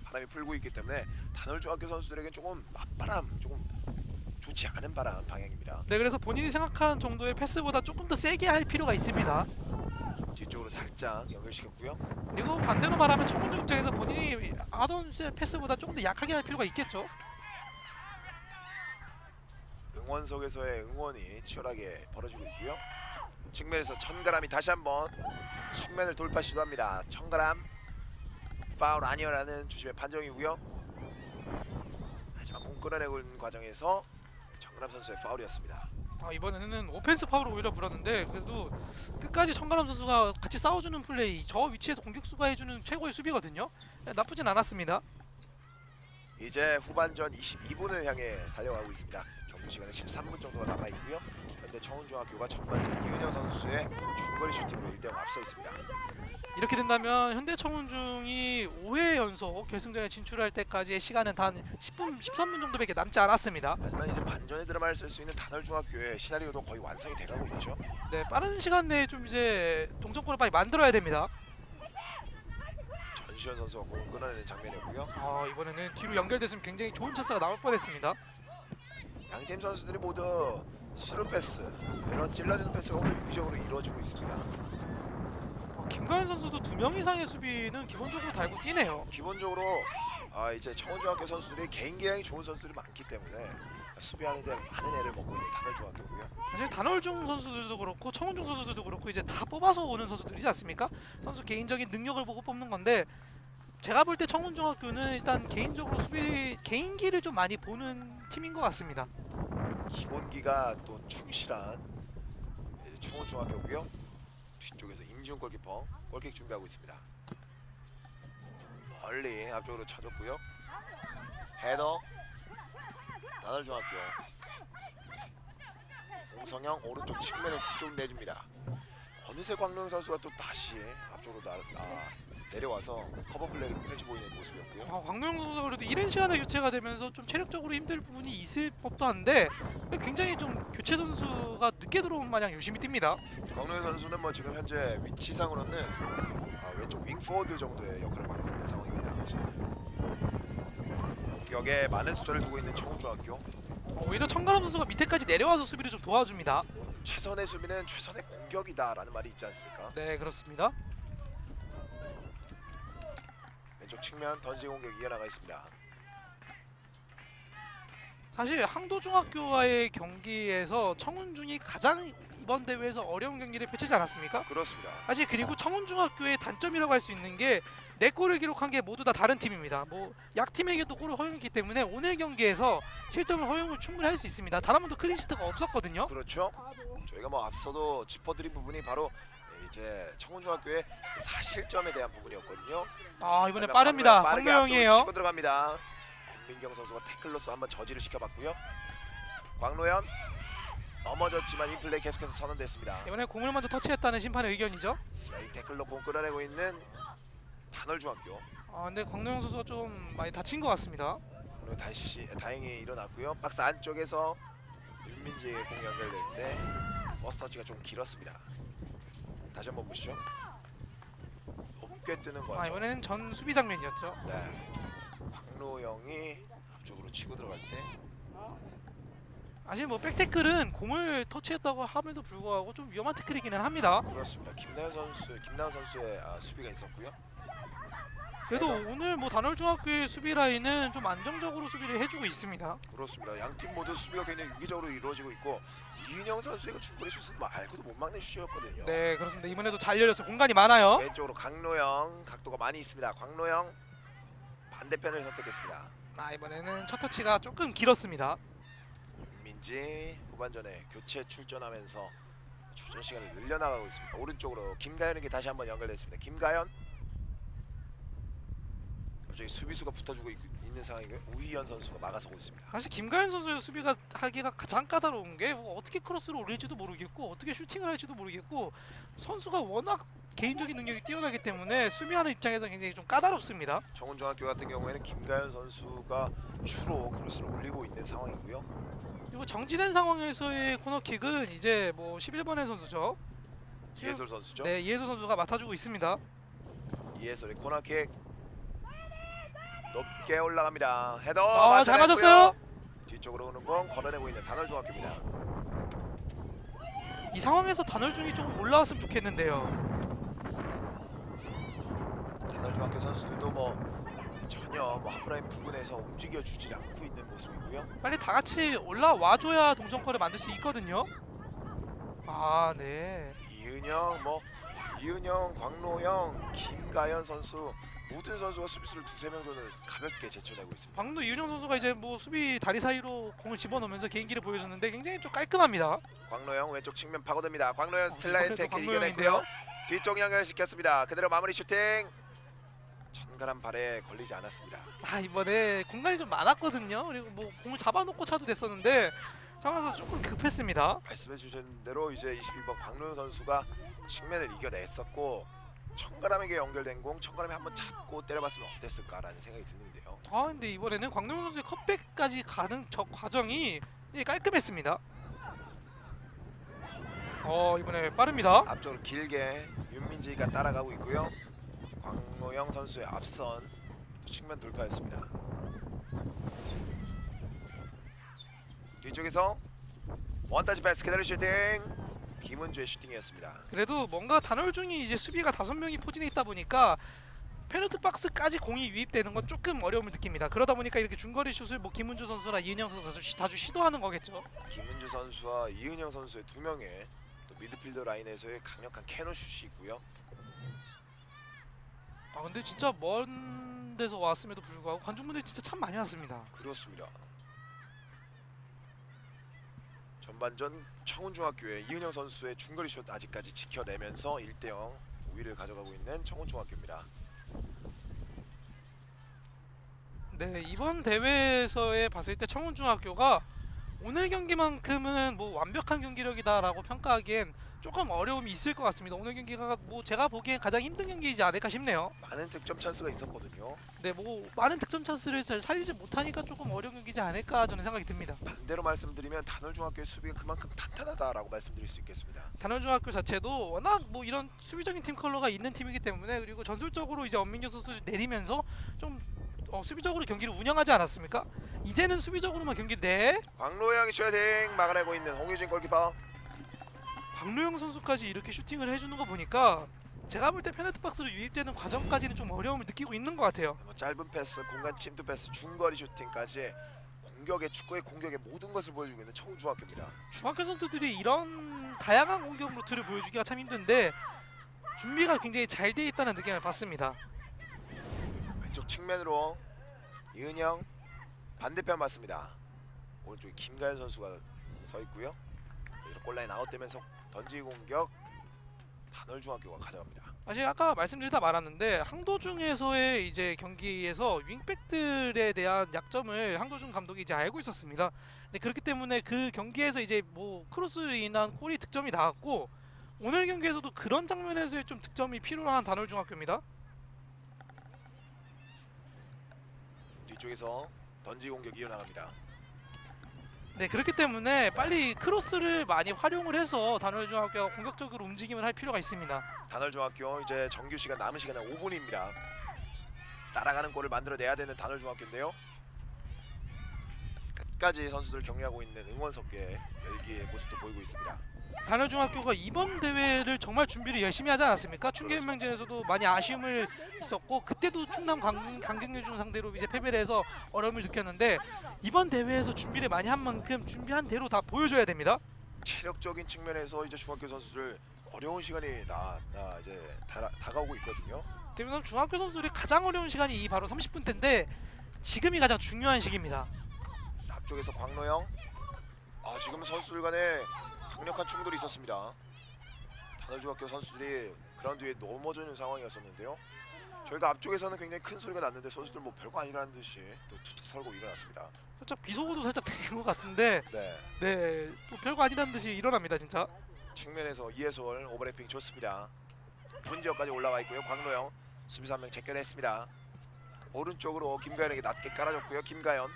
바람이 불고 있기 때문에 단월중학교 선수들에게 조금 맞바람, 조금 좋지 않은 바람 방향입니다. 네, 그래서 본인이 생각하는 정도의 패스보다 조금 더 세게 할 필요가 있습니다. 뒤쪽으로 살짝 연결시켰고요. 그리고 반대로 말하면 청문중 입장에서 본인이 하던 패스보다 조금 더 약하게 할 필요가 있겠죠. 응원석에서의 응원이 치열하게 벌어지고 있고요. 측면에서 천가람이 다시 한번 측면을 돌파 시도합니다. 천가람 파울 아니어라는 주심의 판정이고요. 하지만 공 끌어내고 있는 과정에서 천가람 선수의 파울이었습니다. 이번에는 오펜스 파울을 오히려 불었는데 그래도 끝까지 청가람 선수가 같이 싸워주는 플레이, 저 위치에서 공격수가 해주는 최고의 수비거든요. 나쁘진 않았습니다. 이제 후반전 22분을 향해 달려가고 있습니다. 경기 시간은 13분 정도가 남아 있고요. 현재 청운중학교가 전반전 이은영 선수의 중거리 슈팅으로 1대0 앞서 있습니다. 이렇게 된다면 현대청운중이 5회 연속 결승전에 진출할 때까지의 시간은 단 10분, 13분 정도밖에 남지 않았습니다. 하지만 이제 반전의 드라마를 쓸 수 있는 단월중학교의 시나리오도 거의 완성이 돼가고 있죠. 네, 빠른 시간 내에 좀 이제 동점골을 빨리 만들어야 됩니다. 전시현 선수가 공을 끊어내는 장면이었고요. 이번에는 뒤로 연결됐으면 굉장히 좋은 찬스가 나올 뻔했습니다. 양팀 선수들이 모두 스루 패스 이런 찔러주는 패스가 오늘 유기적으로 이루어지고 있습니다. 김가현 선수도 2명 이상의 수비는 기본적으로 달고 뛰네요. 기본적으로 이제 청운중학교 선수들이 개인 기량이 좋은 선수들이 많기 때문에 수비하는 데 많은 애를 먹고 있는 단월중학교고요. 사실 단월중 선수들도 그렇고 청운중 선수들도 그렇고 이제 다 뽑아서 오는 선수들이지 않습니까? 선수 개인적인 능력을 보고 뽑는 건데 제가 볼 때 청운중학교는 일단 개인적으로 수비 개인기를 좀 많이 보는 팀인 것 같습니다. 기본기가 또 충실한 청운중학교고요. 뒤쪽에서 임지훈 골키퍼 골킥 준비하고 있습니다. 멀리 앞쪽으로 쳐줬고요. 헤더 단월중학교 홍성영 오른쪽 측면에 뒤쪽 내줍니다. 어느새 광룡 선수가 또 다시 앞쪽으로 내려와서 커버 플레이를 펼쳐 보이는 모습이었고요. 광노영 선수가 그래도 이른 시간에 교체가 되면서 좀 체력적으로 힘들 부분이 있을 법도 한데 굉장히 좀 교체 선수가 늦게 들어온 마냥 열심히 뜁니다. 광룡 선수는 뭐 지금 현재 위치상으로는 왼쪽 윙포워드 정도의 역할을 맡고 있는 상황입니다. 공격에 많은 숫자를 두고 있는 청운중학교. 오히려 청가람 선수가 밑에까지 내려와서 수비를 좀 도와줍니다. 최선의 수비는 최선의 공격이다라는 말이 있지 않습니까? 네, 그렇습니다. 왼쪽 측면 던지 공격 이어나가 있습니다. 사실 항도중학교와의 경기에서 청운중이 가장 이번 대회에서 어려운 경기를 펼치지 않았습니까? 그렇습니다. 사실 그리고 청운중학교의 단점이라고 할 수 있는 게 4골을 기록한 게 모두 다 다른 팀입니다. 뭐 약팀에게도 골을 허용했기 때문에 오늘 경기에서 실점을 허용을 충분히 할 수 있습니다. 단 한 번도 클린시트가 없었거든요. 그렇죠. 저희가 뭐 앞서도 짚어드린 부분이 바로 이제 청운중학교의 사실점에 대한 부분이었거든요. 이번에 빠릅니다. 빠르게 광노영이에요. 앞쪽으로 치고 들어갑니다. 권민경 선수가 태클로서 한번 저지를 시켜봤고요. 광노현 넘어졌지만 이 플레이 계속해서 선언됐습니다. 이번에 공을 먼저 터치했다는 심판의 의견이죠. 슬라이딩 태클로 공 끌어내고 있는 단월중학교. 근데 광노영 선수가 좀 많이 다친 것 같습니다. 그리고 다행히 일어났고요. 박스 안쪽에서 윤민지의 공 연결될 때 퍼스트 터치가 좀 길었습니다. 다시 한번 보시죠. 높게 뜨는 거 같죠. 이번에는 전 수비 장면이었죠. 네. 광노영이 앞쪽으로 치고 들어갈 때 사실 뭐 백태클은 공을 터치했다고 함에도 불구하고 좀 위험한 태클이기는 합니다. 그렇습니다. 김나은 선수의 수비가 있었고요. 그래도 오늘 뭐 단월중학교의 수비 라인은 좀 안정적으로 수비를 해주고 있습니다. 그렇습니다. 양팀 모두 수비가 굉장히 유기적으로 이루어지고 있고 이윤영 선수가 충분히 슛은 말고도 못 막는 슛이었거든요. 네, 그렇습니다. 이번에도 잘 열렸어요. 공간이 많아요. 왼쪽으로 강노영 각도가 많이 있습니다. 광노영 반대편을 선택했습니다. 이번에는 첫 터치가 조금 길었습니다. 윤민지 후반전에 교체 출전하면서 출전 시간을 늘려나가고 있습니다. 오른쪽으로 김가현에게 다시 한번 연결됐습니다. 김가현 갑자기 수비수가 붙어주고 있는 상황이고요. 우희연 선수가 막아서고 있습니다. 사실 김가현 선수의 수비가 하기가 가장 까다로운 게 뭐 어떻게 크로스를 올릴지도 모르겠고 어떻게 슈팅을 할지도 모르겠고 선수가 워낙 개인적인 능력이 뛰어나기 때문에 수비하는 입장에서 굉장히 좀 까다롭습니다. 청운중학교 같은 경우에는 김가현 선수가 주로 크로스를 올리고 있는 상황이고요. 그리고 정지된 상황에서의 코너킥은 이제 뭐 11번의 선수죠. 이해솔 선수죠. 네, 이해솔 선수가 맡아주고 있습니다. 이해솔의 코너킥 높게 올라갑니다. 헤더 잘 맞았어요. 뒤쪽으로 오는 공 걸어내고 있는 단월중학교입니다. 이 상황에서 단월중이 좀 올라왔으면 좋겠는데요. 단월중학교 선수들도 전혀 하프라인 부근에서 움직여주지 않고 있는 모습이고요. 빨리 다 같이 올라와줘야 동점골을 만들 수 있거든요. 네. 이은영, 광노영, 김가현 선수 모든 선수가 수비수를 2-3명 정도 가볍게 제쳐내고 있습니다. 방금도 이윤영 선수가 이제 뭐 수비 다리 사이로 공을 집어넣으면서 개인기를 보여줬는데 굉장히 좀 깔끔합니다. 광노영 왼쪽 측면 파고듭니다. 광노영 스틸라인 이번에도 태클 광노영인데요. 이겨냈고요. 뒤쪽 연결시켰습니다. 그대로 마무리 슈팅. 천가람 발에 걸리지 않았습니다. 이번에 공간이 좀 많았거든요. 그리고 뭐 공을 잡아놓고 차도 됐었는데 상황에서 조금 급했습니다. 말씀해 주신 대로 이제 22번 광노영 선수가 측면을 이겨냈었고 청가람에게 연결된 공 청가람이 한번 잡고 때려봤으면 어땠을까라는 생각이 드는데요. 근데 이번에는 광노영 선수의 컵백까지 가는 저 과정이 깔끔했습니다. 이번에 빠릅니다. 앞쪽으로 길게 윤민지가 따라가고 있고요. 광노영 선수의 앞선 측면 돌파였습니다. 뒤쪽에서 원타치 패스 그대로 슈팅. 김은주의 슈팅이었습니다. 그래도 뭔가 단월중이 이제 수비가 5명이 포진해 있다 보니까 페널티 박스까지 공이 유입되는 건 조금 어려움을 느낍니다. 그러다 보니까 이렇게 중거리 슛을 뭐 김은주 선수나 이은영 선수 자주 시도하는 거겠죠. 김은주 선수와 이은영 선수의 두 명의 또 미드필더 라인에서의 강력한 캐논 슛이 있고요. 아 근데 진짜 먼 데서 왔음에도 불구하고 관중분들이 진짜 참 많이 왔습니다. 그렇습니다. 전반전 청운중학교의 이은영 선수의 중거리 슛 아직까지 지켜내면서 1대0 우위를 가져가고 있는 청운중학교입니다. 네, 이번 대회에서의 봤을 때 청운중학교가 오늘 경기만큼은 뭐 완벽한 경기력이다라고 평가하기엔 조금 어려움이 있을 것 같습니다. 오늘 경기가 뭐 제가 보기엔 가장 힘든 경기이지 않을까 싶네요. 많은 득점 찬스가 있었거든요. 네, 뭐 많은 득점 찬스를 잘 살리지 못하니까 조금 어려운 경기지 않을까 저는 생각이 듭니다. 반대로 말씀드리면 단월중학교의 수비가 그만큼 탄탄하다라고 말씀드릴 수 있겠습니다. 단원중학교 자체도 워낙 뭐 이런 수비적인 팀 컬러가 있는 팀이기 때문에 그리고 전술적으로 이제 엄민규 선수를 내리면서 좀 수비적으로 경기를 운영하지 않았습니까? 이제는 수비적으로만 경기를 내 광로영이 슈팅 막아내고 있는 홍유진 골키퍼. 박노영 선수까지 이렇게 슈팅을 해주는 거 보니까 제가 볼 때 페널티 박스로 유입되는 과정까지는 좀 어려움을 느끼고 있는 것 같아요. 뭐 짧은 패스, 공간 침투 패스, 중거리 슈팅까지 공격의 축구의 공격의 모든 것을 보여주고 있는 청운중학교입니다. 중학교 선수들이 이런 다양한 공격 루트를 보여주기가 참 힘든데 준비가 굉장히 잘 돼 있다는 느낌을 받습니다. 왼쪽 측면으로 이은영 반대편 맞습니다. 오른쪽에 김가연 선수가 서 있고요. 여기서 골라인 아웃되면서 던지 공격 단월중학교가 가져갑니다. 사실 아까 말씀드리다 말았는데 항도중에서의 이제 경기에서 윙백들에 대한 약점을 항도중 감독이 이제 알고 있었습니다. 근데 그렇기 때문에 그 경기에서 이제 뭐 크로스로 인한 골이 득점이 나왔고 오늘 경기에서도 그런 장면에서의 좀 득점이 필요한 단월중학교입니다. 뒤쪽에서 던지 공격 이어나갑니다. 네, 그렇기 때문에 빨리 크로스를 많이 활용을 해서 단월중학교가 공격적으로 움직임을 할 필요가 있습니다. 단월중학교 이제 정규 시간 남은 시간은 5분입니다. 따라가는 골을 만들어내야 되는 단월중학교인데요. 끝까지 선수들 격려하고 있는 응원석의 열기의 모습도 보이고 있습니다. 단월중학교가 이번 대회를 정말 준비를 열심히 하지 않았습니까? 충계연맹전에서도 많이 아쉬움을 있었고 그때도 충남 강경유중 상대로 이제 패배를 해서 어려움을 느꼈는데 이번 대회에서 준비를 많이 한 만큼 준비한 대로 다 보여줘야 됩니다. 체력적인 측면에서 이제 중학교 선수들 어려운 시간이 이제 다가오고 있거든요. 때문에 중학교 선수들이 가장 어려운 시간이 바로 30분대인데 지금이 가장 중요한 시기입니다. 앞쪽에서 광노영. 지금 선수들 간에 강력한 충돌이 있었습니다. 단월중학교 선수들이 그라운드 위에 넘어지는 상황이었었는데요. 저희가 앞쪽에서는 굉장히 큰 소리가 났는데 선수들 뭐 별거 아니라는 듯이 또 툭툭 설고 일어났습니다. 살짝 비속어도 살짝 들린 것 같은데 네, 또 별거 아니라는 듯이 일어납니다 진짜. 측면에서 이해솔 오버래핑 좋습니다. 높은 지역까지 올라가 있고요. 광노영 수비수 한 명 제껴냈습니다. 오른쪽으로 김가연에게 낮게 깔아줬고요. 김가연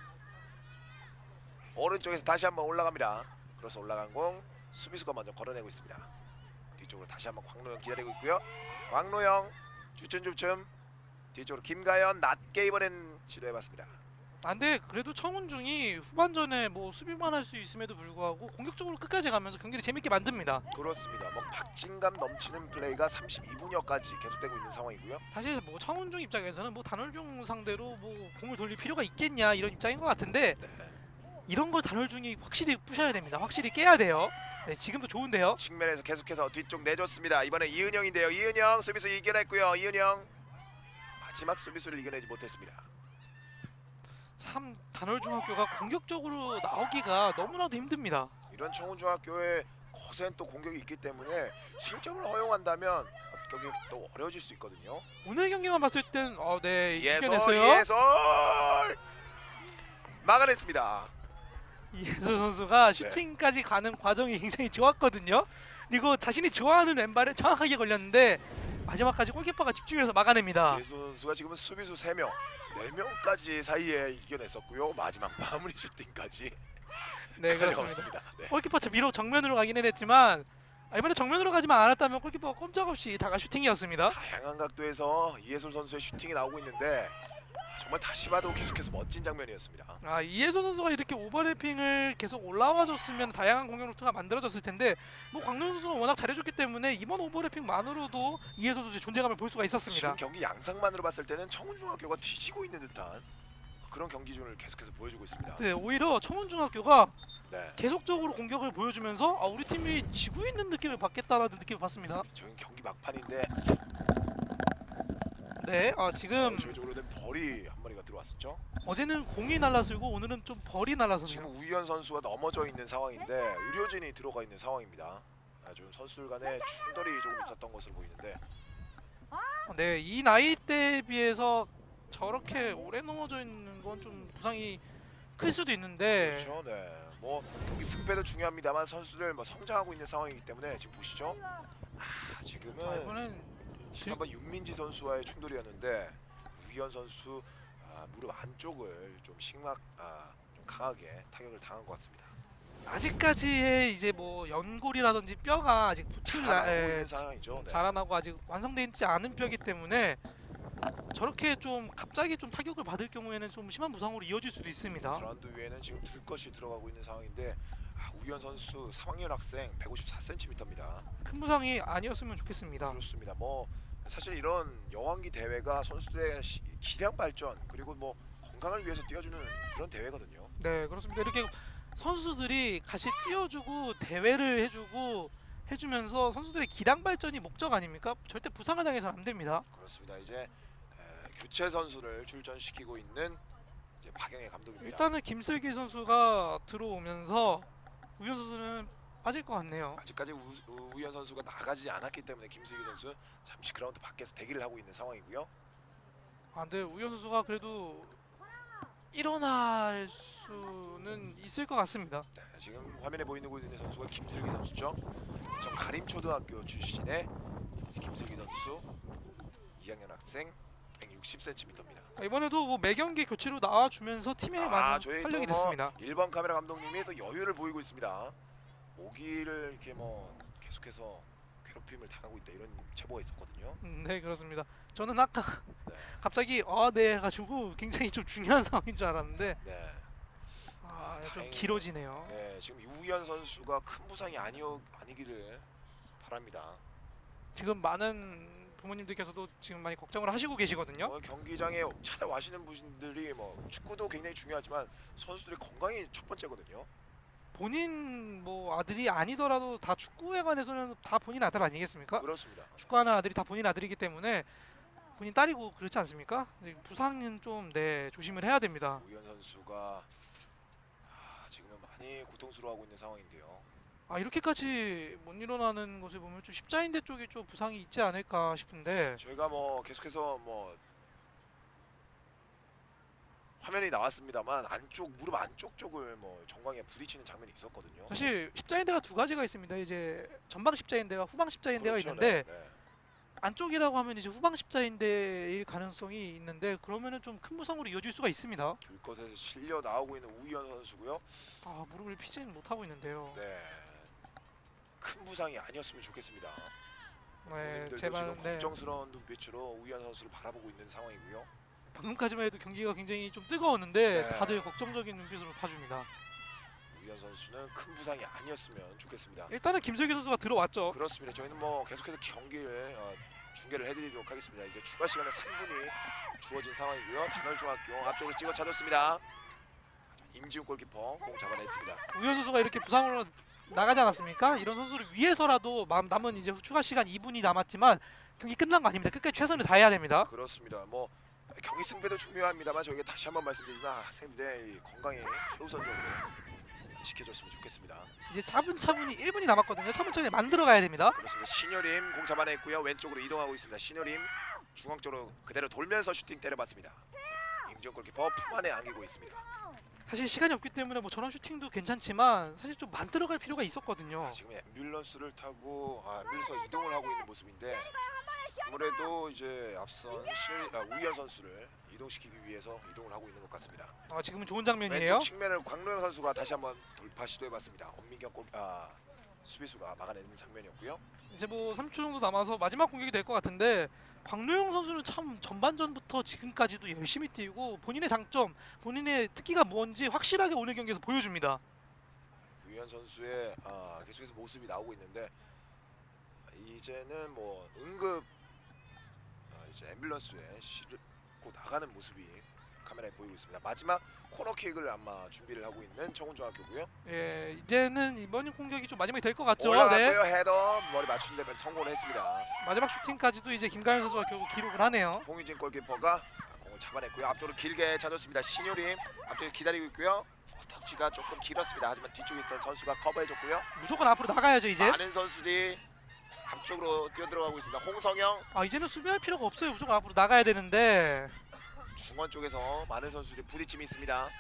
오른쪽에서 다시 한번 올라갑니다. 그래서 올라간 공 수비수가 먼저 걸어내고 있습니다. 뒤쪽으로 다시 한번 광노영 기다리고 있고요. 광노영 주춤주춤 뒤쪽으로 김가연 낮게 이번엔 시도해봤습니다. 근데 그래도 청운중이 후반전에 뭐 수비만 할 수 있음에도 불구하고 공격적으로 끝까지 가면서 경기를 재밌게 만듭니다. 그렇습니다. 뭐 박진감 넘치는 플레이가 32분여까지 계속되고 있는 상황이고요. 사실 뭐 청운중 입장에서는 뭐 단월중 상대로 뭐 공을 돌릴 필요가 있겠냐 이런 입장인 것 같은데 이런 걸 단월중이 확실히 부셔야 됩니다. 확실히 깨야 돼요. 네, 지금도 좋은데요. 측면에서 계속해서 뒤쪽 내줬습니다. 이번에 이은영인데요. 이은영 수비수 이겨냈고요. 이은영 마지막 수비수를 이겨내지 못했습니다. 참 단월중학교가 공격적으로 나오기가 너무나도 힘듭니다. 이런 청운중학교에 거센 또 공격이 있기 때문에 실점을 허용한다면 경기가 또 어려워질 수 있거든요. 오늘 경기만 봤을 땐 네, 이해솔 이겨냈어요. 막아냈습니다. 이해솔 선수가 슈팅까지 가는 과정이 굉장히 좋았거든요. 그리고 자신이 좋아하는 왼발에 정확하게 걸렸는데 마지막까지 골키퍼가 집중해서 막아냅니다. 이해솔 선수가 지금은 수비수 3명, 4명까지 사이에 이겨냈었고요. 마지막 마무리 슈팅까지. 네, 그렇습니다. 어렵습니다. 네. 골키퍼 비록 정면으로 가기는 했지만 이번에 정면으로 가지만 않았다면 골키퍼가 꼼짝없이 다가 슈팅이었습니다. 다양한 각도에서 이해솔 선수의 슈팅이 나오고 있는데 정말 다시 봐도 계속해서 멋진 장면이었습니다. 아, 이혜선 선수가 이렇게 오버래핑을 계속 올라와줬으면 다양한 공격 루트가 만들어졌을 텐데 뭐 광노현 선수가 워낙 잘해줬기 때문에 이번 오버래핑만으로도 이혜선 선수의 존재감을 볼 수가 있었습니다. 지금 경기 양상만으로 봤을 때는 청운중학교가 뒤지고 있는 듯한 그런 경기준을 계속해서 보여주고 있습니다. 네, 오히려 청운중학교가 네. 계속적으로 공격을 보여주면서 우리 팀이 지고 있는 느낌을 받겠다라는 느낌을 받습니다. 저희 경기 막판인데 네, 지금 저쪽으로 된 벌이 한 마리가 들어왔었죠. 어제는 공이 날라서고 오늘은 좀 벌이 날라서네요. 지금 우희연 선수가 넘어져 있는 상황인데 의료진이 들어가 있는 상황입니다. 좀 선수들 간에 충돌이 조금 있었던 것으로 보이는데 네, 이 나이대에 비해서 저렇게 오래 넘어져 있는 건 좀 부상이 클 수도 있는데 그렇죠. 네. 뭐 경기 승패도 중요합니다만 선수들 뭐 성장하고 있는 상황이기 때문에 지금 보시죠. 지금은 이번엔 지난번 윤민지 선수와의 충돌이었는데 우희연 선수 무릎 안쪽을 좀 좀 강하게 타격을 당한 것 같습니다. 아직까지의 이제 뭐 연골이라든지 뼈가 아직 붙일 자라나고 있는 상황이죠. 네. 자라나고 아직 완성되어 있지 않은 뼈이기 때문에 저렇게 좀 갑자기 좀 타격을 받을 경우에는 좀 심한 부상으로 이어질 수도 있습니다. 그라운드 위에는 지금 들것이 들어가고 있는 상황인데 우희연 선수 3학년 학생 154cm입니다. 큰 부상이 아니었으면 좋겠습니다. 그렇습니다. 뭐 사실 이런 여왕기 대회가 선수들의 기량 발전 그리고 뭐 건강을 위해서 뛰어주는 그런 대회거든요. 네, 그렇습니다. 이렇게 선수들이 같이 뛰어주고 대회를 해주면서 선수들의 기량 발전이 목적 아닙니까? 절대 부상을 당해서는 안 됩니다. 그렇습니다. 이제 교체 선수를 출전시키고 있는 이제 박영애 감독입니다. 일단은 김슬기 선수가 들어오면서 우현 선수는 빠질 것 같네요. 아직까지 우희연 선수가 나가지 않았기 때문에 김슬기 선수 잠시 그라운드 밖에서 대기를 하고 있는 상황이고요. 근데 우현 선수가 그래도 일어날 수는 있을 것 같습니다. 네, 지금 화면에 보이는 선수가 김슬기 선수죠. 전 가림초등학교 출신의 김슬기 선수 2학년 학생 160cm입니다. 이번에도 뭐 매경기 교체로 나와주면서 팀에 많은 저희 활력이 또 됐습니다. 1번 카메라 감독님이 또 여유를 보이고 있습니다. 오기를 이렇게 뭐 계속해서 괴롭힘을 당하고 있다 이런 제보가 있었거든요. 네, 그렇습니다. 저는 아까 네. 갑자기 네 해가지고 굉장히 좀 중요한 상황인 줄 알았는데 네. 좀 다행이네요. 길어지네요. 네, 지금 우희연 선수가 큰 부상이 아니기를 바랍니다. 지금 많은 부모님들께서도 지금 많이 걱정을 하시고 계시거든요. 경기장에 찾아와시는 분들이 뭐 축구도 굉장히 중요하지만 선수들의 건강이 첫 번째거든요. 본인 뭐 아들이 아니더라도 다 축구에 관해서는 다 본인 아들 아니겠습니까? 그렇습니다. 축구하는 아들이 다 본인 아들이기 때문에 본인 딸이고 그렇지 않습니까? 부상은 좀 조심을 해야 됩니다. 우희연 선수가 지금은 많이 고통스러워하고 있는 상황인데요. 이렇게까지 못 일어나는 것을 보면 좀 십자인대 쪽에 좀 부상이 있지 않을까 싶은데 저희가 뭐 계속해서 뭐 화면이 나왔습니다만 무릎 안쪽 쪽을 뭐 정강이에 부딪히는 장면이 있었거든요. 사실 십자인대가 두 가지가 있습니다. 이제 전방 십자인대와 후방 십자인대가 그렇죠, 있는데 네, 네. 안쪽이라고 하면 이제 후방 십자인대일 가능성이 있는데 그러면은 좀 큰 부상으로 이어질 수가 있습니다. 길것에서 실려 나오고 있는 우희연 선수고요. 무릎을 피지는 못하고 있는데요. 네. 큰 부상이 아니었으면 좋겠습니다. 네, 부모님들도 제발. 지금 걱정스러운 눈빛으로 우희연 선수를 바라보고 있는 상황이고요. 방금까지만 해도 경기가 굉장히 좀 뜨거웠는데 네. 다들 걱정적인 눈빛으로 봐줍니다. 우희연 선수는 큰 부상이 아니었으면 좋겠습니다. 일단은 김슬기 선수가 들어왔죠. 그렇습니다. 저희는 뭐 계속해서 경기를 중계를 해드리도록 하겠습니다. 이제 추가 시간에 3분이 주어진 상황이고요. 단월중학교 앞쪽으로 찍어 차줬습니다. 임지훈 골키퍼 공 잡아냈습니다. 우현 선수가 이렇게 부상으로 나가지 않았습니까? 이런 선수를 위해서라도 남은 이제 추가 시간 2분이 남았지만 경기 끝난 거 아닙니다. 끝까지 최선을 다해야 됩니다. 그렇습니다. 뭐 경기 승패도 중요합니다만 저희가 다시 한번 말씀드리지만 학생들의 건강에 최우선적으로 지켜줬으면 좋겠습니다. 이제 차분차분히 1분이 남았거든요. 차분차분히 만들어 가야 됩니다. 그렇습니다. 신효림 공 잡아냈고요. 왼쪽으로 이동하고 있습니다. 신효림 중앙 쪽으로 그대로 돌면서 슈팅 때려봤습니다. 임지훈 골키퍼 품 안에 안기고 있습니다. 사실 시간이 없기 때문에 뭐 저런 슈팅도 괜찮지만 사실 좀 만들어 갈 필요가 있었거든요. 지금 앰뷸런스를 타고 앰뷸런스 이동을 하고 있는 모습인데 아무래도 이제 앞선 우희연 선수를 이동시키기 위해서 이동을 하고 있는 것 같습니다. 지금은 좋은 장면이에요. 왼쪽 측면을 광노현 선수가 다시 한번 돌파 시도해봤습니다. 엄민경 수비수가 막아내는 장면이었고요. 이제 뭐 30초 정도 남아서 마지막 공격이 될 것 같은데 광노영 선수는 참 전반전부터 지금까지도 열심히 뛰고 본인의 장점, 본인의 특기가 뭔지 확실하게 오늘 경기에서 보여줍니다. 우현 선수의 계속해서 모습이 나오고 있는데 이제는 뭐 응급 이제 앰뷸런스에 싣고 나가는 모습이 카메라에 보이고 있습니다. 마지막 코너킥을 아마 준비를 하고 있는 청운중학교고요. 예, 이제는 이번 공격이 좀 마지막이 될 것 같죠. 네. 올라갔고요. 헤더 머리 맞춘 데까지 성공을 했습니다. 마지막 슈팅까지도 이제 김가현 선수가 결국 기록을 하네요. 홍유진 골키퍼가 공을 잡아냈고요. 앞쪽으로 길게 차줬습니다. 신효림 앞쪽에 기다리고 있고요. 터치가 조금 길었습니다. 하지만 뒤쪽에 있던 선수가 커버해줬고요. 무조건 앞으로 나가야죠 이제. 많은 선수들이 앞쪽으로 뛰어들어가고 있습니다. 홍성영 아 이제는 수비할 필요가 없어요. 무조건 앞으로 나가야 되는데. 중원 쪽에서 많은 선수들이 부딪힘이 있습니다.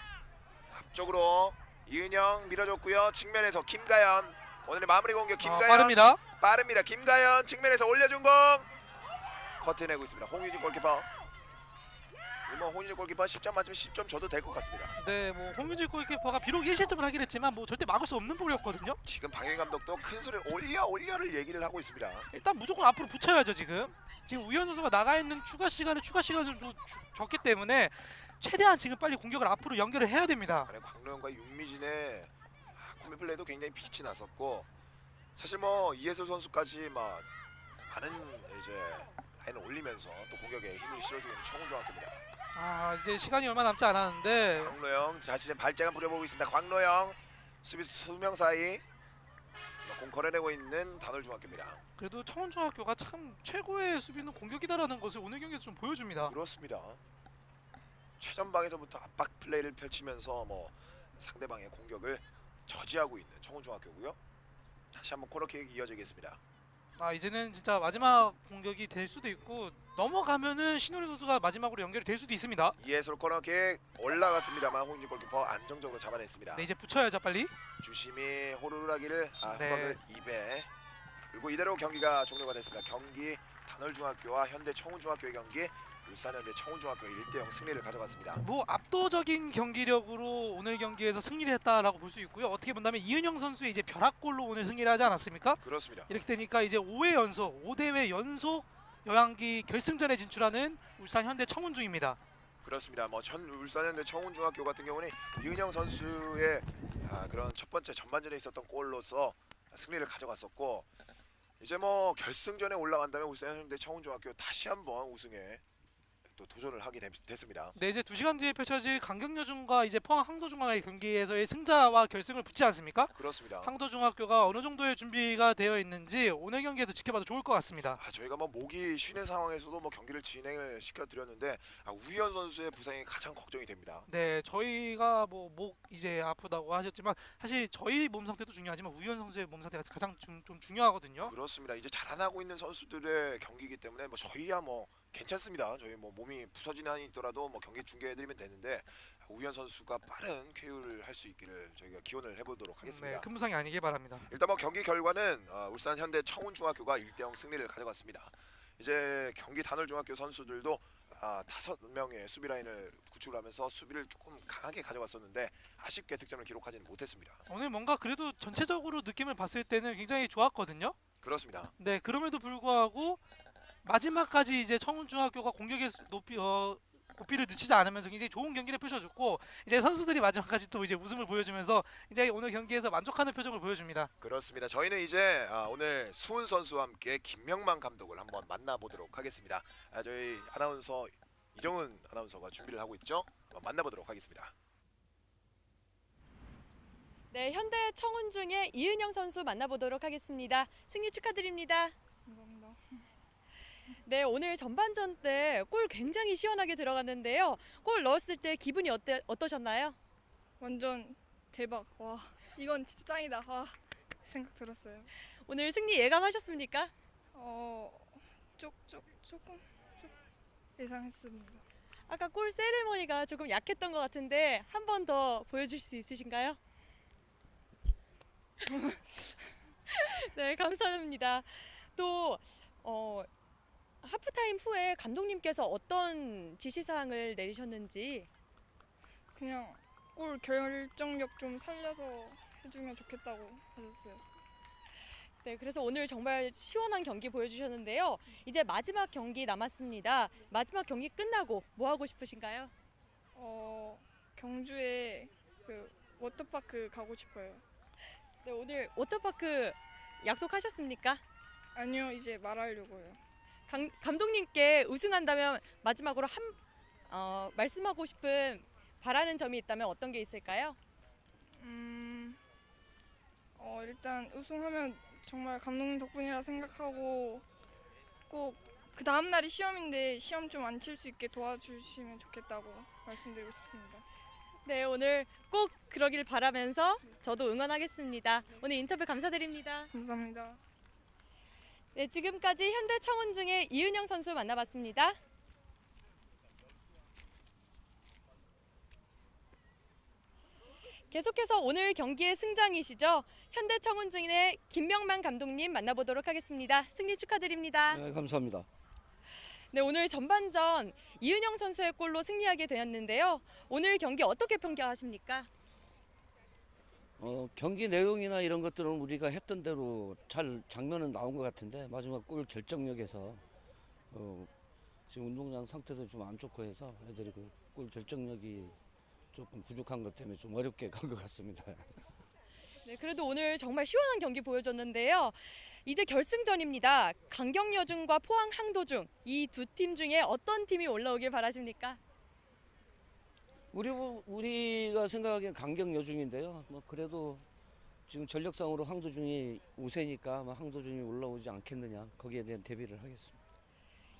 앞쪽으로 이은영 밀어줬고요. 측면에서 김가연 오늘의 마무리 공격 김가연 빠릅니다. 빠릅니다. 김가연 측면에서 올려준 공 커트내고 있습니다. 홍유진 골키퍼. 뭐 홍유진 골키퍼 10점 맞으면 10점 줘도 될 것 같습니다. 네, 뭐 홍윤질 골키퍼가 비록 1실점을 하긴 했지만 뭐 절대 막을 수 없는 볼이었거든요. 지금 방해 감독도 큰 소리를 올려를 얘기를 하고 있습니다. 일단 무조건 앞으로 붙여야죠 지금. 지금 우현 선수가 나가 있는 추가 시간을 좀 줬기 때문에 최대한 지금 빨리 공격을 앞으로 연결을 해야 됩니다. 그래, 광로영과 윤미진의 콤비 플레이도 굉장히 빛이 났었고 사실 뭐 이해솔 선수까지 막 많은 이제 라인을 올리면서 또 공격에 힘을 실어주고 있는 청운중학교입니다. 아 이제 시간이 얼마 남지 않았는데 광로영 자신의 발재간 부려보고 있습니다. 광로영 수비수 2명 사이 공 걸어내고 있는 단월중학교입니다. 그래도 청운중학교가 참 최고의 수비는 공격이다라는 것을 오늘 경기에서 좀 보여줍니다. 그렇습니다. 최전방에서부터 압박 플레이를 펼치면서 뭐 상대방의 공격을 저지하고 있는 청운중학교고요. 다시 한번 코너킥이 이어지겠습니다. 아 이제는 진짜 마지막 공격이 될 수도 있고 넘어가면은 신호리 선수가 마지막으로 연결이 될 수도 있습니다. 이해솔 코너킥 올라갔습니다만 홍인지 골키퍼 안정적으로 잡아냈습니다. 네 이제 붙여야죠 빨리. 주심이 호루라기를 네. 후방을 입에 그리고 이대로 경기가 종료가 됐습니다. 경기 단월중학교와 현대 청운중학교의 경기 울산현대 청운중학교 1대0 승리를 가져갔습니다. 뭐 압도적인 경기력으로 오늘 경기에서 승리를 했다라고 볼 수 있고요. 어떻게 본다면 이은영 선수의 이제 벼락골로 오늘 승리를 하지 않았습니까? 그렇습니다. 이렇게 되니까 이제 5회 연속, 5대회 연속 여왕기 결승전에 진출하는 울산 현대 청운중입니다. 그렇습니다. 뭐 울산현대 청운중학교 같은 경우는 이은영 선수의 그런 첫 번째 전반전에 있었던 골로서 승리를 가져갔었고 이제 뭐 결승전에 올라간다면 울산현대 청운중학교 다시 한번 우승에 또 도전을 하게 됐습니다. 네 이제 2시간 뒤에 펼쳐질 강경여중과 이제 포항 항도중학의 경기에서의 승자와 결승을 붙지 않습니까? 그렇습니다. 항도중학교가 어느 정도의 준비가 되어 있는지 오늘 경기에서 지켜봐도 좋을 것 같습니다. 저희가 뭐 목이 쉬는 상황에서도 뭐 경기를 진행을 시켜드렸는데 우희연 선수의 부상이 가장 걱정이 됩니다. 네, 저희가 뭐 목 이제 아프다고 하셨지만 사실 저희 몸 상태도 중요하지만 우현 선수의 몸 상태가 가장 좀 중요하거든요. 그렇습니다. 이제 자라나고 있는 선수들의 경기이기 때문에 뭐 저희야 뭐 괜찮습니다. 저희 뭐 몸이 부서지는 한이 있더라도 뭐 경기 중계해드리면 되는데 우현 선수가 빠른 쾌유를 할 수 있기를 저희가 기원을 해보도록 하겠습니다. 네, 큰 부상이 아니길 바랍니다. 일단 뭐 경기 결과는 울산 현대 청운중학교가 1대0 승리를 가져갔습니다. 이제 경기 단월중학교 선수들도 5명의 수비 라인을 구축을 하면서 수비를 조금 강하게 가져갔었는데 아쉽게 득점을 기록하지는 못했습니다. 오늘 뭔가 그래도 전체적으로 느낌을 봤을 때는 굉장히 좋았거든요. 그렇습니다. 네, 그럼에도 불구하고 마지막까지 이제 청운중학교가 공격의 고삐를 늦추지 않으면서 굉장히 좋은 경기를 펼쳐줬고 이제 선수들이 마지막까지 또 이제 웃음을 보여주면서 이제 오늘 경기에서 만족하는 표정을 보여줍니다. 그렇습니다. 저희는 이제 오늘 수훈 선수와 함께 김명만 감독을 한번 만나보도록 하겠습니다. 저희 아나운서 이정훈 아나운서가 준비를 하고 있죠. 만나보도록 하겠습니다. 네, 현대 청운중의 이은영 선수 만나보도록 하겠습니다. 승리 축하드립니다. 감사합니다. 네, 오늘 전반전 때 골 굉장히 시원하게 들어갔는데요. 골 넣었을 때 기분이 어떠셨나요? 완전 대박. 와, 이건 진짜 짱이다. 와, 생각 들었어요. 오늘 승리 예감하셨습니까? 조금 예상했습니다. 아까 골 세레머니가 조금 약했던 것 같은데 한 번 더 보여줄 수 있으신가요? 네, 감사합니다. 또 하프타임 후에 감독님께서 어떤 지시사항을 내리셨는지. 그냥 골 결정력 좀 살려서 해주면 좋겠다고 하셨어요. 네, 그래서 오늘 정말 시원한 경기 보여주셨는데요. 이제 마지막 경기 남았습니다. 마지막 경기 끝나고 뭐 하고 싶으신가요? 경주에 그 워터파크 가고 싶어요. 네, 오늘 워터파크 약속하셨습니까? 아니요, 이제 말하려고요. 감독님께 우승한다면 마지막으로 말씀하고 싶은 바라는 점이 있다면 어떤 게 있을까요? 일단 우승하면 정말 감독님 덕분이라 생각하고 꼭 그 다음 날이 시험인데 시험 좀 안 칠 수 있게 도와주시면 좋겠다고 말씀드리고 싶습니다. 네, 오늘 꼭 그러길 바라면서 저도 응원하겠습니다. 오늘 인터뷰 감사드립니다. 감사합니다. 네, 지금까지 현대청운중의 이은영 선수 만나봤습니다. 계속해서 오늘 경기의 승장이시죠. 현대청운중의 김명만 감독님 만나보도록 하겠습니다. 승리 축하드립니다. 네, 감사합니다. 네, 오늘 전반전 이은영 선수의 골로 승리하게 되었는데요. 오늘 경기 어떻게 평가하십니까? 경기 내용이나 이런 것들은 우리가 했던 대로 잘 장면은 나온 것 같은데 마지막 골 결정력에서 지금 운동장 상태도 좀 안 좋고 해서 애들이 그 골 결정력이 조금 부족한 것 때문에 좀 어렵게 간 것 같습니다. 네, 그래도 오늘 정말 시원한 경기 보여줬는데요. 이제 결승전입니다. 강경여중과 포항 항도중 이 두 팀 중에 어떤 팀이 올라오길 바라십니까? 우리가 생각하기엔 강경여중인데요. 뭐 그래도 지금 전력상으로 항도중이 우세니까 아마 항도중이 올라오지 않겠느냐 거기에 대한 대비를 하겠습니다.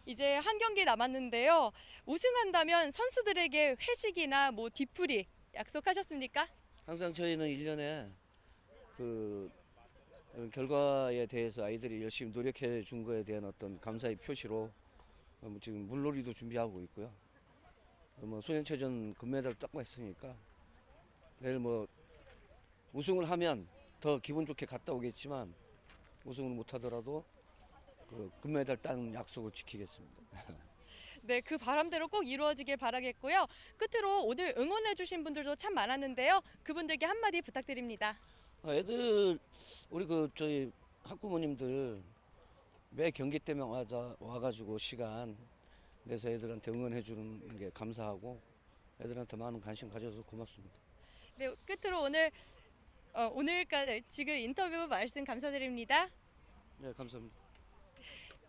이제 한 경기 남았는데요. 우승한다면 선수들에게 회식이나 뭐 뒤풀이 약속하셨습니까? 항상 저희는 1년에 그 결과에 대해서 아이들이 열심히 노력해 준 거에 대한 어떤 감사의 표시로 지금 물놀이도 준비하고 있고요. 뭐 소년체전 금메달 따고 했으니까 내일 뭐 우승을 하면 더 기분 좋게 갔다 오겠지만 우승을 못하더라도 그 금메달 따는 약속을 지키겠습니다. 네, 그 바람대로 꼭 이루어지길 바라겠고요. 끝으로 오늘 응원해주신 분들도 참 많았는데요. 그분들께 한마디 부탁드립니다. 애들 우리 저희 학부모님들 매 경기 때문에 와가지고 시간 내서 애들한테 응원해 주는 게 감사하고 애들한테 많은 관심 가져서 고맙습니다. 네, 끝으로 오늘까지 지금 인터뷰 말씀 감사드립니다. 네, 감사합니다.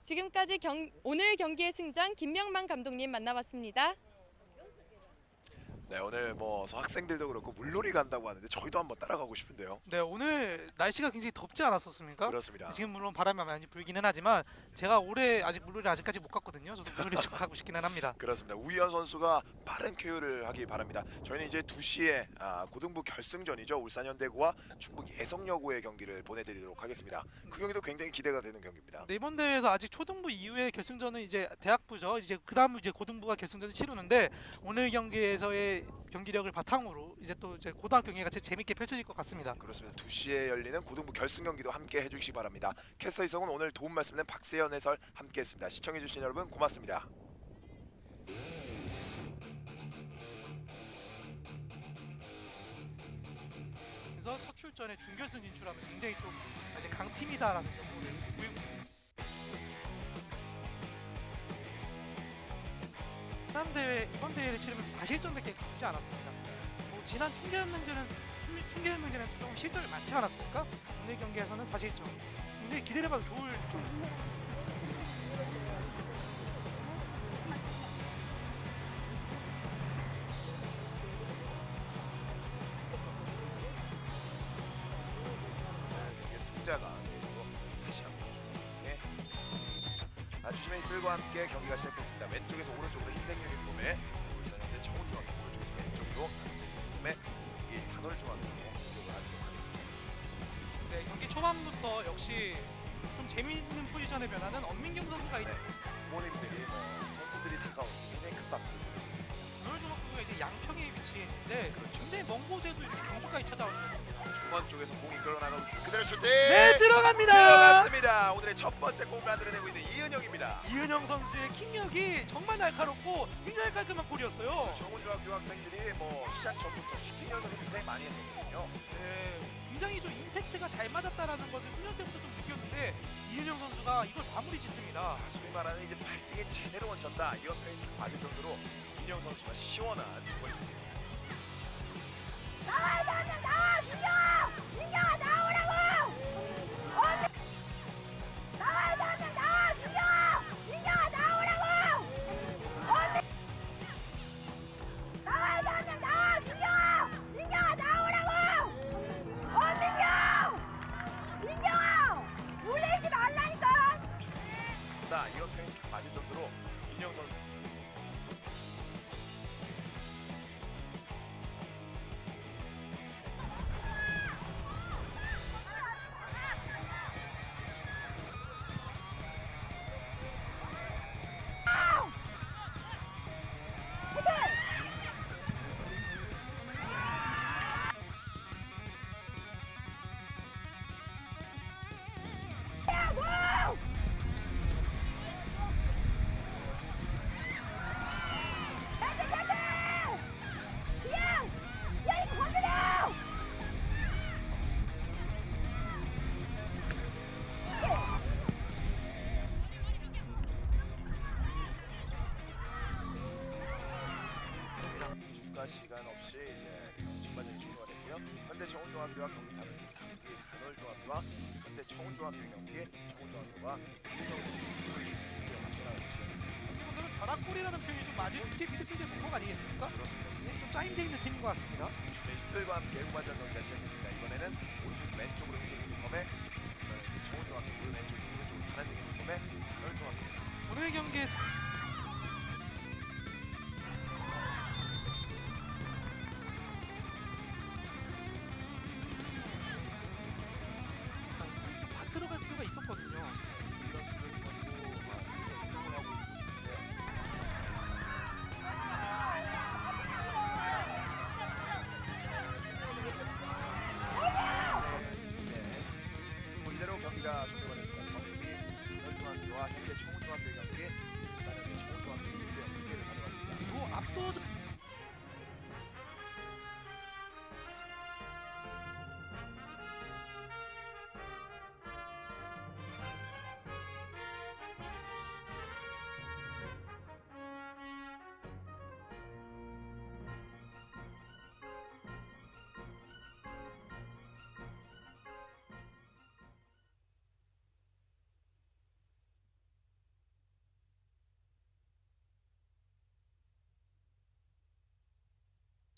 지금까지 오늘 경기의 승장 김명만 감독님 만나봤습니다. 네, 오늘 뭐 학생들도 그렇고 물놀이 간다고 하는데 저희도 한번 따라가고 싶은데요. 네, 오늘 날씨가 굉장히 덥지 않았었습니까? 그렇습니다. 지금 물론 바람이 많이 불기는 하지만 제가 올해 물놀이 아직까지 못 갔거든요. 저도 물놀이 좀 가고 싶기는 합니다. 그렇습니다. 우희연 선수가 빠른 쾌유를 하기 바랍니다. 저희는 이제 2시에 고등부 결승전이죠. 울산현대구와 충북 예성여고의 경기를 보내드리도록 하겠습니다. 그 경기도 굉장히 기대가 되는 경기입니다. 네, 이번 대회에서 아직 초등부 이후의 결승전은 이제 대학부죠. 이제 그다음 이제 고등부가 결승전을 치르는데 오늘 경기에서의 경기력을 바탕으로 이제 또 이제 고등학교 경기가 재밌게 펼쳐질 것 같습니다. 그렇습니다. 2시에 열리는 고등부 결승 경기도 함께 해주시기 바랍니다. 캐스터 이성은 오늘 도움 말씀드린 박세현 해설 함께했습니다. 시청해주신 여러분 고맙습니다. 그래서 첫 출전에 준결승 진출하면 굉장히 좀 이제 강팀이다라는 정보를 보이고 있습니다. 이번 대회를 치르면서 4실점밖에 가지 않았습니다. 뭐 지난 충계연맹전에서 조금 실점이 많지 않았습니까? 오늘 경기에서는 4실점. 근데 기대해봐도 좋을 좀. 승자가 다시 한번 주심의 이슬과 함께 경기가 시작됐습니다. 왼쪽에서 오른쪽으로 흰색 유니폼에 울산현대 청운중학교, 오른쪽에서 왼쪽으로 흰색 유니폼에 이 단월중학교 공격을 하도록 하겠습니다. 네, 경기 초반부터 역시 좀 재미있는 포지션의 변화는 엄민경 선수가 이제 부모님들이 선수들이 다가오는 굉장히 큰 박수를 보내주셨습니다. 단월중학교가 이제 양평에 위치해 있는데 굉장히 먼 곳에도 이렇게 경주까지 찾아오셨습니다. 중원 쪽에서 공 이끌어 나가고 있습니다. 그대로 슈팅! 네, 들어갑니다. 들어갔습니다. 오늘의 첫 번째 골을 만들어내고 있는 이은영입니다. 이은영 선수의 킥력이 정말 날카롭고 굉장히 깔끔한 골이었어요. 청운중학교 학생들이 시작 전부터 슈팅 연습을 굉장히 많이 했었거든요. 네, 굉장히 좀 임팩트가 잘 맞았다라는 것을 훈련 때부터 좀 느꼈는데 이윤영 선수가 이걸 마무리 짓습니다. 소위 말하는 이제 발등에 제대로 얹혔다 이런 표현이 딱 맞을 정도로 윤영 선수가 시원한 공을 줍니다. 이런 표현이 딱 맞을 정도로 윤영 선수 시간 없이 이제 전반전이 종료가 됐고요. 현대 청운중학교와 경기 다른 단월중학교와 현대 청운중학교 경기에 청운중학교가 1점 앞서나가고 있습니다. 분들은 벼락골이라는 표현이 좀 맞을 게 미드필드의 목표가 아니겠습니까? 그렇습니다. 좀 짜임새 있는 팀인 것 같습니다. 이슬과 함께 후반전 경기가 시작했습니다. 이번에는 오른쪽 왼쪽으로 움직이는 검에 청운중학교 오른쪽으로 파란색의 검에 단월중학교 오늘의 경기에 들어갈 필요가 있었거든요. 이대로 경기가